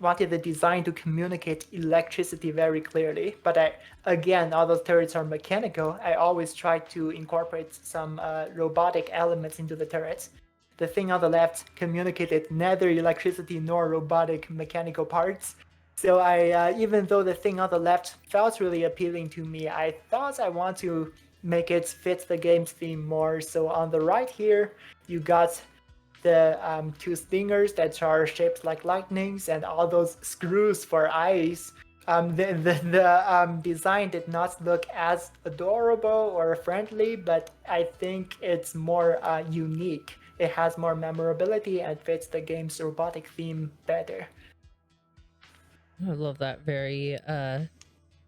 wanted the design to communicate electricity very clearly. But again, all those turrets are mechanical. I always try to incorporate some robotic elements into the turrets. The thing on the left communicated neither electricity nor robotic mechanical parts. So even though the thing on the left felt really appealing to me, I thought I want to make it fit the game's theme more. So on the right here, you got the two stingers that are shaped like lightnings and all those screws for eyes. The design did not look as adorable or friendly, but I think it's more unique. It has more memorability and fits the game's robotic theme better. I love that very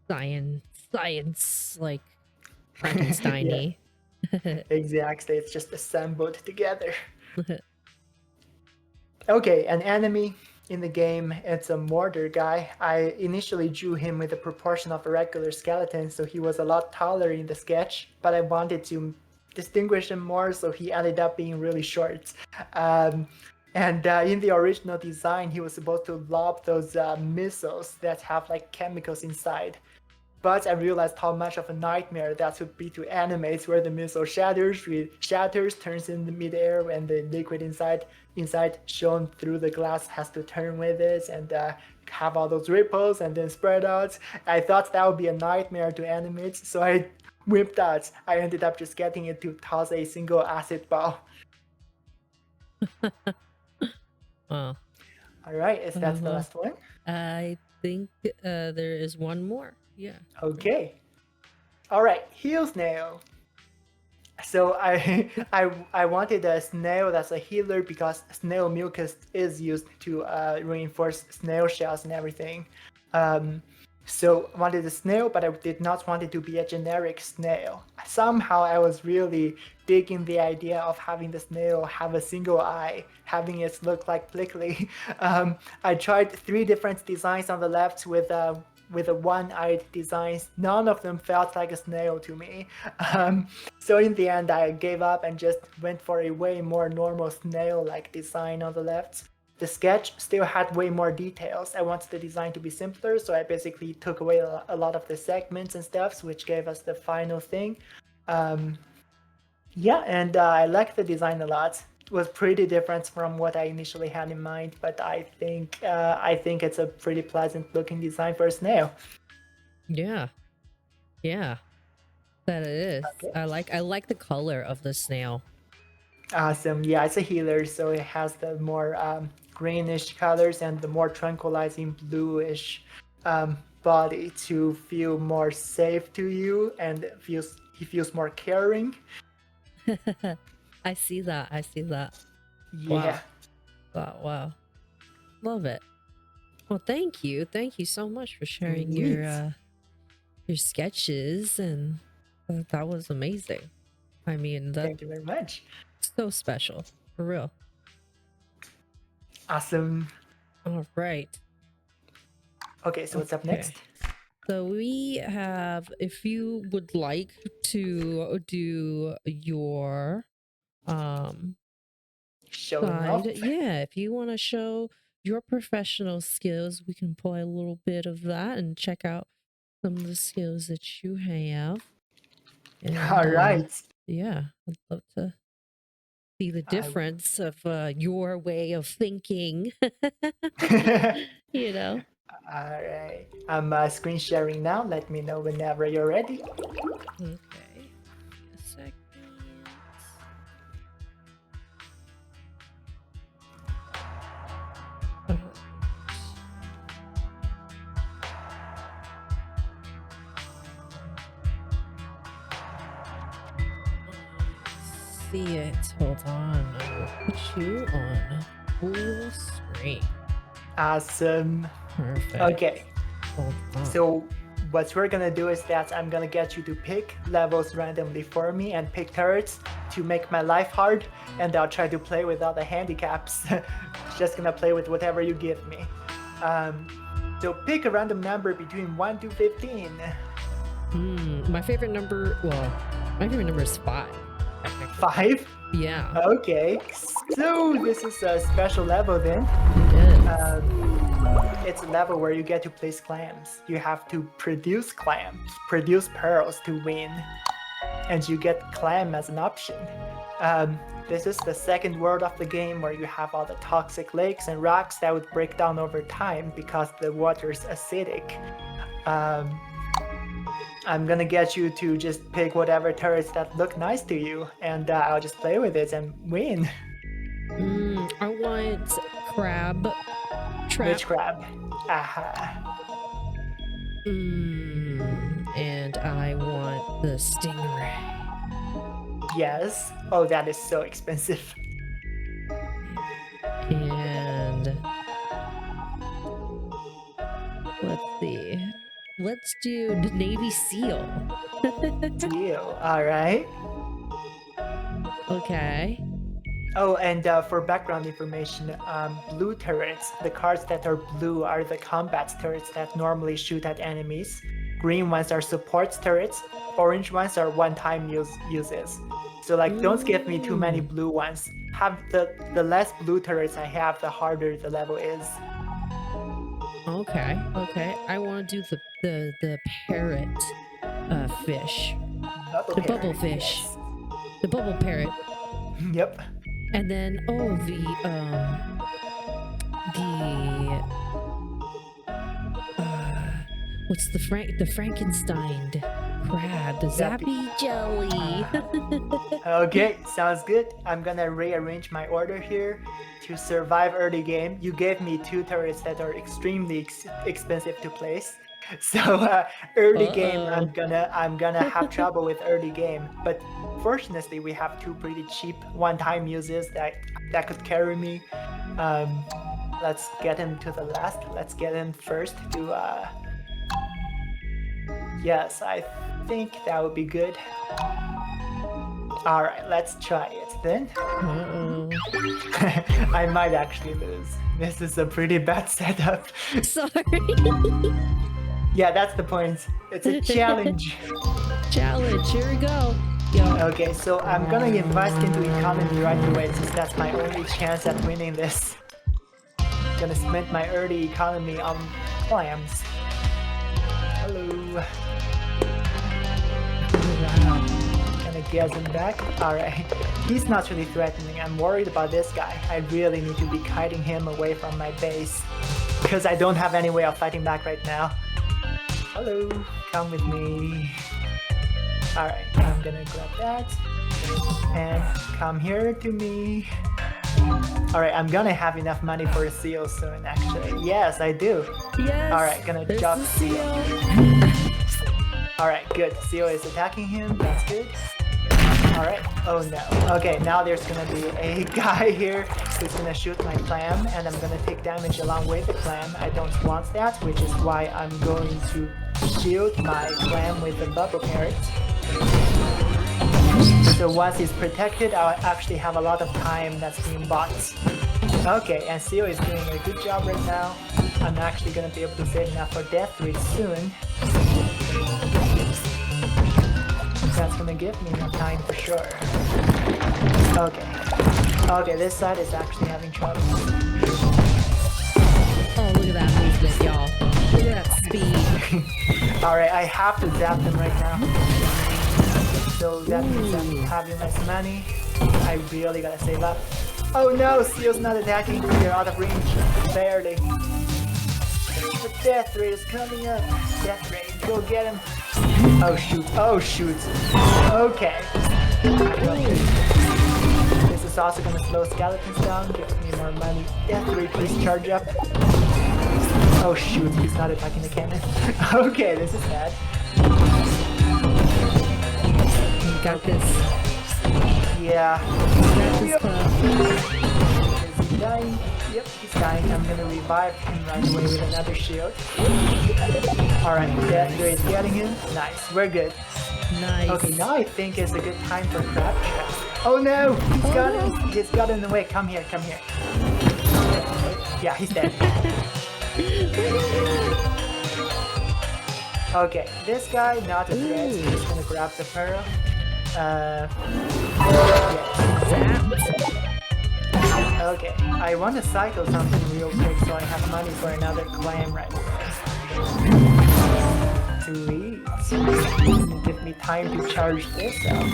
science like Frankenstein-y. Exactly, it's just assembled together. Okay, an enemy in the game, it's a mortar guy. I initially drew him with a proportion of a regular skeleton, so he was a lot taller in the sketch, but I wanted to distinguish him more, so he ended up being really short. And in the original design, he was supposed to lob those missiles that have like chemicals inside. But I realized how much of a nightmare that would be to animate, where the missile shatters, turns in the midair, and the liquid inside shown through the glass has to turn with it and have all those ripples and then spread out. I thought that would be a nightmare to animate, so I whipped out. I ended up just getting it to toss a single acid ball. Wow. All right, is that the last one? I think there is one more. Yeah. Okay. All right, heel snail. So I wanted a snail that's a healer because snail mucus is used to reinforce snail shells and everything. So I wanted a snail, but I did not want it to be a generic snail. Somehow I was really digging the idea of having the snail have a single eye, having it look like Plickly. I tried 3 different designs on the left with a one-eyed designs. None of them felt like a snail to me. So in the end, I gave up and just went for a way more normal snail-like design on the left. The sketch still had way more details. I wanted the design to be simpler, so I basically took away a lot of the segments and stuff, which gave us the final thing. Yeah, and I liked the design a lot. It was pretty different from what I initially had in mind, but I think it's a pretty pleasant looking design for a snail. Yeah. That it is. Okay. I like the color of the snail. Awesome. Yeah, it's a healer, so it has the more greenish colors and the more tranquilizing bluish body to feel more safe to you, and he feels more caring. I see that. Yeah. Wow. Love it. Well, thank you so much for sharing your sketches, and that was amazing. I mean, Thank you very much. So special, for real. Awesome. All right. Okay, so what's up next? So we have, if you would like to do your showing side, off. yeah, if you want to show your professional skills, we can play a little bit of that and check out some of the skills that you have. And, all right. Yeah, I'd love to see the difference of your way of thinking. You know. All right, I'm screen sharing now. Let me know whenever you're ready. Okay, a second. See it. Hold on. I will put you on full screen. Awesome. Perfect. Okay. Hold on. So what we're gonna do is that I'm gonna get you to pick levels randomly for me and pick turrets to make my life hard, and I'll try to play without the handicaps. Just gonna play with whatever you give me. So pick a random number between 1 to 15. My favorite number, my favorite number is 5. 5? Yeah. Okay, so this is a special level then. It is. It's a level where you get to place clams. You have to produce pearls to win, and you get clam as an option. This is the second world of the game where you have all the toxic lakes and rocks that would break down over time because the water's acidic. I'm gonna get you to just pick whatever turrets that look nice to you, and I'll just play with it and win. I want crab trap. Which crab? Aha. And I want the stingray. Yes. Oh, that is so expensive. And let's see. Let's do the Navy SEAL. Deal. All right. Okay. Oh, and for background information, blue turrets, the cards that are blue are the combat turrets that normally shoot at enemies. Green ones are support turrets. Orange ones are one-time uses. So like, don't give me too many blue ones. Have the less blue turrets I have, the harder the level is. Okay, okay. I want to do the parrot fish. Bubble The parrot, bubble fish. yes. The bubble parrot. Yep. And then the what's the Frankenstein crab, the zappy jelly. Okay, sounds good. I'm gonna rearrange my order here to survive early game. You gave me 2 turrets that are extremely expensive to place. So early game, I'm gonna have trouble with early game. But fortunately, we have 2 pretty cheap one-time uses that could carry me. Let's get him to the last. Let's get him first to. Yes, I think that would be good. All right, let's try it then. I might actually lose. This is a pretty bad setup. Sorry. Yeah, that's the point. It's a challenge. Challenge. Here we go. Yo. Okay, so I'm gonna invest into economy right away since that's my only chance at winning this. Gonna spend my early economy on clams. Hello. Wow. Gonna get him back. Alright. He's not really threatening. I'm worried about this guy. I really need to be kiting him away from my base. Because I don't have any way of fighting back right now. Hello. Come with me. Alright. I'm gonna grab that. And come here to me. Alright, I'm gonna have enough money for a seal soon actually. Yes, I do. Yes. Alright, gonna drop the seal. Alright, good. Seal is attacking him. That's good. Alright. Oh no. Okay, now there's gonna be a guy here who's gonna shoot my clam, and I'm gonna take damage along with the clam. I don't want that, which is why I'm going to shield my clam with the bubble parrot. So once he's protected, I'll actually have a lot of time that's being bought. Okay, and Seal is doing a good job right now. I'm actually gonna be able to save enough for death rate soon. That's gonna give me enough time for sure. Okay. Okay, this side is actually having trouble. Oh, look at that movement, y'all. Look at that speed. Alright, I have to zap them right now. So that means I'm having less money. I really gotta save up. Oh no, Seal's not attacking. They're out of range. Barely. The death rate is coming up. Death rate, go get him. Oh shoot, oh shoot. Okay. This is also gonna slow skeletons down, gives me more money. Death rate, please charge up. Oh shoot, he's not attacking the cannon. Okay, this is bad. You got this. Yeah. You got this, Is he dying? Yep, he's dying. I'm gonna revive him right away with another shield. Alright, death rate is getting him. Nice, we're good. Nice. Okay, now I think it's a good time for crab trap. Oh no! He's got in the way. Come here, come here. Yeah, he's dead. Okay, this guy, not a threat. He's just gonna grab the pearl. Yeah. Okay, I want to cycle something real quick so I have money for another clam right away. Sweet. Give me time to charge this up.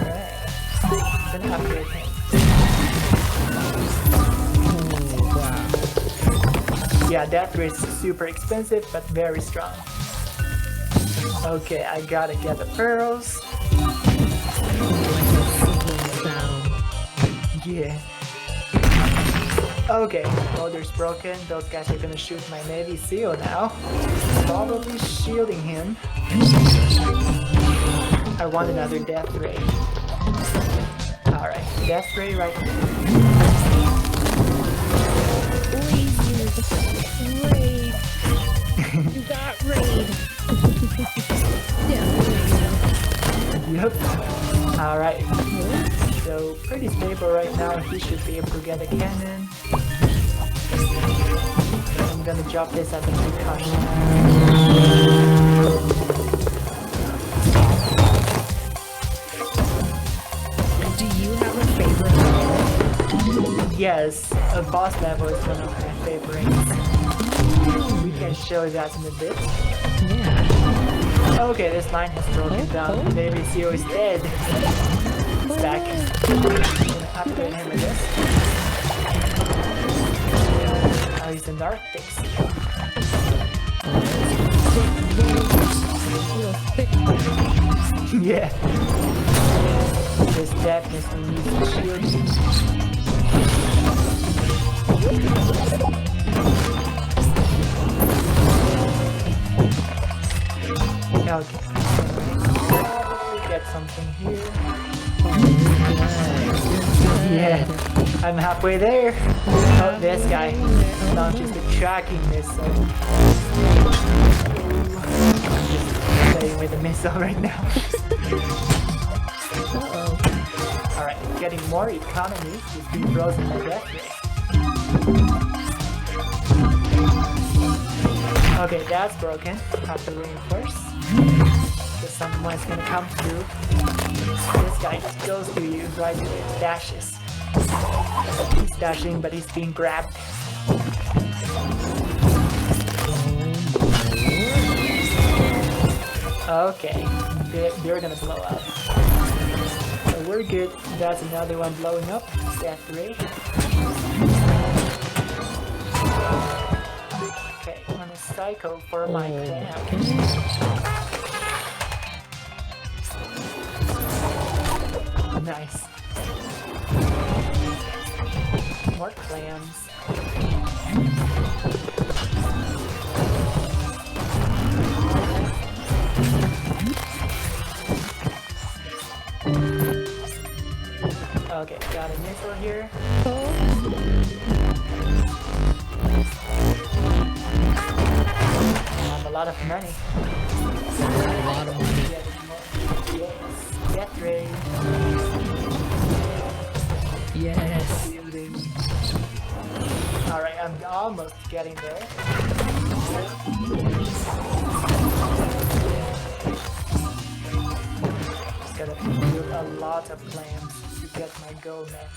Alright. Gonna upgrade him. Yeah, that rate is super expensive, but very strong. Okay, I gotta get the pearls. Yeah. Okay, order's broken. Those guys are gonna shoot my Navy SEAL now. Probably shielding him. I want another death ray. Alright, death ray right here. Raid. You got raid. Yep. Alright. So pretty stable right now. He should be able to get a cannon. I'm gonna drop this as a precaution. Do you have a favorite color? Yes, a boss level is one of my favorites. We can show that in a bit. Yeah. Okay, this line has broken down. Baby Zero is dead. He's back. I'm gonna upgrade him with this. Oh, he's in Arctic. Yeah. This definitely needs a shield. Okay. Get something here. Yeah, I'm halfway there. Oh, this guy launches the tracking missile. I'm just playing with the missile right now. Alright, getting more economy. He's being frozen by death ray. Okay, that's broken. Have to reinforce. Because someone's gonna come through. This guy just goes to you right away and dashes. He's dashing, but he's being grabbed. Okay, they're gonna blow up. So we're good. That's another one blowing up. Death ray. Okay, I'm gonna cycle for my clam. Nice. More clams. Okay, got a missile here. I have a lot of money. A lot of money. Yes. Death ray. Yes. Alright, I'm almost getting there. Just gotta do a lot of clams to get my goal met.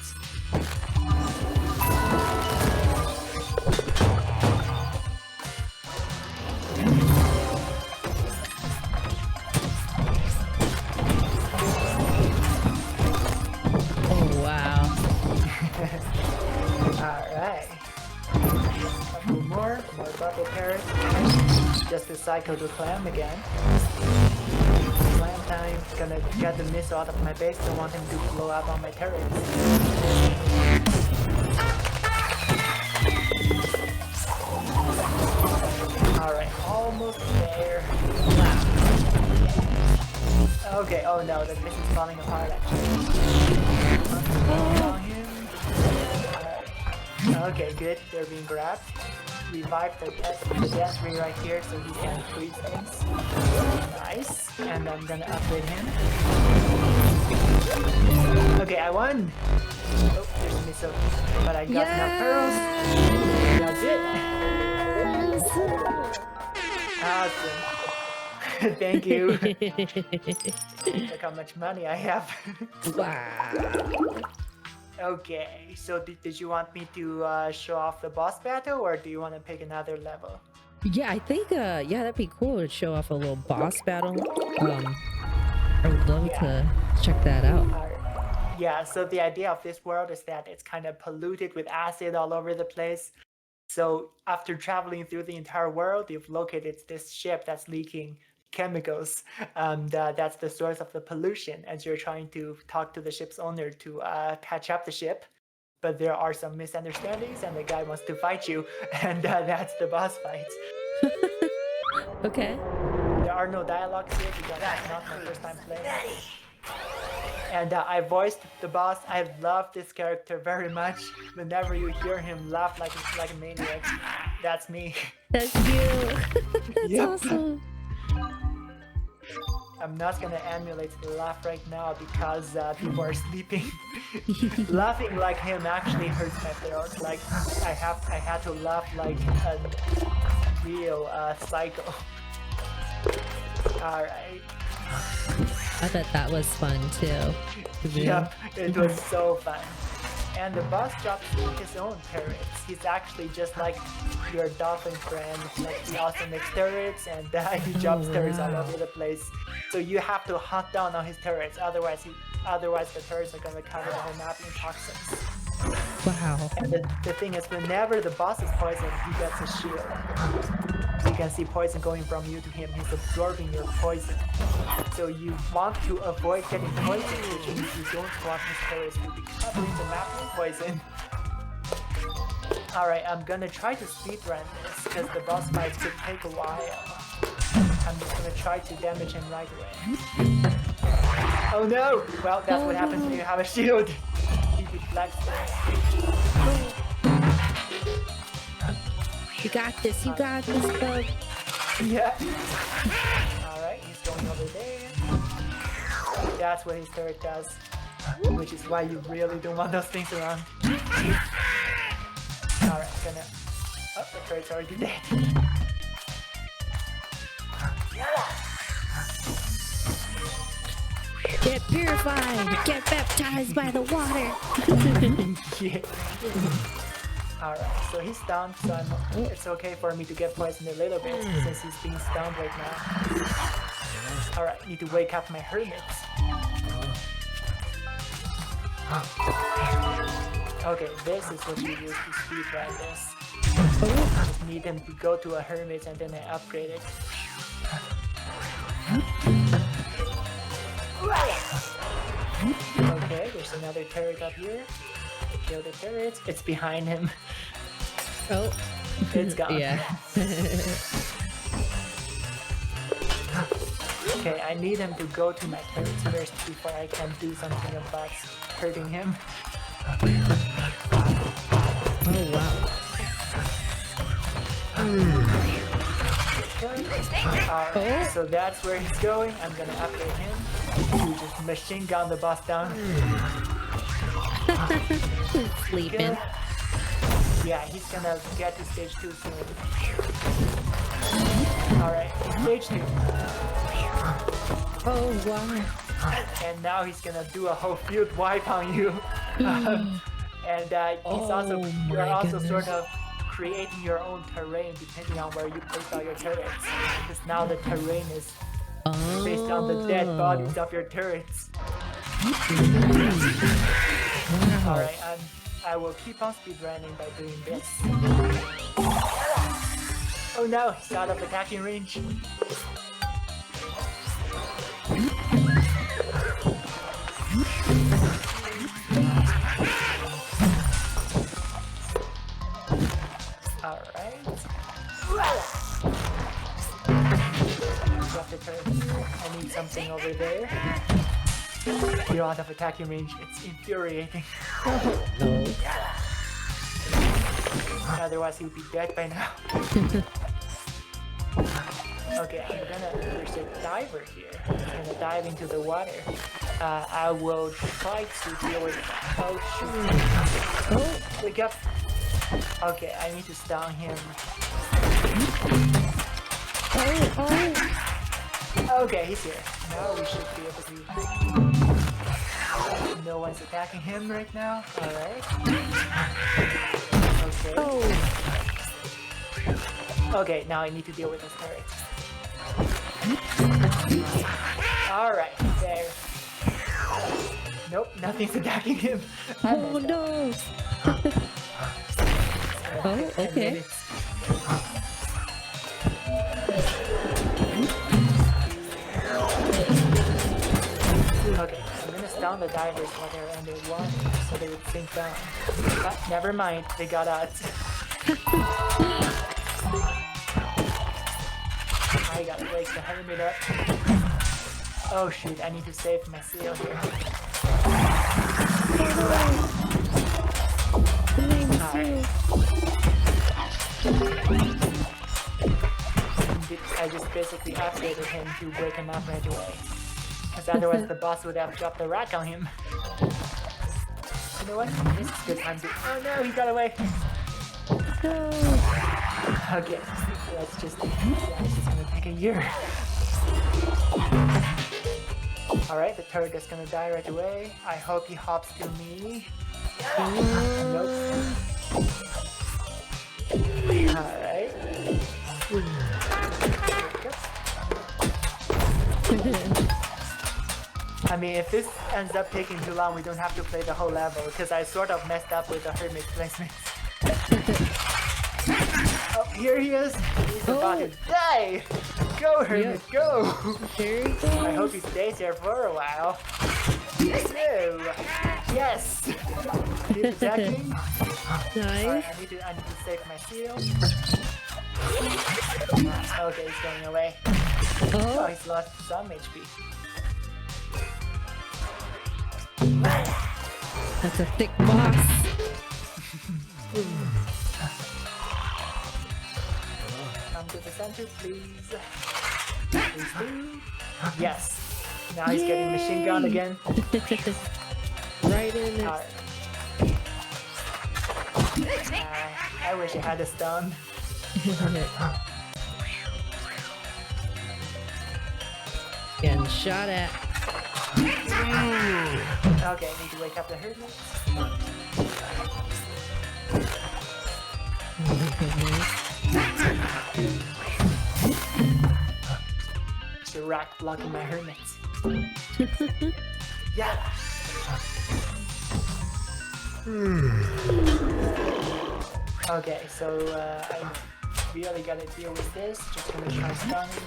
More bubble parrot. Just to cycle to clam again. Clam time. Gonna get the missile out of my base. Don't want him to blow up on my turrets. Alright, almost there. Okay, oh no, the mission's falling apart actually. Okay, good. They're being grabbed. Revive the death ray right here so he can freeze things. Nice. And I'm gonna upgrade him. Okay, I won! Oh, there's a missile. But I got enough pearls. That's it. Awesome. Thank you. Look how much money I have. Wow. Okay, so did you want me to show off the boss battle, or do you want to pick another level? Yeah, I think yeah, that'd be cool to show off a little boss battle. I would love to check that out. Yeah, so the idea of this world is that it's kind of polluted with acid all over the place. So after traveling through the entire world, you've located this ship that's leaking chemicals. That's the source of the pollution, as you're trying to talk to the ship's owner to patch up the ship. But there are some misunderstandings, and the guy wants to fight you, and that's the boss fight. Okay. There are no dialogues here because it's not my first time playing. And I voiced the boss. I love this character very much. Whenever you hear him laugh like a maniac, that's me. That's you. That's awesome. I'm not gonna emulate the laugh right now because people are sleeping. Laughing like him actually hurts my throat. Like I had to laugh like a real psycho. All right. I bet that was fun too. Yep, it was so fun. and the boss drops his own turrets. He's actually just like your dolphin friend. Like he also makes turrets, and he drops turrets all over the place. So you have to hunt down on his turrets. Otherwise the turrets are gonna cover the whole map in toxins. Wow. And the thing is, whenever the boss is poisoned, he gets a shield. So you can see poison going from you to him. He's absorbing your poison. So you want to avoid getting poisoned, which means you don't want his turrets to be covering the map with poison. Alright, I'm gonna try to speedrun this, because the boss fights could take a while. I'm just gonna try to damage him right away. Oh no! Well, that's what happens when you have a shield. He deflects things. You got this, Bub. Yeah. Alright, he's going over there. That's what his turret does. Which is why you really don't want those things around. Alright, gonna... Oh, the turret's already dead. Get purified! Get baptized by the water! Yeah. Alright, so he's stunned, so it's okay for me to get poisoned a little bit since he's being stunned right now. Alright, need to wake up my hermits. Okay, this is what you use to speedrun this. Just need them to go to a hermit and then I upgrade it. Okay, there's another turret up here. Kill the turret. It's behind him. Oh. It's gone. Yeah. Okay, I need him to go to my turrets first before I can do something about hurting him. Oh, wow. Alright, so that's where he's going. I'm gonna upgrade him to just machine gun the boss down. Sleeping. Yeah, he's gonna get to stage 2 soon. Alright, stage 2. Oh, wow. And now he's gonna do a whole field wipe on you. And you're also sort of creating your own terrain depending on where you place all your turrets. Because now the terrain is based on the dead bodies of your turrets. Wow. Alright, I will keep on speedrunning by doing this. Oh no, he's out of attacking range. Alright. Drop the turret. I need something over there. You're out of attacking range. It's infuriating. No. Otherwise, he would be dead by now. Okay, there's a diver here. I'm gonna dive into the water. I will try to deal with... Oh, shoot. Oh, wake up. Okay, I need to stun him. Okay, he's here. Now we should be able to... No one's attacking him right now. Alright. Okay. Okay, now I need to deal with this turret. Alright, there. Nope, nothing's attacking him. Oh, no. Oh, okay. Okay, I'm gonna stun the divers while they're underwater so they would sink down. But never mind, they got out. I gotta wake the hermit up. Oh shoot, I need to save my seal here. Alright. I just basically upgraded him to wake him up right away. Because otherwise the boss would have dropped the rack on him. You know what? This is a good time to... Oh no, he got away! No. Okay, let's just... Yeah, this is gonna take a year. Alright, the turret is gonna die right away. I hope he hops to me. mean, if this ends up taking too long, we don't have to play the whole level, because I sort of messed up with the hermit placement. Oh, here he is! He's about to die! Go, hermit, go! There he goes. I hope he stays here for a while. So, yes! Keep attacking. Nice. Alright, I need to save my seal. Okay, he's going away. Oh, he's lost some HP. That's a thick boss. Come to the center, please. Please do. Yes. Now he's getting machine gun again. Right in it. Alright. I wish I had a stun. Getting shot at. Okay, I need to wake up the hermit. Oh my goodness. The rack blocking my hermits. Yeah. Okay, so I really gotta deal with this. Just gonna try stunning.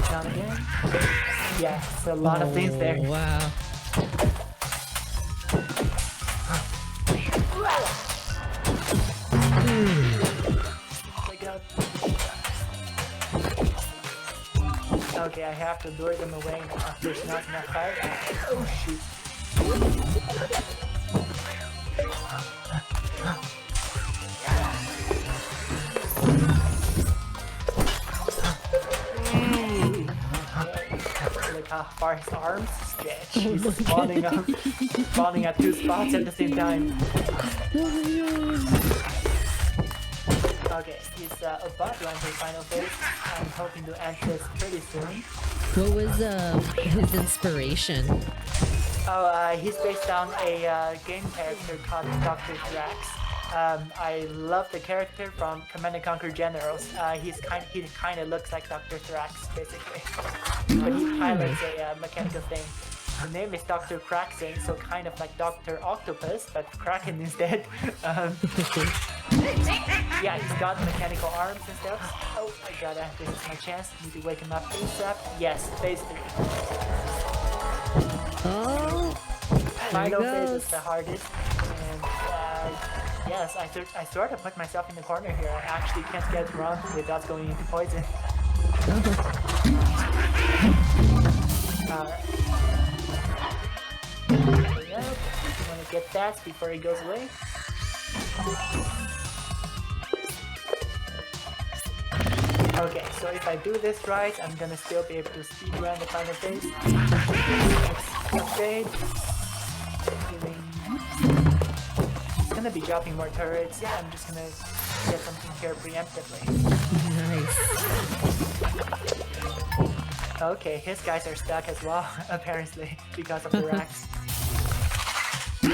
Down again. Yeah, so a lot of things there. Wow. Wake up. Okay, I have to lure them away now. There's not enough fire. Oh shoot. Look how far his arms stretch. He's spawning up, spawning at two spots at the same time. Okay, he's about to enter final phase. I'm hoping to end this pretty soon. What was his inspiration? Oh, he's based on a game character called Dr. Drax. I love the character from Command & Conquer Generals. He kind of looks like Dr. Drax, basically. But he pilots a mechanical thing. The name is Dr. Kraken, so kind of like Dr. Octopus, but Kraken instead. Yeah, he's got mechanical arms and stuff. Oh, I gotta, this is my chance. Need to wake him up ASAP. Yes, phase 3. Oh, Final phase is the hardest. And yes, I sort of put myself in the corner here. I actually can't get run without going into poison. Alright. Hurry up. I want to get that before he goes away. Okay, so if I do this right, I'm gonna still be able to speedrun the final phase. Let's upgrade. He's gonna be dropping more turrets. Yeah, I'm just gonna get something here preemptively. nice. Okay, his guys are stuck as well, apparently, because of the racks.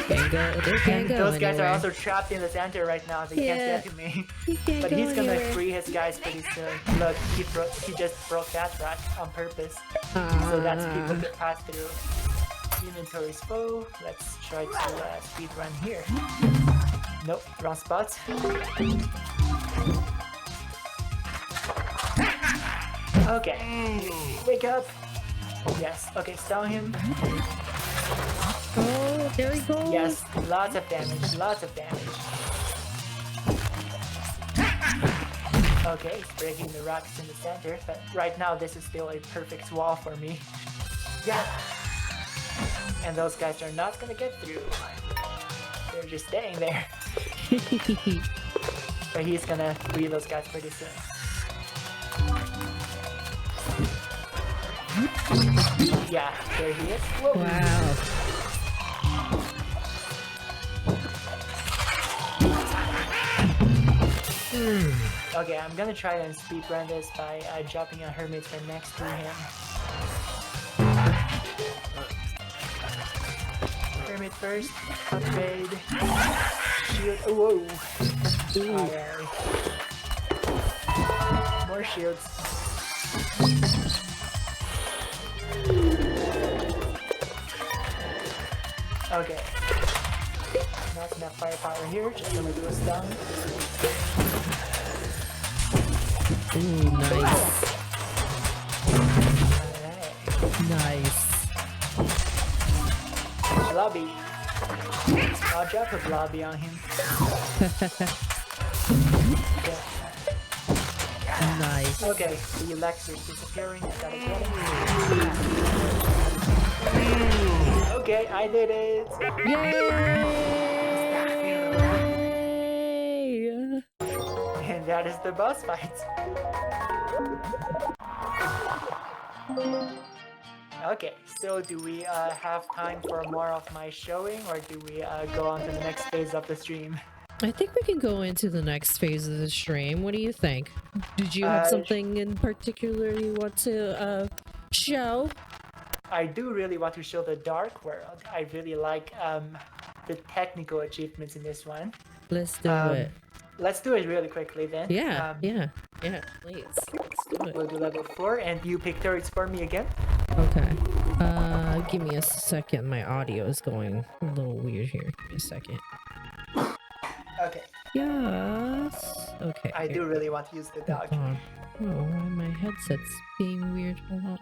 Can't go. They can't go Those guys anywhere. are also trapped in the center right now. They can't get to me. But he's gonna free his guys pretty soon. Look, he just broke that rack on purpose. So that's people could pass through. Inventory's full. Let's try to speed run here. Nope, wrong spot. Okay, wake up. Yes, okay, stun him. Oh, there he goes. Yes, lots of damage, lots of damage. Okay, he's breaking the rocks in the center, but right now this is still a perfect wall for me. Yeah. And those guys are not gonna get through. They're just staying there. But he's gonna free those guys pretty soon. Yeah, there he is. Whoa. Wow. Okay, I'm gonna try and speedrun this by dropping a hermit right next to him. Hermit first, upgrade, shield. Whoa! Alright. More shields. Okay. Not enough firepower here, just gonna do a stun. Ooh, nice. Alright. Nice. Blobby. I'll drop a blobby on him. Okay. Nice. Okay, the elixir is disappearing. I gotta get him. Okay, I did it. Yay! And that is the boss fight. Okay, so do we have time for more of my showing, or do we go on to the next phase of the stream? I think we can go into the next phase of the stream. What do you think? Did you have something in particular you want to show? I do really want to show the Dark World. I really like the technical achievements in this one. Let's do it. Let's do it really quickly then. Yeah, please. Let's do it. We'll do level 4, and you pick turrets for me again. Okay. Give me a second. My audio is going a little weird here. Give me a second. Okay. Yes. Okay. I do really want to use the dog. Hold on. Oh, my headset's being weird. Hold on.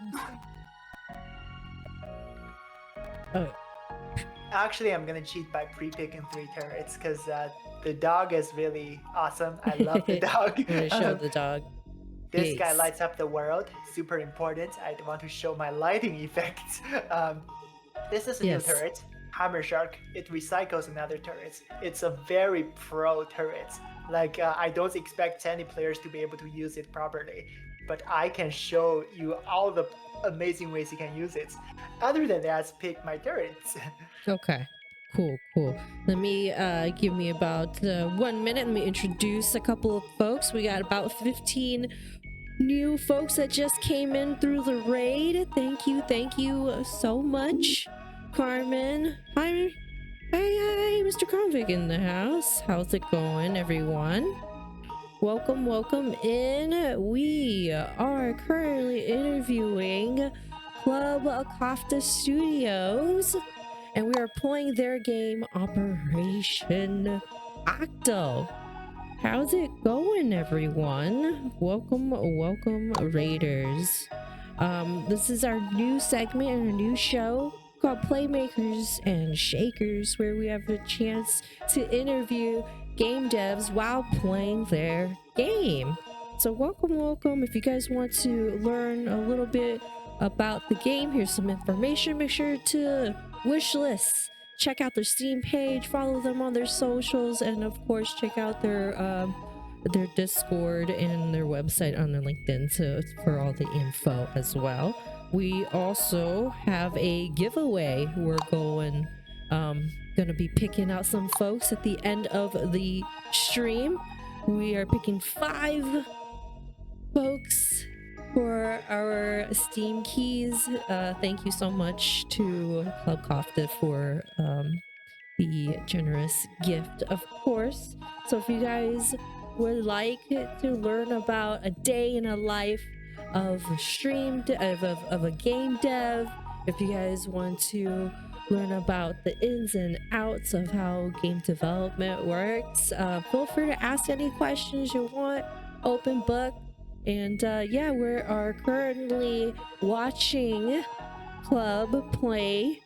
Oh. Actually, I'm gonna cheat by pre-picking 3 turrets because the dog is really awesome. I love the dog. I'm gonna show the dog. This guy Yes. lights up the world. Super important. I want to show my lighting effects. This is a Yes. new turret. Hammer Shark. It recycles another turret. It's a very pro turret. Like I don't expect any players to be able to use it properly, but I can show you all the amazing ways you can use it. Other than that, pick my turrets. Okay. Cool. Let me give me about 1 minute. Let me introduce a couple of folks. We got about 15 new folks that just came in through the raid. Thank you so much. Carmen. Hi. Hey, Mr. Convict in the house. How's it going, everyone? Welcome in. We are currently interviewing Klub Kofta Studios, and we are playing their game Operation Octo. How's it going, everyone? Welcome raiders. This is our new segment and a new show called Playmakers and Shakers, where we have a chance to interview game devs while playing their game. So welcome. If you guys want to learn a little bit about the game, here's some information. Make sure to wish lists, check out their Steam page, follow them on their socials, and of course check out their Discord and their website on their LinkedIn for all the info as well. We also have a giveaway. We're gonna be picking out some folks at the end of the stream. We are picking 5 folks for our Steam keys. Thank you so much to Klub Kofta for the generous gift, of course. So if you guys would like to learn about a day in a life of a game dev, if you guys want to learn about the ins and outs of how game development works, feel free to ask any questions you want. Open book. And yeah, we are currently watching Klub play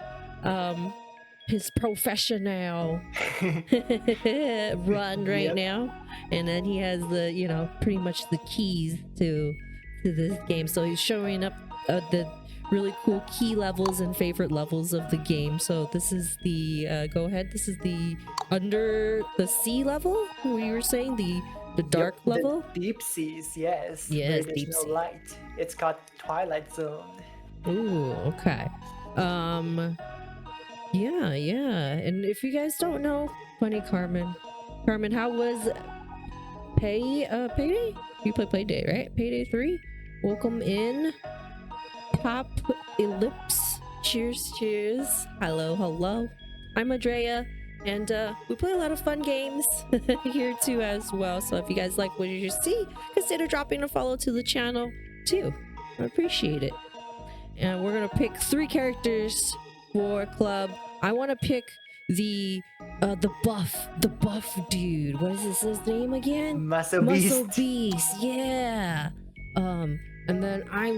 his professional run right now, and then he has the pretty much the keys to this game. So he's showing up the really cool key levels and favorite levels of the game. So this is the go ahead. This is the under the sea level. We were saying the dark level. The deep seas, yes. Yes, where deep there's no sea. light. It's called Twilight Zone. Ooh, okay. Yeah. And if you guys don't know, funny Carmen, how was Payday? You play Payday, right? Payday 3. Welcome in. Pop Ellipse. Cheers. Hello. I'm Andrea. And we play a lot of fun games here too as well. So if you guys like what you see, consider dropping a follow to the channel too. I appreciate it. And we're gonna pick 3 characters for Club. I want to pick the buff dude. What is his name again? Muscle Muscle Beast. Beast. Yeah. And then I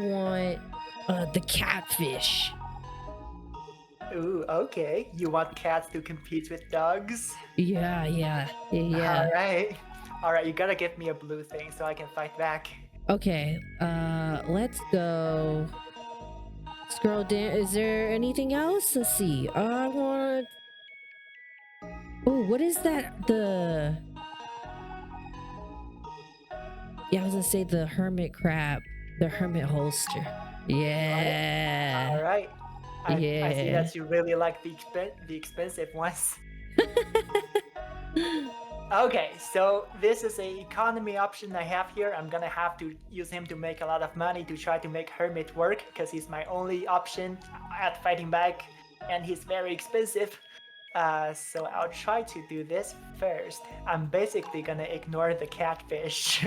want the catfish. Ooh, okay. You want cats to compete with dogs? Yeah. All right. You gotta give me a blue thing so I can fight back. Okay. Let's go. Scroll down. Is there anything else? Let's see. I want. Oh, what is that? Yeah, I was gonna say the hermit crab, the hermit holster. Yeah. All right. I see Yeah. that you really like the expensive ones. Okay, so this is a economy option I have here. I'm gonna have to use him to make a lot of money to try to make Hermit work because he's my only option at fighting back and he's very expensive. So I'll try to do this first. I'm basically gonna ignore the catfish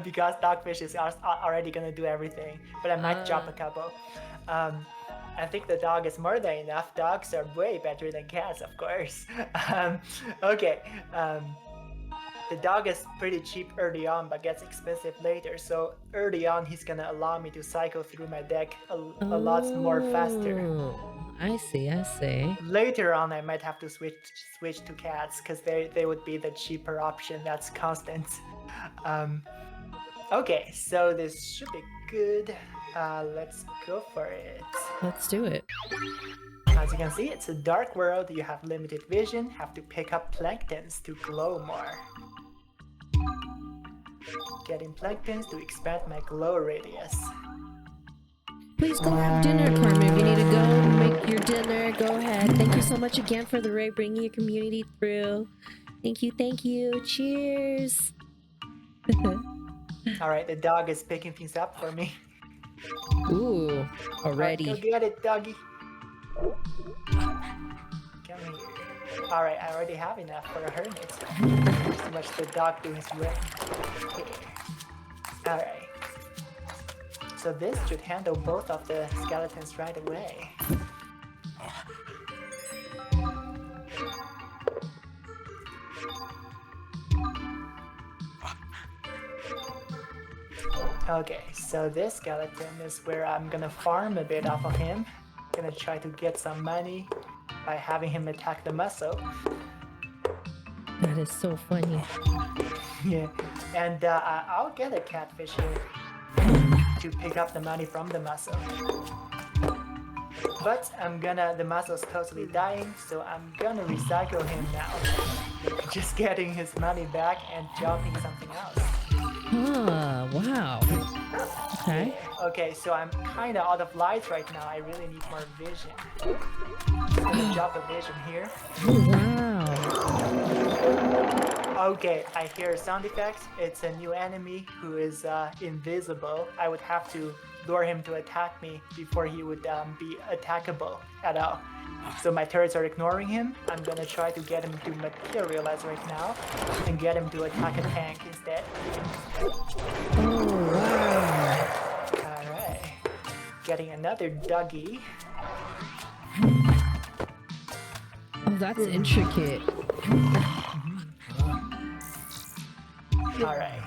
because dogfish is already gonna do everything, but I might drop a couple. I think the dog is more than enough. Dogs are way better than cats, of course. Okay. The dog is pretty cheap early on, but gets expensive later. So early on, he's gonna allow me to cycle through my deck a lot more faster. I see. Later on, I might have to switch to cats because they would be the cheaper option. That's constant. Okay, so this should be good. Let's go for it. Let's do it. As you can see, it's a dark world. You have limited vision, have to pick up planktons to glow more. Getting planktons to expand my glow radius. Please go have dinner, Carmen. If you need to go make your dinner, go ahead. Thank you so much again for the raid, bringing your community through. Thank you. Cheers. All right, the dog is picking things up for me. Ooh, already. All right, go get it, doggy. Come here. All right, I already have enough for a hermit. So much the dog do his work. All right. So this should handle both of the skeletons right away. Okay, so this skeleton is where I'm gonna farm a bit off of him. Gonna try to get some money by having him attack the muscle. That is so funny. Yeah, and I'll get a catfish here to pick up the money from the muscle. But the muscle's totally dying, so I'm gonna recycle him now. Just getting his money back and dropping something else. Ah, wow. Okay. Okay, so I'm kinda out of light right now. I really need more vision. I'm gonna drop a vision here. Oh, wow. Okay, I hear sound effects. It's a new enemy who is invisible. I would have to lure him to attack me before he would be attackable at all. So my turrets are ignoring him. I'm gonna try to get him to materialize right now and get him to attack a tank instead. Oh, wow. Alright. Getting another doggy. Oh, that's intricate. Alright.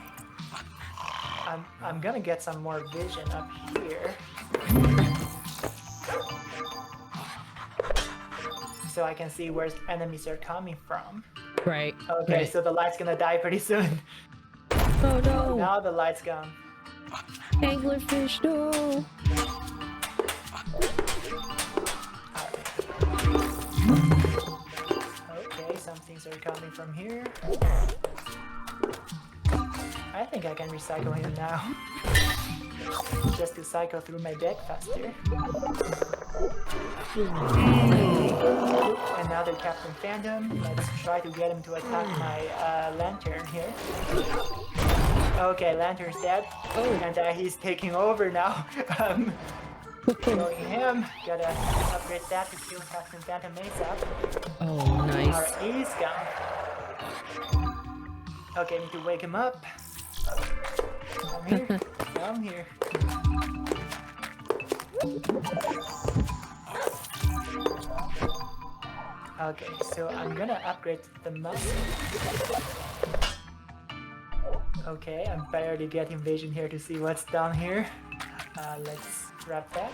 I'm gonna get some more vision up here. So I can see where enemies are coming from. Right. Okay, right. so the light's gonna die pretty soon. Oh, no. Now the light's gone. Anglerfish, no. Okay, some things are coming from here. I think I can recycle him now. Just to cycle through my deck faster. Another Captain Phantom. Let's try to get him to attack my lantern here. Okay, lantern's dead. Oh. And he's taking over now. Going him. Gotta upgrade that to kill Captain Phantom ASAP. Oh, nice. Alright, he's gone. Okay, need to wake him up. Come here. Come here. Okay, so I'm gonna upgrade the muscle. Okay, I'm barely getting vision here to see what's down here. Let's grab that.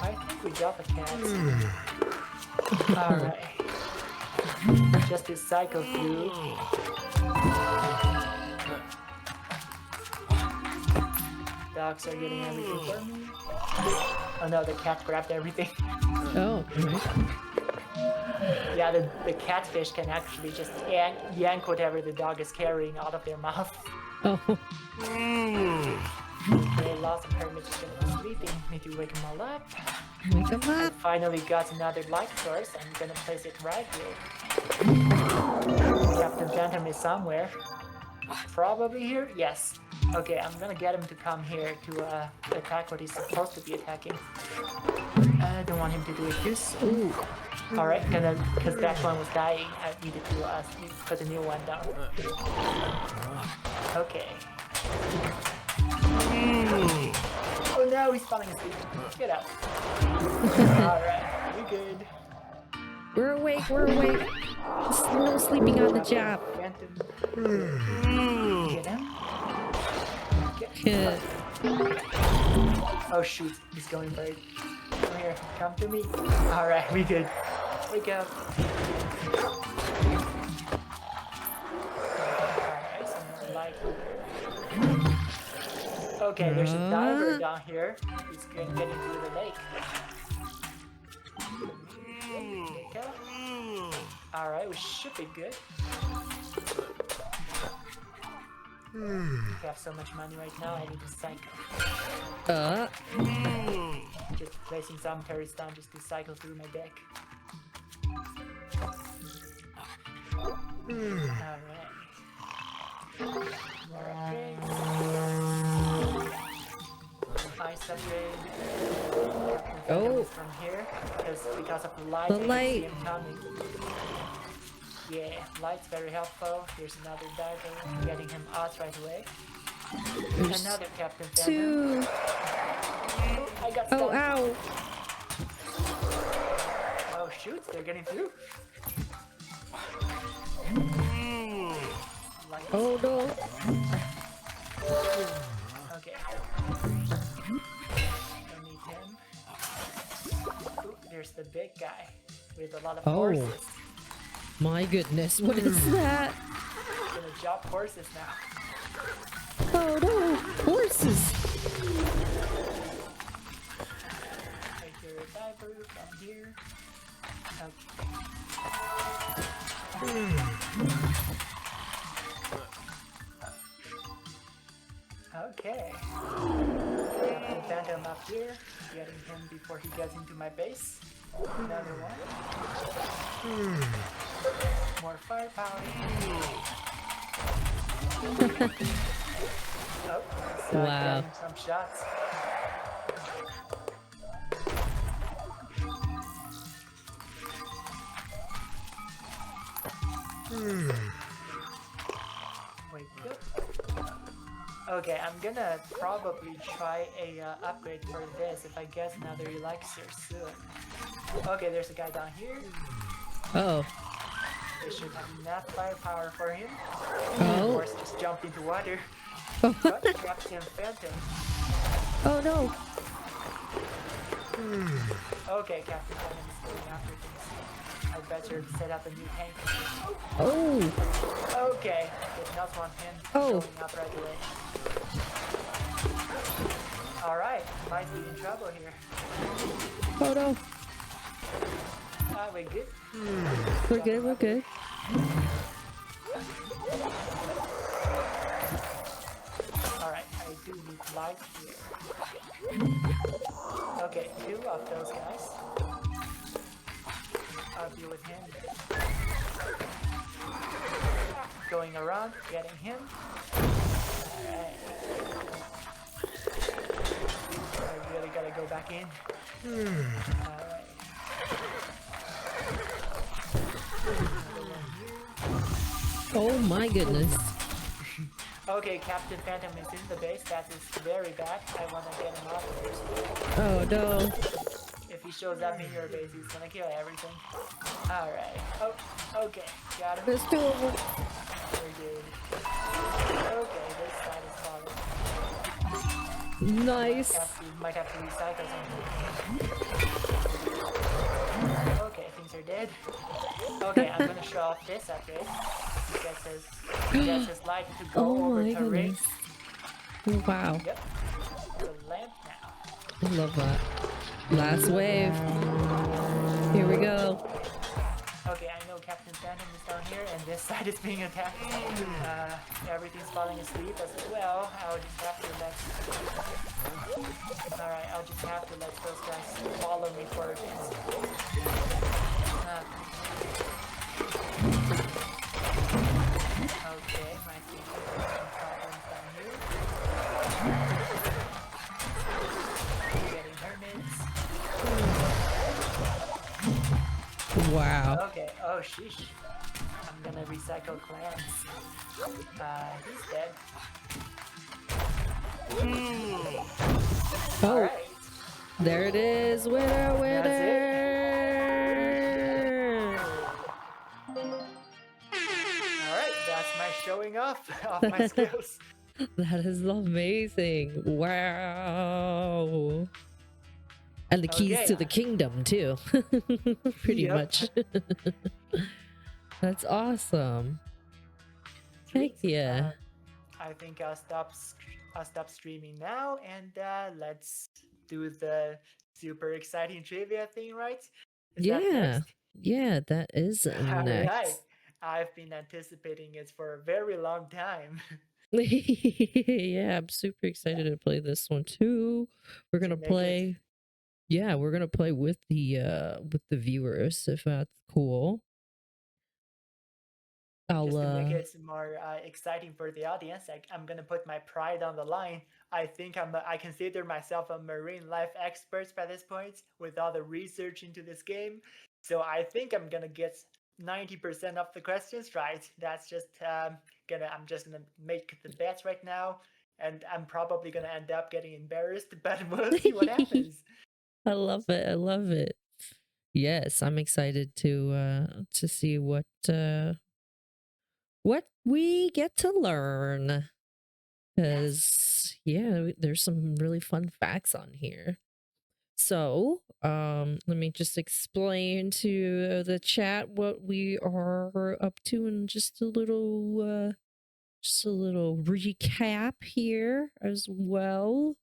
I think we got the cat. Alright. Just to cycle through. Dogs are getting everything for me. Oh no, the cat grabbed everything. Oh, nice. Yeah, the catfish can actually just yank whatever the dog is carrying out of their mouth. Oh, Okay, lots of hermits are gonna be sleeping. Need to wake them all up. wake him I up. finally got another light source. I'm gonna place it right here. Captain Phantom is somewhere. Probably here? Yes. Okay, I'm gonna get him to come here to attack what he's supposed to be attacking. I don't want him to do it too soon. Alright, because that one was dying, I needed to put a new one down. Okay. Oh no, he's falling asleep. Get up. Alright, we good. We're awake. We're awake. No sleeping on the job. Phantom. Get him. Good. Oh shoot, he's going bird. Come here, come to me. Alright, we good. Wake up. Alright, some more light here. Okay, there's a diver down here. He's getting into the lake. Wake up. Alright, we should be good. We have so much money right now, I need to cycle. Just placing some turrets down just to cycle through my deck. Alright. More upgrades. Ice upgrade. Oh. From here, because of the light. The I can light. see him coming. Yeah, light's very helpful. Here's another diver, getting him out right away. There's Another Captain Phantom. two. I got Oh, stuck. ow. Oh shoot, they're getting through. Lights. Oh, no. Okay. Don't need him. Ooh, there's the big guy with a lot of Oh. horses. My goodness. What is that? Gonna jump horses now. Oh, no. Horses. Right here, a diver from here. Okay. Captain Phantom up here, getting him before he gets into my base. Another one. More firepower. Oh, so Wow. getting some shots. Wake up. Okay, I'm gonna probably try a upgrade for this if I get another elixir soon. Okay, there's a guy down here. Oh. They should have enough firepower for him. Of Oh. course, just jumped into water. But Captain Phantom. Oh, no. Okay, Captain Phantom is going after things. I better set up a new tank. Oh. Okay, did not want him Oh. showing up right away. Alright, might be in trouble here. Oh, no. We good? We're good. We're good. Alright, I do need light here. Okay, 2 of those guys. I'll deal with him. going around, getting him. Alright. I really gotta go back in. Alright. Oh my goodness. Okay, Captain Phantom is in the base. That is very bad. I wanna get him out first. Oh no. If he shows up in your base, he's gonna kill everything. Alright. Oh, okay. Got him. There's two of them. We're good. Okay, this side is solid. Nice. Might have to recycle something. Okay, things are dead. Okay, I'm gonna show off this upgrade. Gets his light to go Oh over my to ring. goodness. Wow. Yep. The lamp now. I love that. Last wave. Here we go. Okay, I know Captain Phantom is down here, and this side is being attacked. Everything's falling asleep as well. I'll just have to let... Alright, I'll just have to let those guys follow me for a bit. Okay, my team has some problems down here. Getting hermits. Wow. Okay, oh sheesh. I'm gonna recycle clans. He's dead. Oh, Alright. there it is. Winner, winner. Alright, that's my showing off of my skills. That is amazing. Wow. And the keys Okay. to the kingdom, too. Pretty Yep. much. That's awesome. Heck yeah. I think I'll stop streaming now, and let's do the super exciting trivia thing, right? Is that Yeah. next? Yeah, that is next. Alright. I've been anticipating it for a very long time. Yeah, I'm super excited to play this one too. We're gonna make it- play. Yeah, we're gonna play with the viewers if that's cool. Just to make I'll it more exciting for the audience, I'm gonna put my pride on the line. I think I consider myself a marine life expert by this point with all the research into this game. So I think I'm gonna get 90% of the questions right. That's just I'm just gonna make the bets right now, and I'm probably gonna end up getting embarrassed, but we'll see what happens. I love it. I love it. Yes, I'm excited to see what we get to learn. Because yeah, there's some really fun facts on here. So, let me just explain to the chat what we are up to in just a little recap here as well.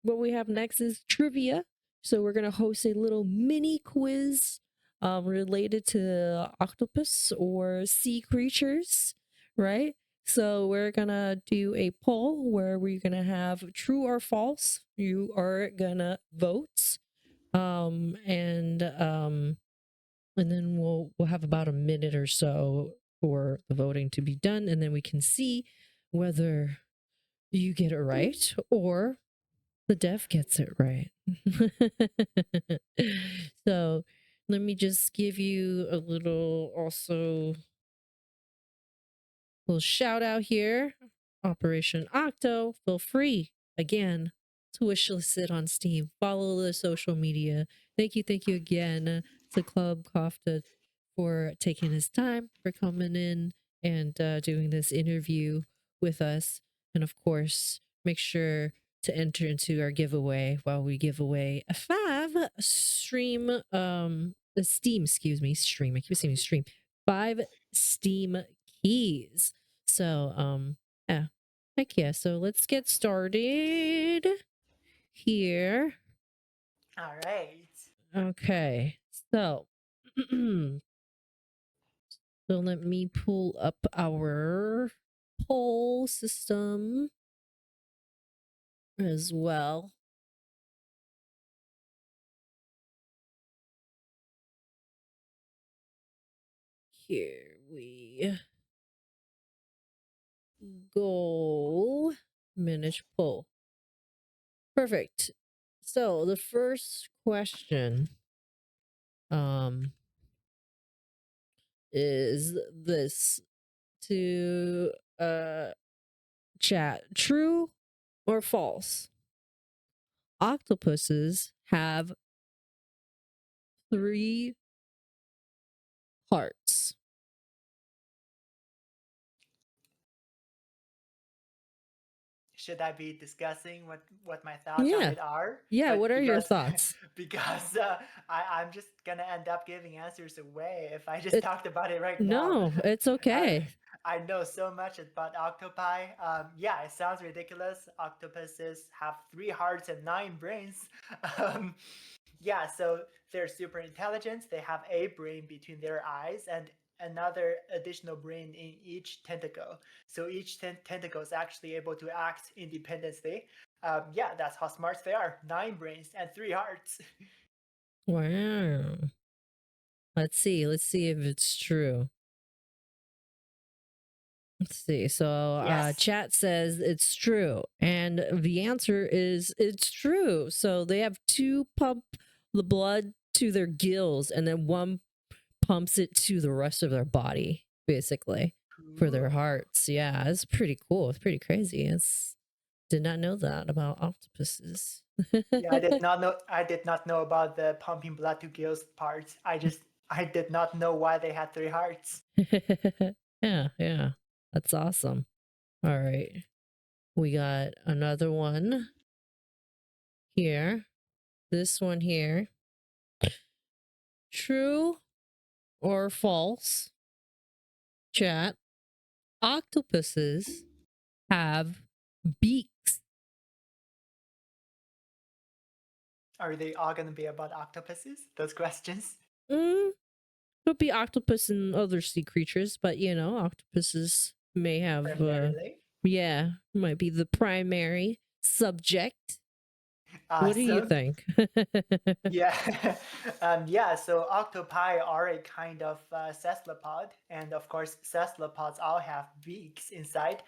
What we have next is trivia. So we're gonna host a little mini quiz related to octopus or sea creatures, right? So we're gonna do a poll where we're gonna have true or false. You are gonna vote. And then we'll have about a minute or so for the voting to be done, and then we can see whether you get it right or the dev gets it right. So let me just give you a little shout out here. Operation Octo, feel free again to wishlist it on Steam. Follow the social media. Thank you again to Klub Kofta for taking his time, for coming in and doing this interview with us. And of course, make sure to enter into our giveaway while we give away a 5 Steam, stream. I keep saying stream. 5 Steam keys. So, yeah. Heck yeah. So let's get started here. All right. Okay. So, so let me pull up our poll system as well. Here we go. Manage poll. Perfect. So the first question is this to chat. True or false? Octopuses have 3 hearts. Should I be discussing what my thoughts on Yeah. it are? Yeah, But what are your because thoughts? because I'm just gonna end up giving answers away if I just It, talked about it right now. no, it's okay. I know so much about octopi. Yeah, it sounds ridiculous. Octopuses have 3 hearts and 9 brains. Um, yeah, so they're super intelligent. They have a brain between their eyes and another additional brain in each tentacle. So each tentacle is actually able to act independently. Yeah, that's how smart they are. 9 brains and 3 hearts. Wow. Let's see if it's true. Let's see. So Yes. chat says it's true. And the answer is it's true. So they have 2 pump the blood to their gills and then 1 pumps it to the rest of their body, basically, for their Cool. hearts. Yeah, it's pretty cool. It's pretty crazy. It's did not know that about octopuses. Yeah, I did not know about the pumping blood to gills part. I did not know why they had 3 hearts. Yeah. That's awesome. All right. We got another one here. This one here. True or false? Chat. Octopuses have beaks. Are they all gonna be about octopuses? Those questions? Could be octopus and other sea creatures, but octopuses may have Primarily. yeah, might be the primary subject. What do you Awesome. think? Yeah. Yeah, so octopi are a kind of cephalopod, and of course, cephalopods all have beaks inside.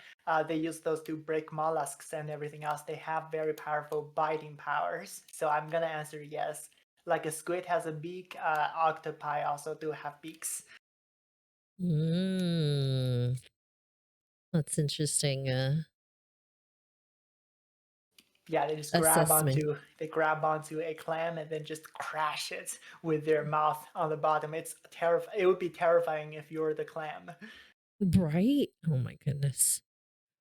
They use those to break mollusks and everything else. They have very powerful biting powers. So I'm gonna answer yes. Like a squid has a beak, octopi also do have beaks. mm, that's interesting Yeah, they just assessment. grab onto a clam and then just crash it with their mouth on the bottom. It's terrifying. It would be terrifying if you're the clam. Right? Oh my goodness.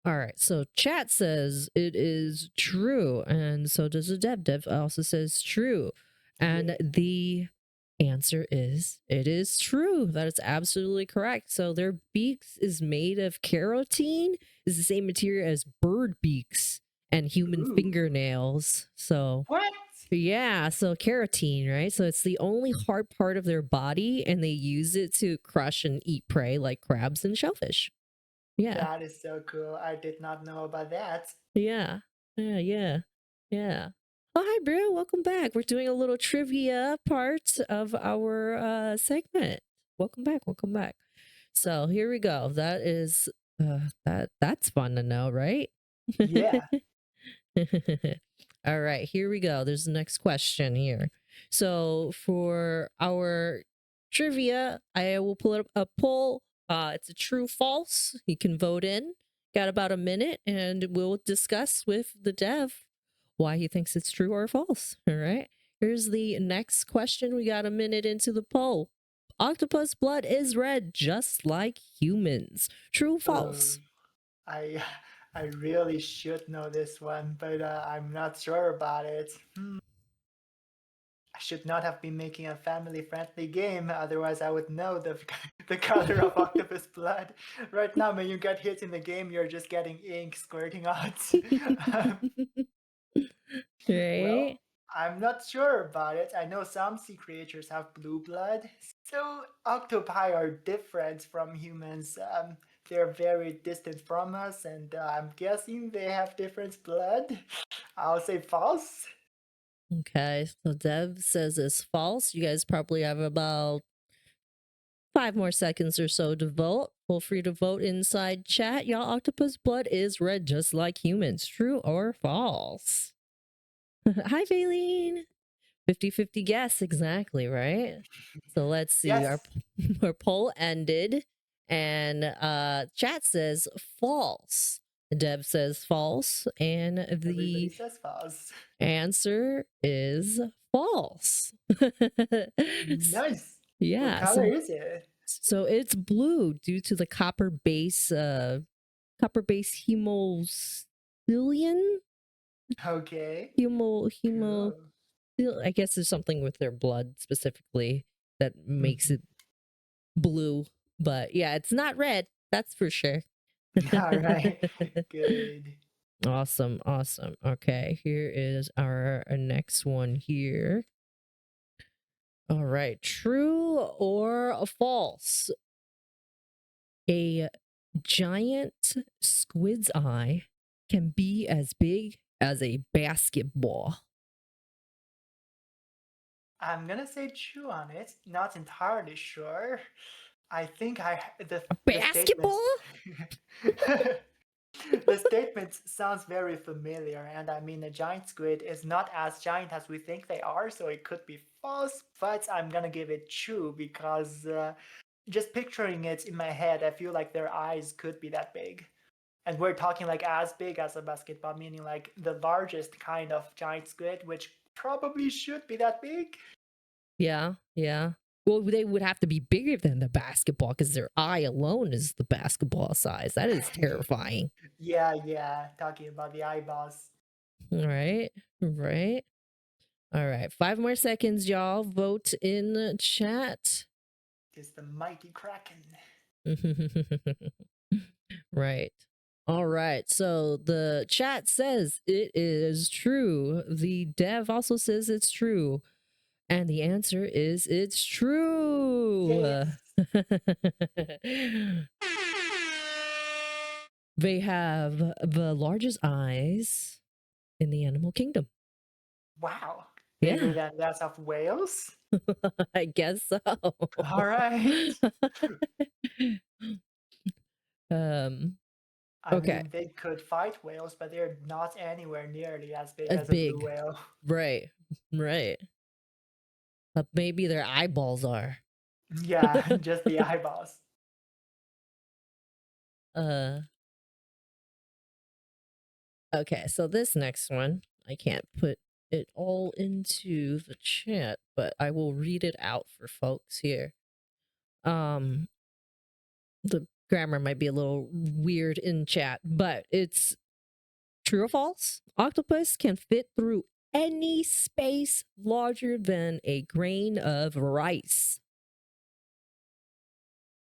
All right. So chat says it is true. And so does the dev. Dev also says true. And Yeah. the answer is it is true. That is absolutely correct. So their beaks is made of keratin, is the same material as bird beaks and human Ooh. fingernails. So What? yeah, so keratin, right? So it's the only hard part of their body, and they use it to crush and eat prey like crabs and shellfish. Yeah. That is so cool. I did not know about that. Yeah. Yeah. Oh, hi, bro. Welcome back. We're doing a little trivia part of our segment. Welcome back. Welcome back. So here we go. That is that's fun to know, right? Yeah. All right, here we go. There's the next question here. So for our trivia, I will pull up a poll. It's a true false. You can vote in. Got about a minute, and we'll discuss with the dev why he thinks it's true or false. All right. Here's the next question. We got a minute into the poll. Octopus blood is red, just like humans. True, false? I I really should know this one, but I'm not sure about it. I should not have been making a family-friendly game, otherwise I would know the the color of octopus blood. Right now, when you get hit in the game, you're just getting ink squirting out. Well, Right? I'm not sure about it. I know some sea creatures have blue blood. So octopi are different from humans. They're very distant from us, and I'm guessing they have different blood. I'll say false. Okay, so Dev says it's false. You guys probably have about 5 more seconds or so to vote. Feel free to vote inside chat. Y'all, octopus blood is red just like humans. True or false? Hi, Valine. 50-50 guess, exactly, right? So let's see. Yes. Our poll ended, and chat says false. Deb says false, and Everybody the says false. answer is false. Nice. What Yeah, color is it? so it's blue due to the copper base hemocilian. Okay. Hemo Cool. I guess there's something with their blood specifically that makes it blue. But yeah, it's not red, that's for sure. All right. Good. Awesome. Okay, here is our next one here. All right, true or false? A giant squid's eye can be as big as a basketball. I'm gonna say true on it. Not entirely sure. I think the Basketball? statements the statement sounds very familiar, and I mean a giant squid is not as giant as we think they are, so it could be false. But I'm gonna give it true because just picturing it in my head, I feel like their eyes could be that big. And we're talking like as big as a basketball, meaning like the largest kind of giant squid, which probably should be that big. Yeah. Well, they would have to be bigger than the basketball because their eye alone is the basketball size. That is terrifying. Yeah, talking about the eyeballs. Right. All right. 5 more seconds, y'all. Vote in the chat. It's the mighty Kraken. Right. All right. So the chat says it is true. The dev also says it's true. And the answer is it's true. Yes. They have the largest eyes in the animal kingdom. Wow. Yeah. Bigger than that of whales? I guess so. All right. I Okay. mean, they could fight whales, but they're not anywhere nearly as big As as a blue big. whale. Right. But maybe their eyeballs are. Yeah, just the eyeballs. Okay, so this next one, I can't put it all into the chat, but I will read it out for folks here. The grammar might be a little weird in chat, but it's true or false. Octopus can fit through any space larger than a grain of rice.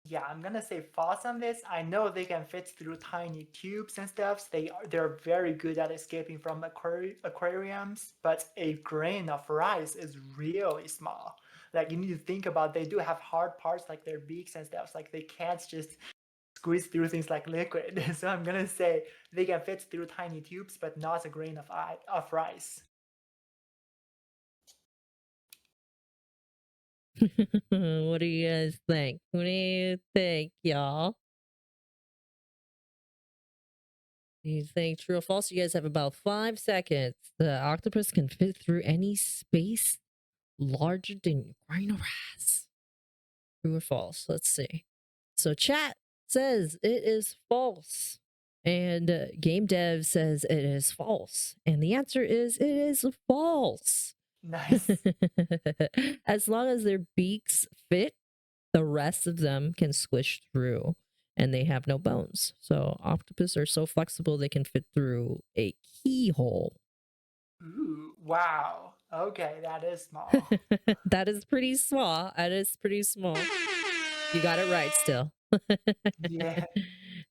Yeah, I'm gonna say false on this. I know they can fit through tiny tubes and stuff. They're very good at escaping from aquariums, but a grain of rice is really small. Like you need to think about, they do have hard parts like their beaks and stuff. Like they can't just squeeze through things like liquid. So I'm gonna say they can fit through tiny tubes, but not a grain of rice. What do you guys think? What do you think, y'all? Do you think true or false? You guys have about 5 seconds. The octopus can fit through any space larger than a grain of rice. True or false? Let's see. So chat says it is false. And game dev says it is false. And the answer is it is false. Nice. As long as their beaks fit, the rest of them can squish through and they have no bones. So octopus are so flexible they can fit through a keyhole. Ooh, wow. Okay, that is small. That is pretty small. You got it right still. Yeah.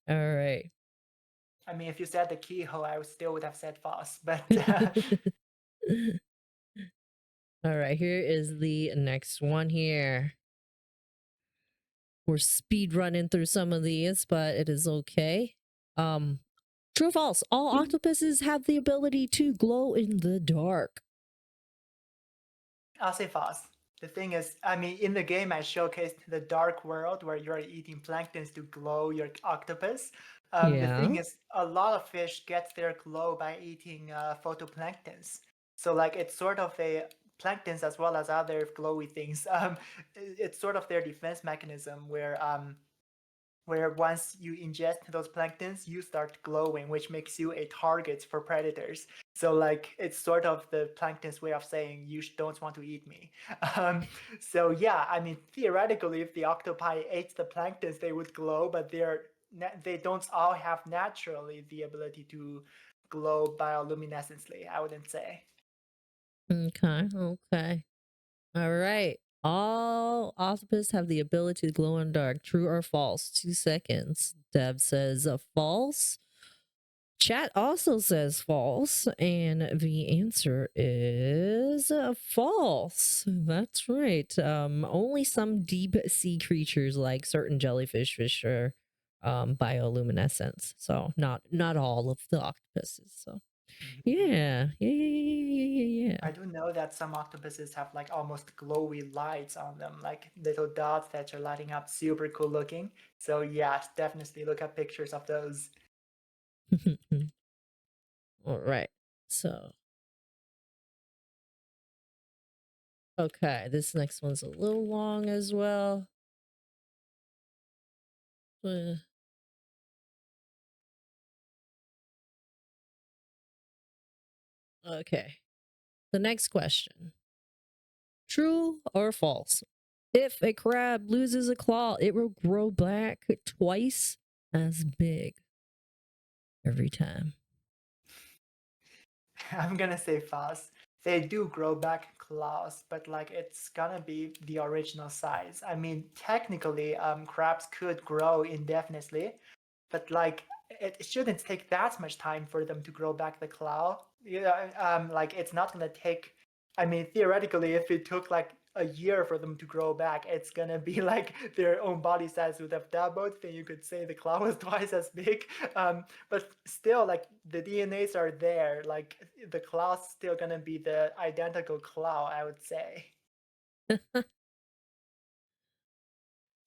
All right. I mean, if you said the keyhole, I still would have said false, but All right, here is the next one here. We're speed running through some of these, but it is okay. True or false? All octopuses have the ability to glow in the dark. I'll say false. The thing is, I mean, in the game, I showcased the dark world where you're eating planktons to glow your octopus. The Yeah. thing is, a lot of fish get their glow by eating photoplanktons. So, like, it's sort of a planktons as well as other glowy things. It's sort of their defense mechanism where once you ingest those planktons, you start glowing, which makes you a target for predators. So like it's sort of the plankton's way of saying you don't want to eat me. So yeah, I mean theoretically, if the octopi ate the planktons, they would glow, but they don't all have naturally the ability to glow bioluminescently. I wouldn't say. Okay. Okay. All right. All octopus have the ability to glow in the dark. True or false? 2 seconds. Deb says false. Chat also says false, and the answer is false. That's right. Only some deep sea creatures, like certain jellyfish, fish are bioluminescence. So not all of the octopuses. So yeah, yeah. I do know that some octopuses have like almost glowy lights on them, like little dots that are lighting up, super cool looking. So yeah, definitely look up pictures of those. All right. So okay, this next one's a little long as well. Uh, Okay. The next question. True or false? If a crab loses a claw, it will grow back twice as big every time. I'm gonna say false. They do grow back claws, but like it's gonna be the original size. I mean, technically, crabs could grow indefinitely, but like it shouldn't take that much time for them to grow back the claw. Like it's not gonna take. I mean, theoretically, if it took like a year for them to grow back, it's gonna be like their own body size would have doubled. Then you could say the claw was twice as big. But still, like the DNAs are there. Like the claw's still gonna be the identical claw, I would say.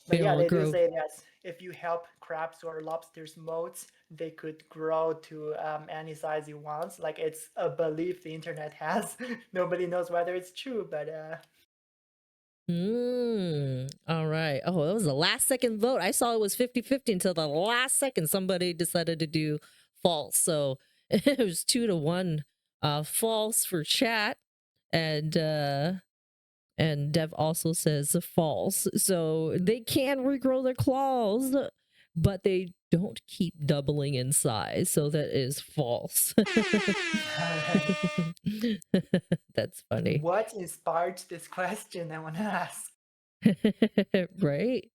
But yeah, It'll they do grow. say that if you help crabs or lobsters molts, they could grow to any size you want. Like it's a belief the internet has. Nobody knows whether it's true, but All right. Oh, that was the last second vote. I saw it was 50-50 until the last second somebody decided to do false. So it was 2-1 false for chat. And Dev also says false. So they can regrow their claws, but they don't keep doubling in size. So that is false. That's funny. what inspired this question? I want to ask. Right?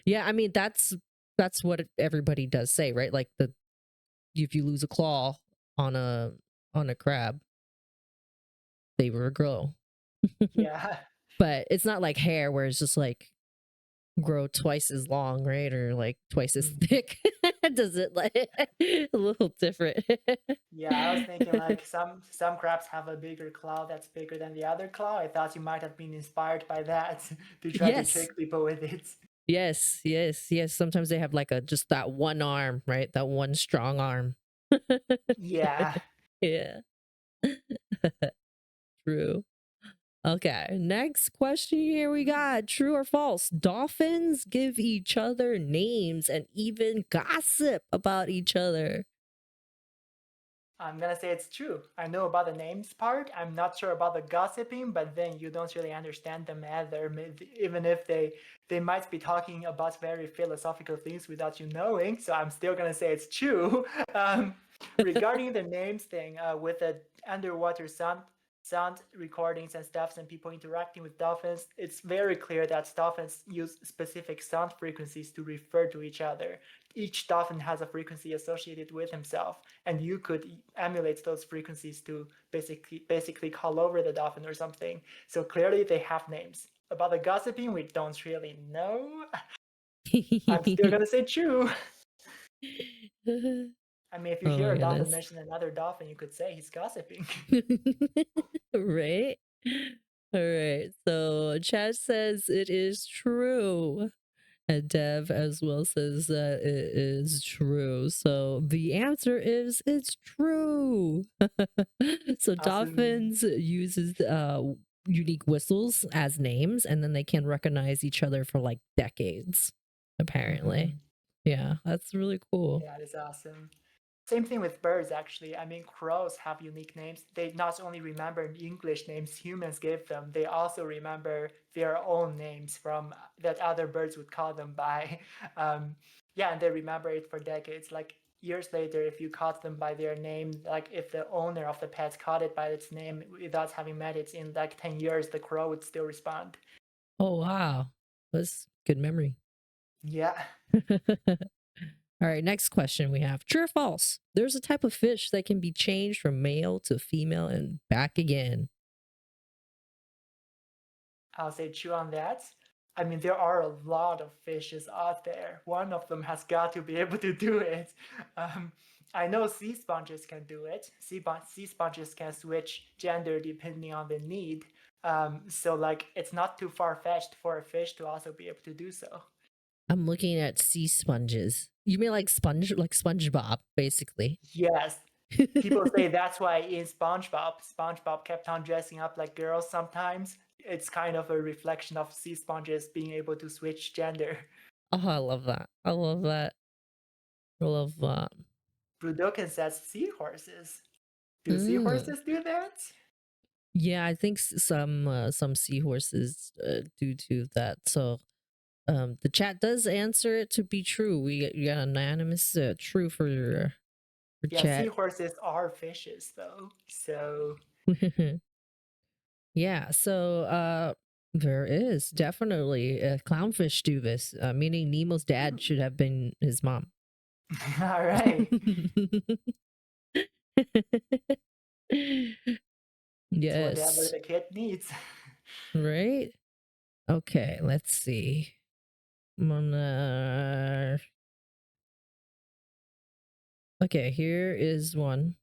Yeah, I mean that's what everybody does say, right? Like if you lose a claw on a crab, they regrow. Yeah. But it's not like hair where it's just like grow twice as long, right? Or like twice as thick. Does it like a little different? Yeah, I was thinking like some crabs have a bigger claw that's bigger than the other claw. I thought you might have been inspired by that to try to Yes. trick people with it. Yes. Sometimes they have like just that one arm, right? That one strong arm. Yeah. Yeah. True. Okay, next question here we got true or false. Dolphins give each other names and even gossip about each other. I'm gonna say it's true. I know about the names part. I'm not sure about the gossiping, but then you don't really understand them either. Even if they might be talking about very philosophical things without you knowing. So I'm still gonna say it's true. Regarding the names thing, with the underwater sound recordings and stuff, and people interacting with dolphins, it's very clear that dolphins use specific sound frequencies to refer to each other. Each dolphin has a frequency associated with himself, and you could emulate those frequencies to basically call over the dolphin or something. So clearly they have names. About the gossiping, we don't really know. I'm still gonna say true. I mean, if you Oh hear my a dolphin goodness. mention another dolphin, you could say he's gossiping. Right? All right. So chat says it is true. And Dev as well says that it is true. So the answer is it's true. So Awesome. dolphins uses unique whistles as names, and then they can recognize each other for like decades, apparently. Mhm. Yeah, that's really cool. Yeah, that's awesome. Same thing with birds, actually. I mean, crows have unique names. They not only remember English names humans gave them, they also remember their own names from that other birds would call them by. Yeah, and they remember it for decades. Like years later, if you called them by their name, like if the owner of the pet called it by its name without having met it in like 10 years, the crow would still respond. Oh wow, that's good memory. Yeah. All right, next question we have. True or false? There's a type of fish that can be changed from male to female and back again. I'll say true on that. I mean, there are a lot of fishes out there. One of them has got to be able to do it. Um, I know sea sponges can do it. Sea sponges can switch gender depending on the need. So, like, it's not too far fetched for a fish to also be able to do so. I'm looking at sea sponges. You mean like SpongeBob, basically. Yes, people say that's why in SpongeBob kept on dressing up like girls sometimes. It's kind of a reflection of sea sponges being able to switch gender. Oh, I love that. I love that. I love that. Budokan says seahorses. Do Mm. seahorses do that? Yeah, I think some seahorses do do that. So the chat does answer it to be true. We got unanimous true for Yeah, chat. seahorses are fishes though. So Yeah, so there is definitely clownfish do this, meaning Nemo's dad should have been his mom. all right. It's whatever Yes, the kid needs. right? Okay, let's see. I'm gonna... Okay, here is one.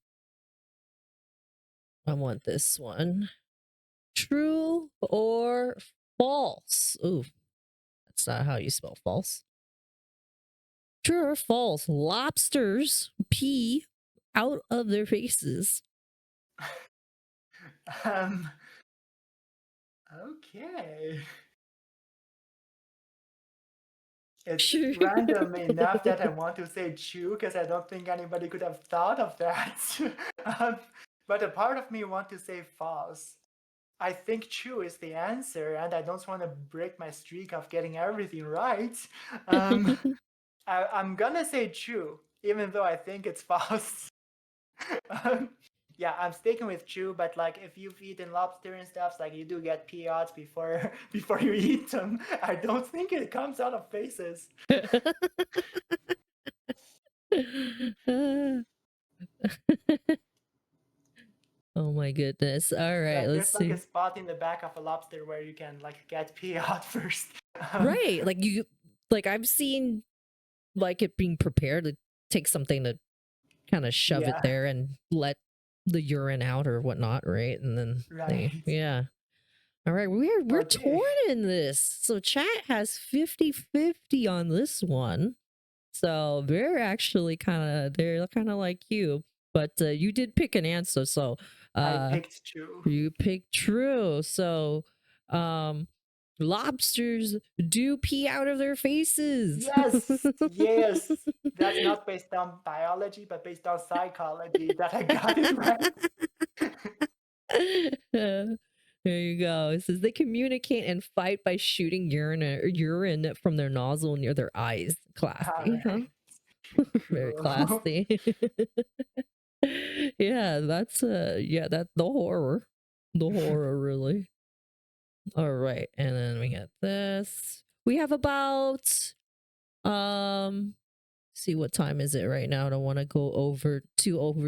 I want this one. True or false? Ooh, that's not how you spell false. True or false? Lobsters pee out of their faces. um okay. It's True. random enough that I want to say true because I don't think anybody could have thought of that. um, but a part of me want to say false. I think true is the answer, and I don't want to break my streak of getting everything right. Um, I'm gonna say true, even though I think it's false. um, yeah, I'm sticking with true, but like if you've eaten lobster and stuff, like you do get pee outs before before you eat them. I don't think it comes out of faces. Oh my goodness. All right, Like let's there's like a see. spot in the back of a lobster where you can like get pee out first. Right, like I've seen like it being prepared to take something to kind of shove it Yeah, there and let the urine out or whatnot, right? And then right. yeah. All right, we're Okay. torn in this. So chat has 50-50 on this one. So they're kind of like you, but you did pick an answer. So I picked true. you picked true. So lobsters do pee out of their faces. Yes, yes. That's not based on biology, but based on psychology that I got it right. There you go. It says they communicate and fight by shooting urine from their nozzle near their eyes. All Classy, huh? right. Very Cool. classy. Yeah, that's that the horror. The horror really. All right, and then we got this. We have about see what time is it right now. I don't want to go over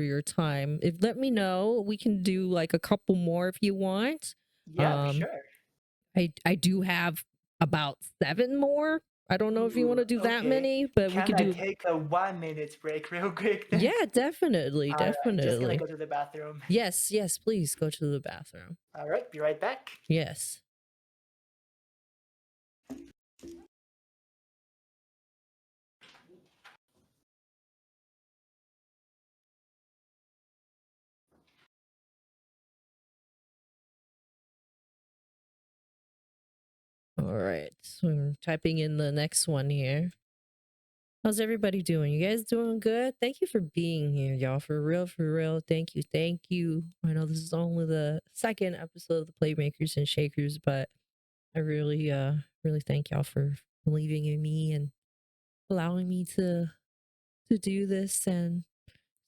your time. If let me know, we can do like a couple more if you want. Yeah, for Um sure. I do have about 7 more. I don't know if you want to Ooh, do that okay. many, but we Can could I do. take a 1 minute break real quick then? Yeah, definitely, All right, just gonna definitely. go to the bathroom. Yes, yes, please go to the bathroom. All right, be right back. Yes. All right. So I'm typing in the next one here. How's everybody doing? You guys doing good? Thank you for being here, y'all. For real, for real. Thank you. Thank you. I know this is only the second episode of the Playmakers and Shakers, but I really thank y'all for believing in me and allowing me to do this and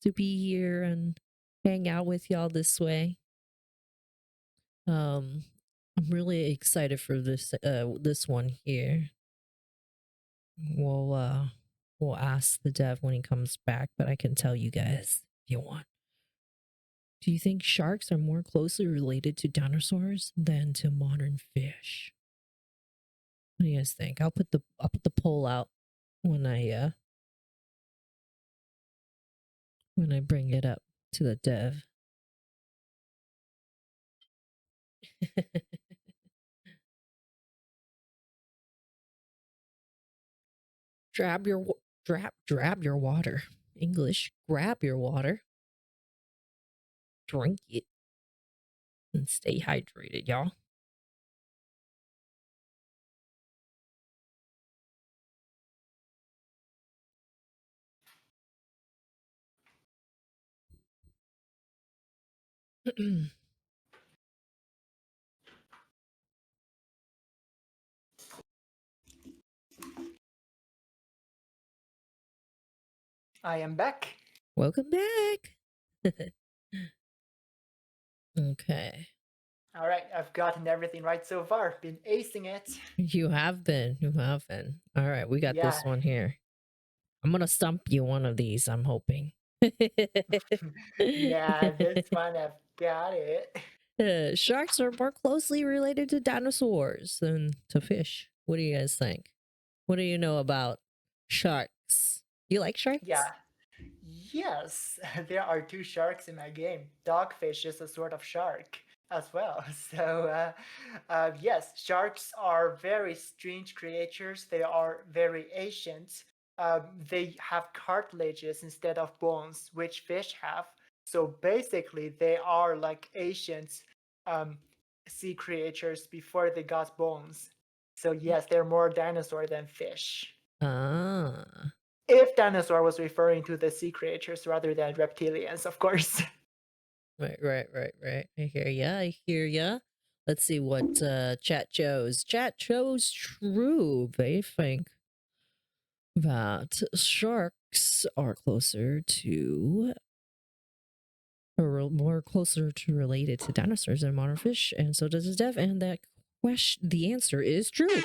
to be here and hang out with y'all this way. I'm really excited for this one here. We'll ask the dev when he comes back, but I can tell you guys if you want. Do you think sharks are more closely related to dinosaurs than to modern fish? What do you guys think? I'll put the poll out when I bring it up to the dev. Drab your water. English, grab your water. Drink it. And stay hydrated, y'all. I am back. Welcome back. Okay. All right, I've gotten everything right so far. Been acing it. You have been. You have been. All right, we got Yeah. this one here. I'm gonna stump you one of these, I'm hoping. Yeah, this one I've got it. Sharks are more closely related to dinosaurs than to fish. What do you guys think? What do you know about sharks? You like sharks? Yeah. Yes, there are two sharks in my game. Dogfish is a sort of shark as well. So, yes, sharks are very strange creatures. They are very ancient. They have cartilages instead of bones, which fish have. So basically, they are like ancient um, sea creatures before they got bones. So yes, they're more dinosaur than fish. Ah. If dinosaur was referring to the sea creatures rather than reptilians, of course. Right. I hear ya. I hear ya. Let's see what chat chose. Chat chose true. They think that sharks are closer to or more closer to related to dinosaurs than modern fish, and so does the dev. And that question, the answer is true.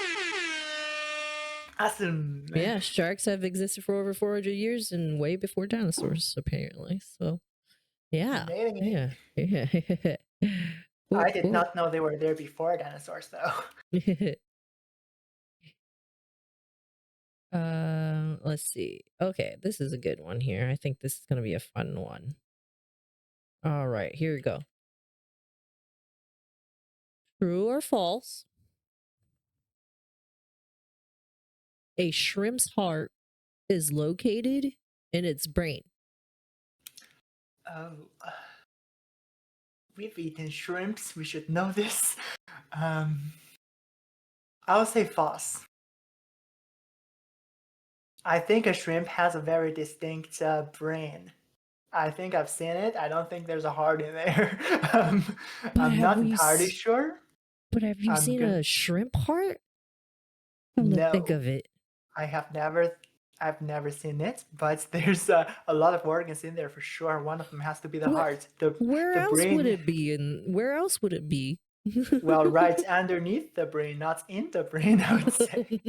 Awesome. Yeah, sharks have existed for over 400 years and way before dinosaurs, apparently. So, yeah, Nailing yeah, it. yeah. Cool, I did cool. not know they were there before dinosaurs, though. Let's see. Okay, this is a good one here. I think this is gonna be a fun one. All right, here we go. True or false? A shrimp's heart is located in its brain. Oh, we've eaten shrimps. We should know this. Um, I'll say false. I think a shrimp has a very distinct brain. I think I've seen it. I don't think there's a heart in there. But I'm have not we? entirely sure. But have you I'm seen gonna. a shrimp heart? Come to think No, of it. I have never. I've never seen it, but there's a lot of organs in there for sure. One of them has to be the Where heart. where The else would brain, it be? And where else would it be? well, right underneath the brain, not in the brain, I would say.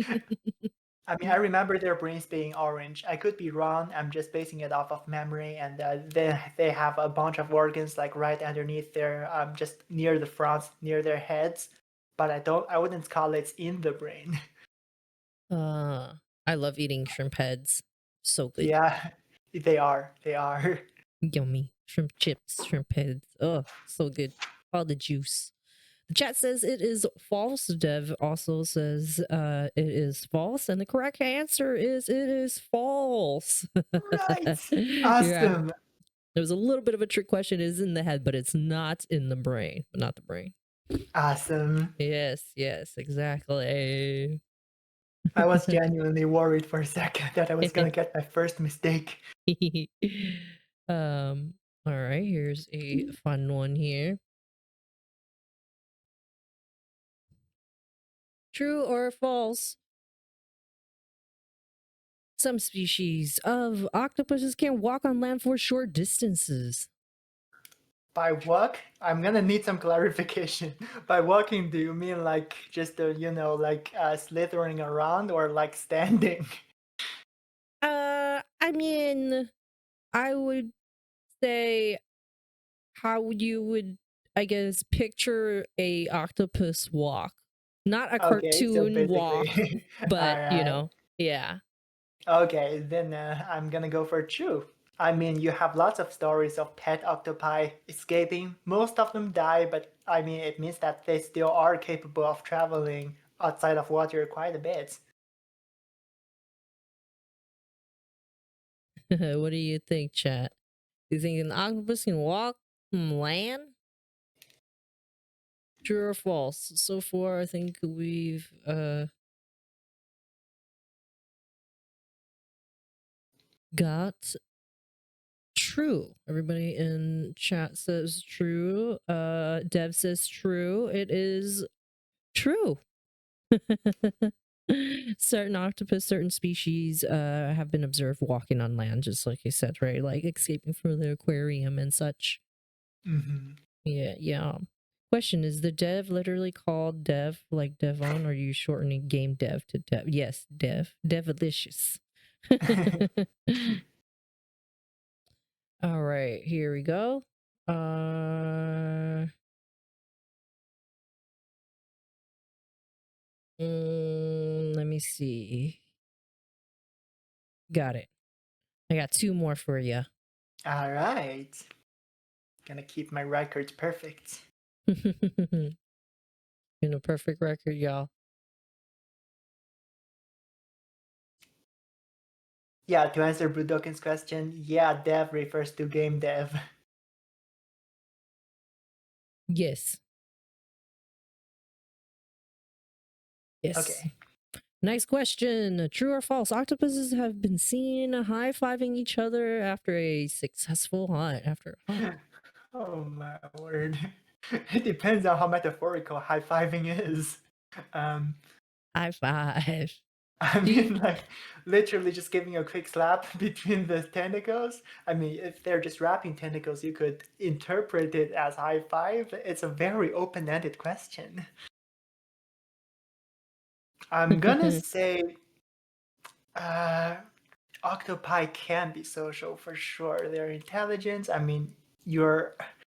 I mean, I remember their brains being orange. I could be wrong. I'm just basing it off of memory, and they have a bunch of organs like right underneath their just near the front, near their heads. But I wouldn't call it in the brain. I love eating shrimp heads. So good. Yeah, they are. They are. Yummy. Shrimp chips, shrimp heads. Oh, so good. All the juice. The chat says it is false. Dev also says it is false. And the correct answer is it is false. Right. Yeah. Awesome. There was a little bit of a trick question. It is in the head, but it's not in the brain. Not the brain. Awesome. Yes, exactly. I was genuinely worried for a second that I was gonna get my first mistake. All right, here's a fun one here. True or false? Some species of octopuses can walk on land for short distances. By walk, I'm gonna need some clarification. By walking, do you mean like just like slithering around or like standing? I mean, I would say how you would, I guess, picture a octopus walk. Not a Okay, so cartoon walk, basically, but all right. yeah. Okay, then I'm gonna go for true. I mean, you have lots of stories of pet octopi escaping. Most of them die, but I mean, it means that they still are capable of traveling outside of water quite a bit. What do you think, chat? Do you think an octopus can walk from land? True or false? So far, I think we've got true. Everybody in chat says true. Dev says true. It is true. Certain octopus, certain species have been observed walking on land, just like you said, right? Like escaping from the aquarium and such. Mm-hmm. Yeah. Question, is the dev literally called dev, like Devon, or are you shortening game dev to dev? Yes, dev. Devilicious. All right, here we go. Let me see. Got it. I got two more for you. All right. Gonna keep my records perfect. In a perfect record, y'all. Yeah, to answer Budokin's question, yeah, dev refers to game dev. Yes. Yes. Okay. Nice question. True or false? Octopuses have been seen high-fiving each other after a successful hunt. Oh my word. It depends on how metaphorical high-fiving is. High five. I Do you- mean, like, literally just giving a quick slap between the tentacles. I mean, if they're just wrapping tentacles, you could interpret it as high five. It's a very open-ended question. I'm gonna say octopi can be social for sure. They're intelligent. I mean, your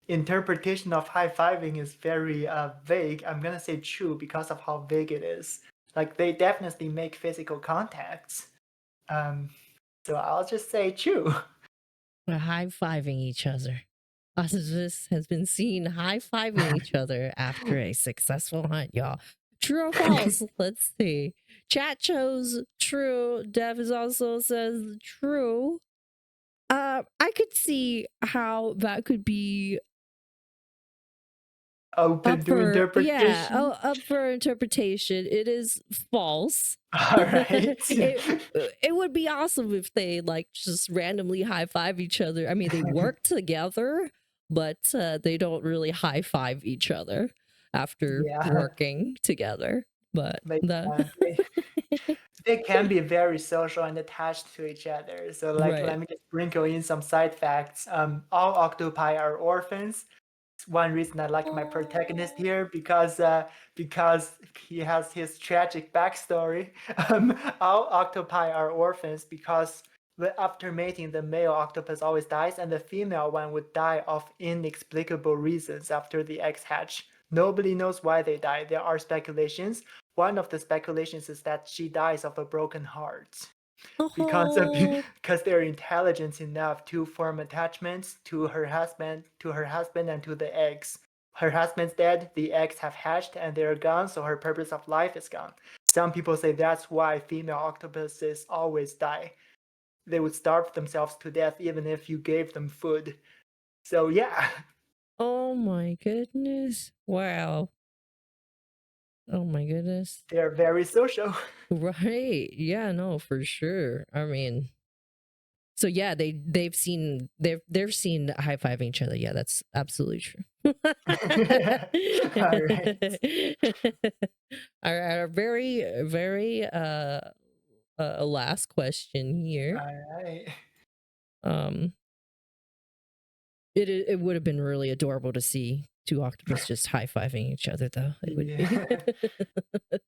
interpretation of high-fiving is very vague. I'm gonna say true because of how vague it is. Like, they definitely make physical contacts. So I'll just say true. high-fiving each other. Octopus has been seen high-fiving each other after a successful hunt, y'all. True or false? Let's see. Chat chose true. Dev is also says true. I could see how that could be Open up to for interpretation. up for interpretation. It is false. All right. It would be awesome if they like just randomly high five each other. I mean, they work together, but they don't really high five each other after Yeah. working together. But But the they can be very social and attached to each other. So, like, right. let me just sprinkle in some side facts. All octopi are orphans. One reason I like my protagonist here because he has his tragic backstory. All octopi are orphans because after mating, the male octopus always dies, and the female one would die of inexplicable reasons after the eggs hatch. Nobody knows why they die. There are speculations. one of the speculations is that she dies of a broken heart because of Oh, because they're intelligent enough to form attachments to her husband, and to the eggs. Her husband's dead, the eggs have hatched and they're gone, so her purpose of life is gone. Some people say that's why female octopuses always die. They would starve themselves to death even if you gave them food. So yeah, oh my goodness. Wow. Oh my goodness. they're very social. Right. Yeah, no, for sure. I mean, so yeah, they've seen high-fiving each other. Yeah, that's absolutely true. All right. Our very, very last question here. All right. Um it would have been really adorable to see two octopus just high-fiving each other, though. It would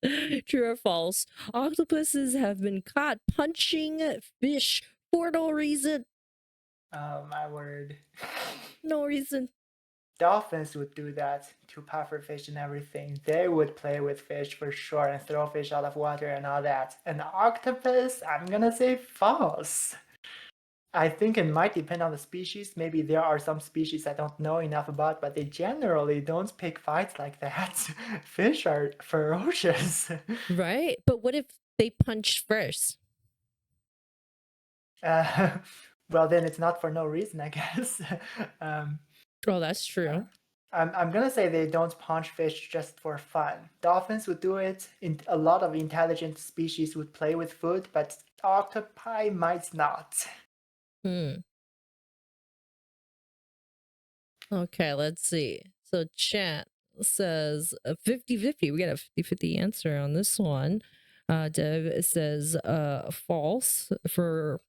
be. True or false? Octopuses have been caught punching fish for no reason. Oh my word. No reason. Dolphins would do that to pufferfish and everything. They would play with fish for sure and throw fish out of water and all that. An octopus, I'm gonna say false. I think it might depend on the species. Maybe there are some species I don't know enough about, but they generally don't pick fights like that. Fish are ferocious. Right? But what if they punch first? Uh, well, then it's not for no reason, I guess. um, Oh, that's true. I'm gonna say they don't punch fish just for fun. Dolphins would do it. A lot of intelligent species would play with food, but octopi might not. Hmm. Okay, let's see. So chat says 50-50. We got a 50-50 answer on this one. Dev says false for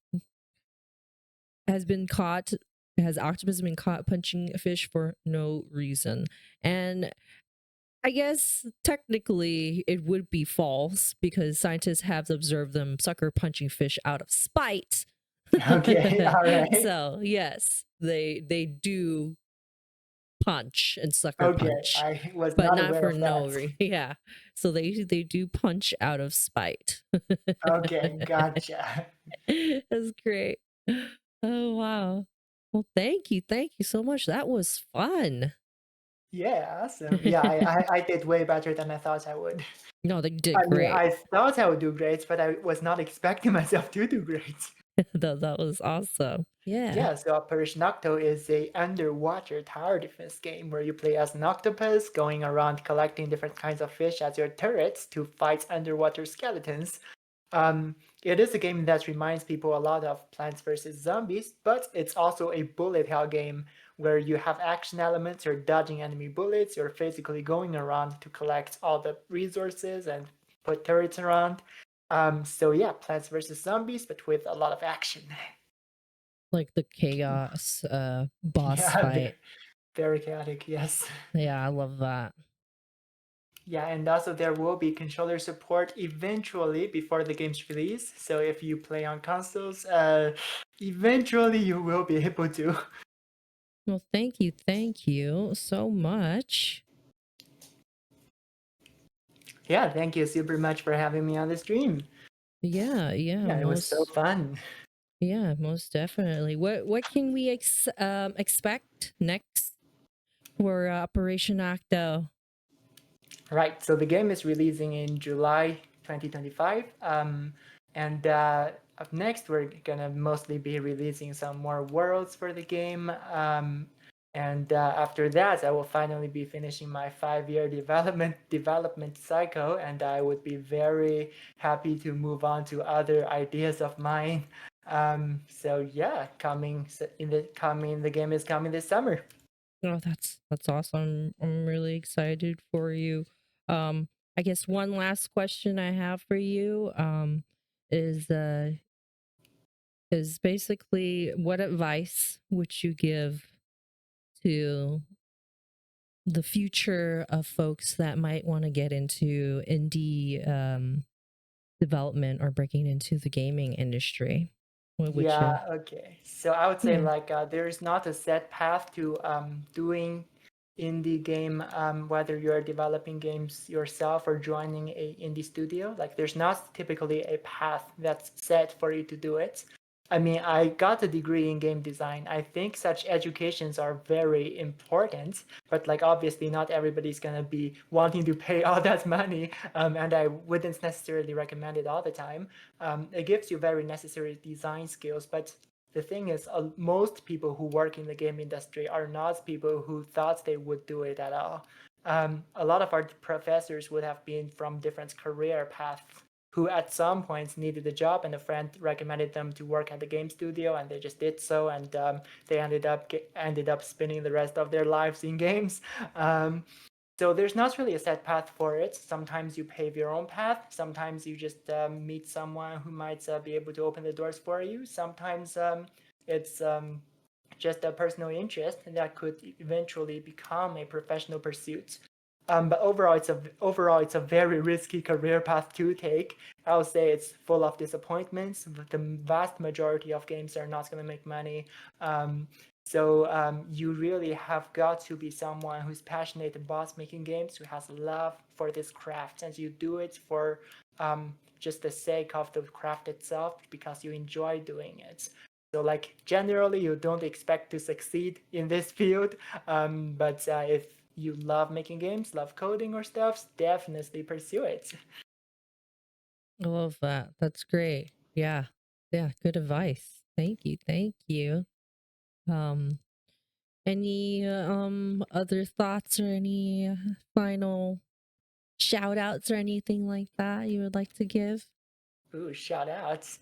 has octopus been caught punching a fish for no reason. And I guess technically it would be false because scientists have observed them sucker punching fish out of spite. Okay, all right. So yes, they do punch and sucker Okay, punch, I was but not not aware for of that. yeah. So they do punch out of spite. Okay, gotcha. That's great. Oh wow. Well, thank you so much. That was fun. Yeah, awesome. Yeah, I did way better than I thought I would. No, they I did mean, great. I thought I would do great, but I was not expecting myself to do great. That was awesome. Yeah. Yeah, so Operation Octo is a underwater tower defense game where you play as an octopus, going around collecting different kinds of fish as your turrets to fight underwater skeletons. It is a game that reminds people a lot of Plants vs. Zombies, but it's also a bullet hell game where you have action elements, you're dodging enemy bullets, you're physically going around to collect all the resources and put turrets around. So yeah, Plants vs. Zombies, but with a lot of action. Like the chaos boss Yeah, fight. very chaotic, yes. Yeah, I love that. Yeah, and also there will be controller support eventually before the game's release. So if you play on consoles, eventually you will be able to. Well, thank you so much. Yeah, thank you super much for having me on the stream. Yeah, Yeah, it was so fun. Yeah, most definitely. What can we expect next for Operation Octo? Right, so the game is releasing in July 2025. And up next, we're gonna mostly be releasing some more worlds for the game. And after that, I will finally be finishing my 5-year development cycle, and I would be very happy to move on to other ideas of mine. So yeah, the game is coming this summer. Oh, that's awesome. I'm really excited for you. I guess one last question I have for you is basically what advice would you give to the future of folks that might want to get into indie development or breaking into the gaming industry? What would you? Yeah, okay. So I would say Yeah. like there is not a set path to doing indie game, whether you're developing games yourself or joining a indie studio. Like there's not typically a path that's set for you to do it. I mean, I got a degree in game design. I think such educations are very important, but like obviously not everybody's gonna be wanting to pay all that money, and I wouldn't necessarily recommend it all the time. It gives you very necessary design skills, but the thing is, most people who work in the game industry are not people who thought they would do it at all. A lot of our professors would have been from different career paths who at some points needed a job, and a friend recommended them to work at the game studio, and they just did so, and they ended up spending the rest of their lives in games. So there's not really a set path for it. Sometimes you pave your own path. Sometimes you just meet someone who might be able to open the doors for you. Sometimes it's just a personal interest that could eventually become a professional pursuit. But overall, it's a very risky career path to take. I'll say it's full of disappointments. The vast majority of games are not going to make money. So you really have got to be someone who's passionate about making games, who has love for this craft, and you do it for just the sake of the craft itself because you enjoy doing it. So like generally, you don't expect to succeed in this field, but if you love making games, love coding or stuff, definitely pursue it. I love that. That's great. Yeah. Yeah. Good advice. Thank you. Thank you. Um, any other thoughts or any final shout outs or anything like that you would like to give? Ooh, shout outs.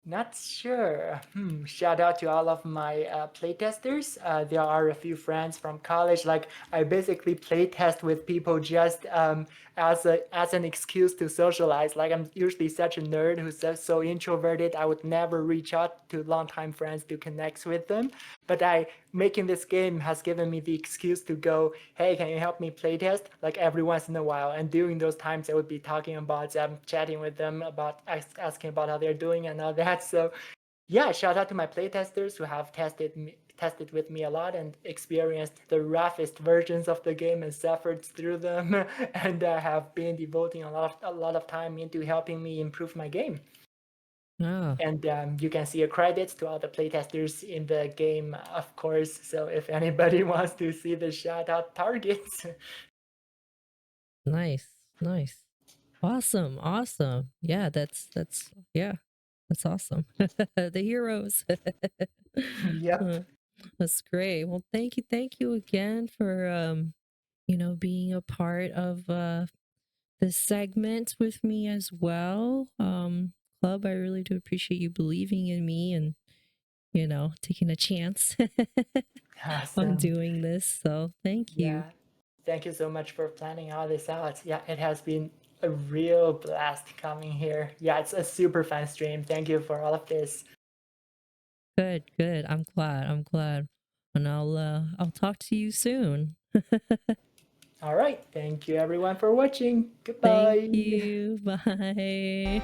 Not sure. Shout out to all of my playtesters. There are a few friends from college. Like I basically playtest with people just as an excuse to socialize. Like I'm usually such a nerd who's so introverted. I would never reach out to longtime friends to connect with them. But making this game has given me the excuse to go, hey, can you help me playtest? Like every once in a while. And during those times, I would be talking about chatting with them about asking about how they're doing and all that. So yeah, shout out to my playtesters who have tested with me a lot and experienced the roughest versions of the game and suffered through them, and have been devoting a lot of time into helping me improve my game. Oh, And you can see a credit to all the playtesters in the game, of course. So if anybody wants to see the shout out targets. nice. Nice. Awesome. Awesome. Yeah, yeah, that's awesome. The heroes. Yep. That's great. Well, thank you again for being a part of this segment with me as well. Club, I really do appreciate you believing in me and taking a chance on Awesome. doing this. So thank you. Yeah. Thank you so much for planning all this out. Yeah, it has been a real blast coming here. Yeah, it's a super fun stream. Thank you for all of this. Good, good. I'm glad. I'm glad. And I'll talk to you soon. All right. Thank you everyone for watching. Thank Goodbye. you. Bye.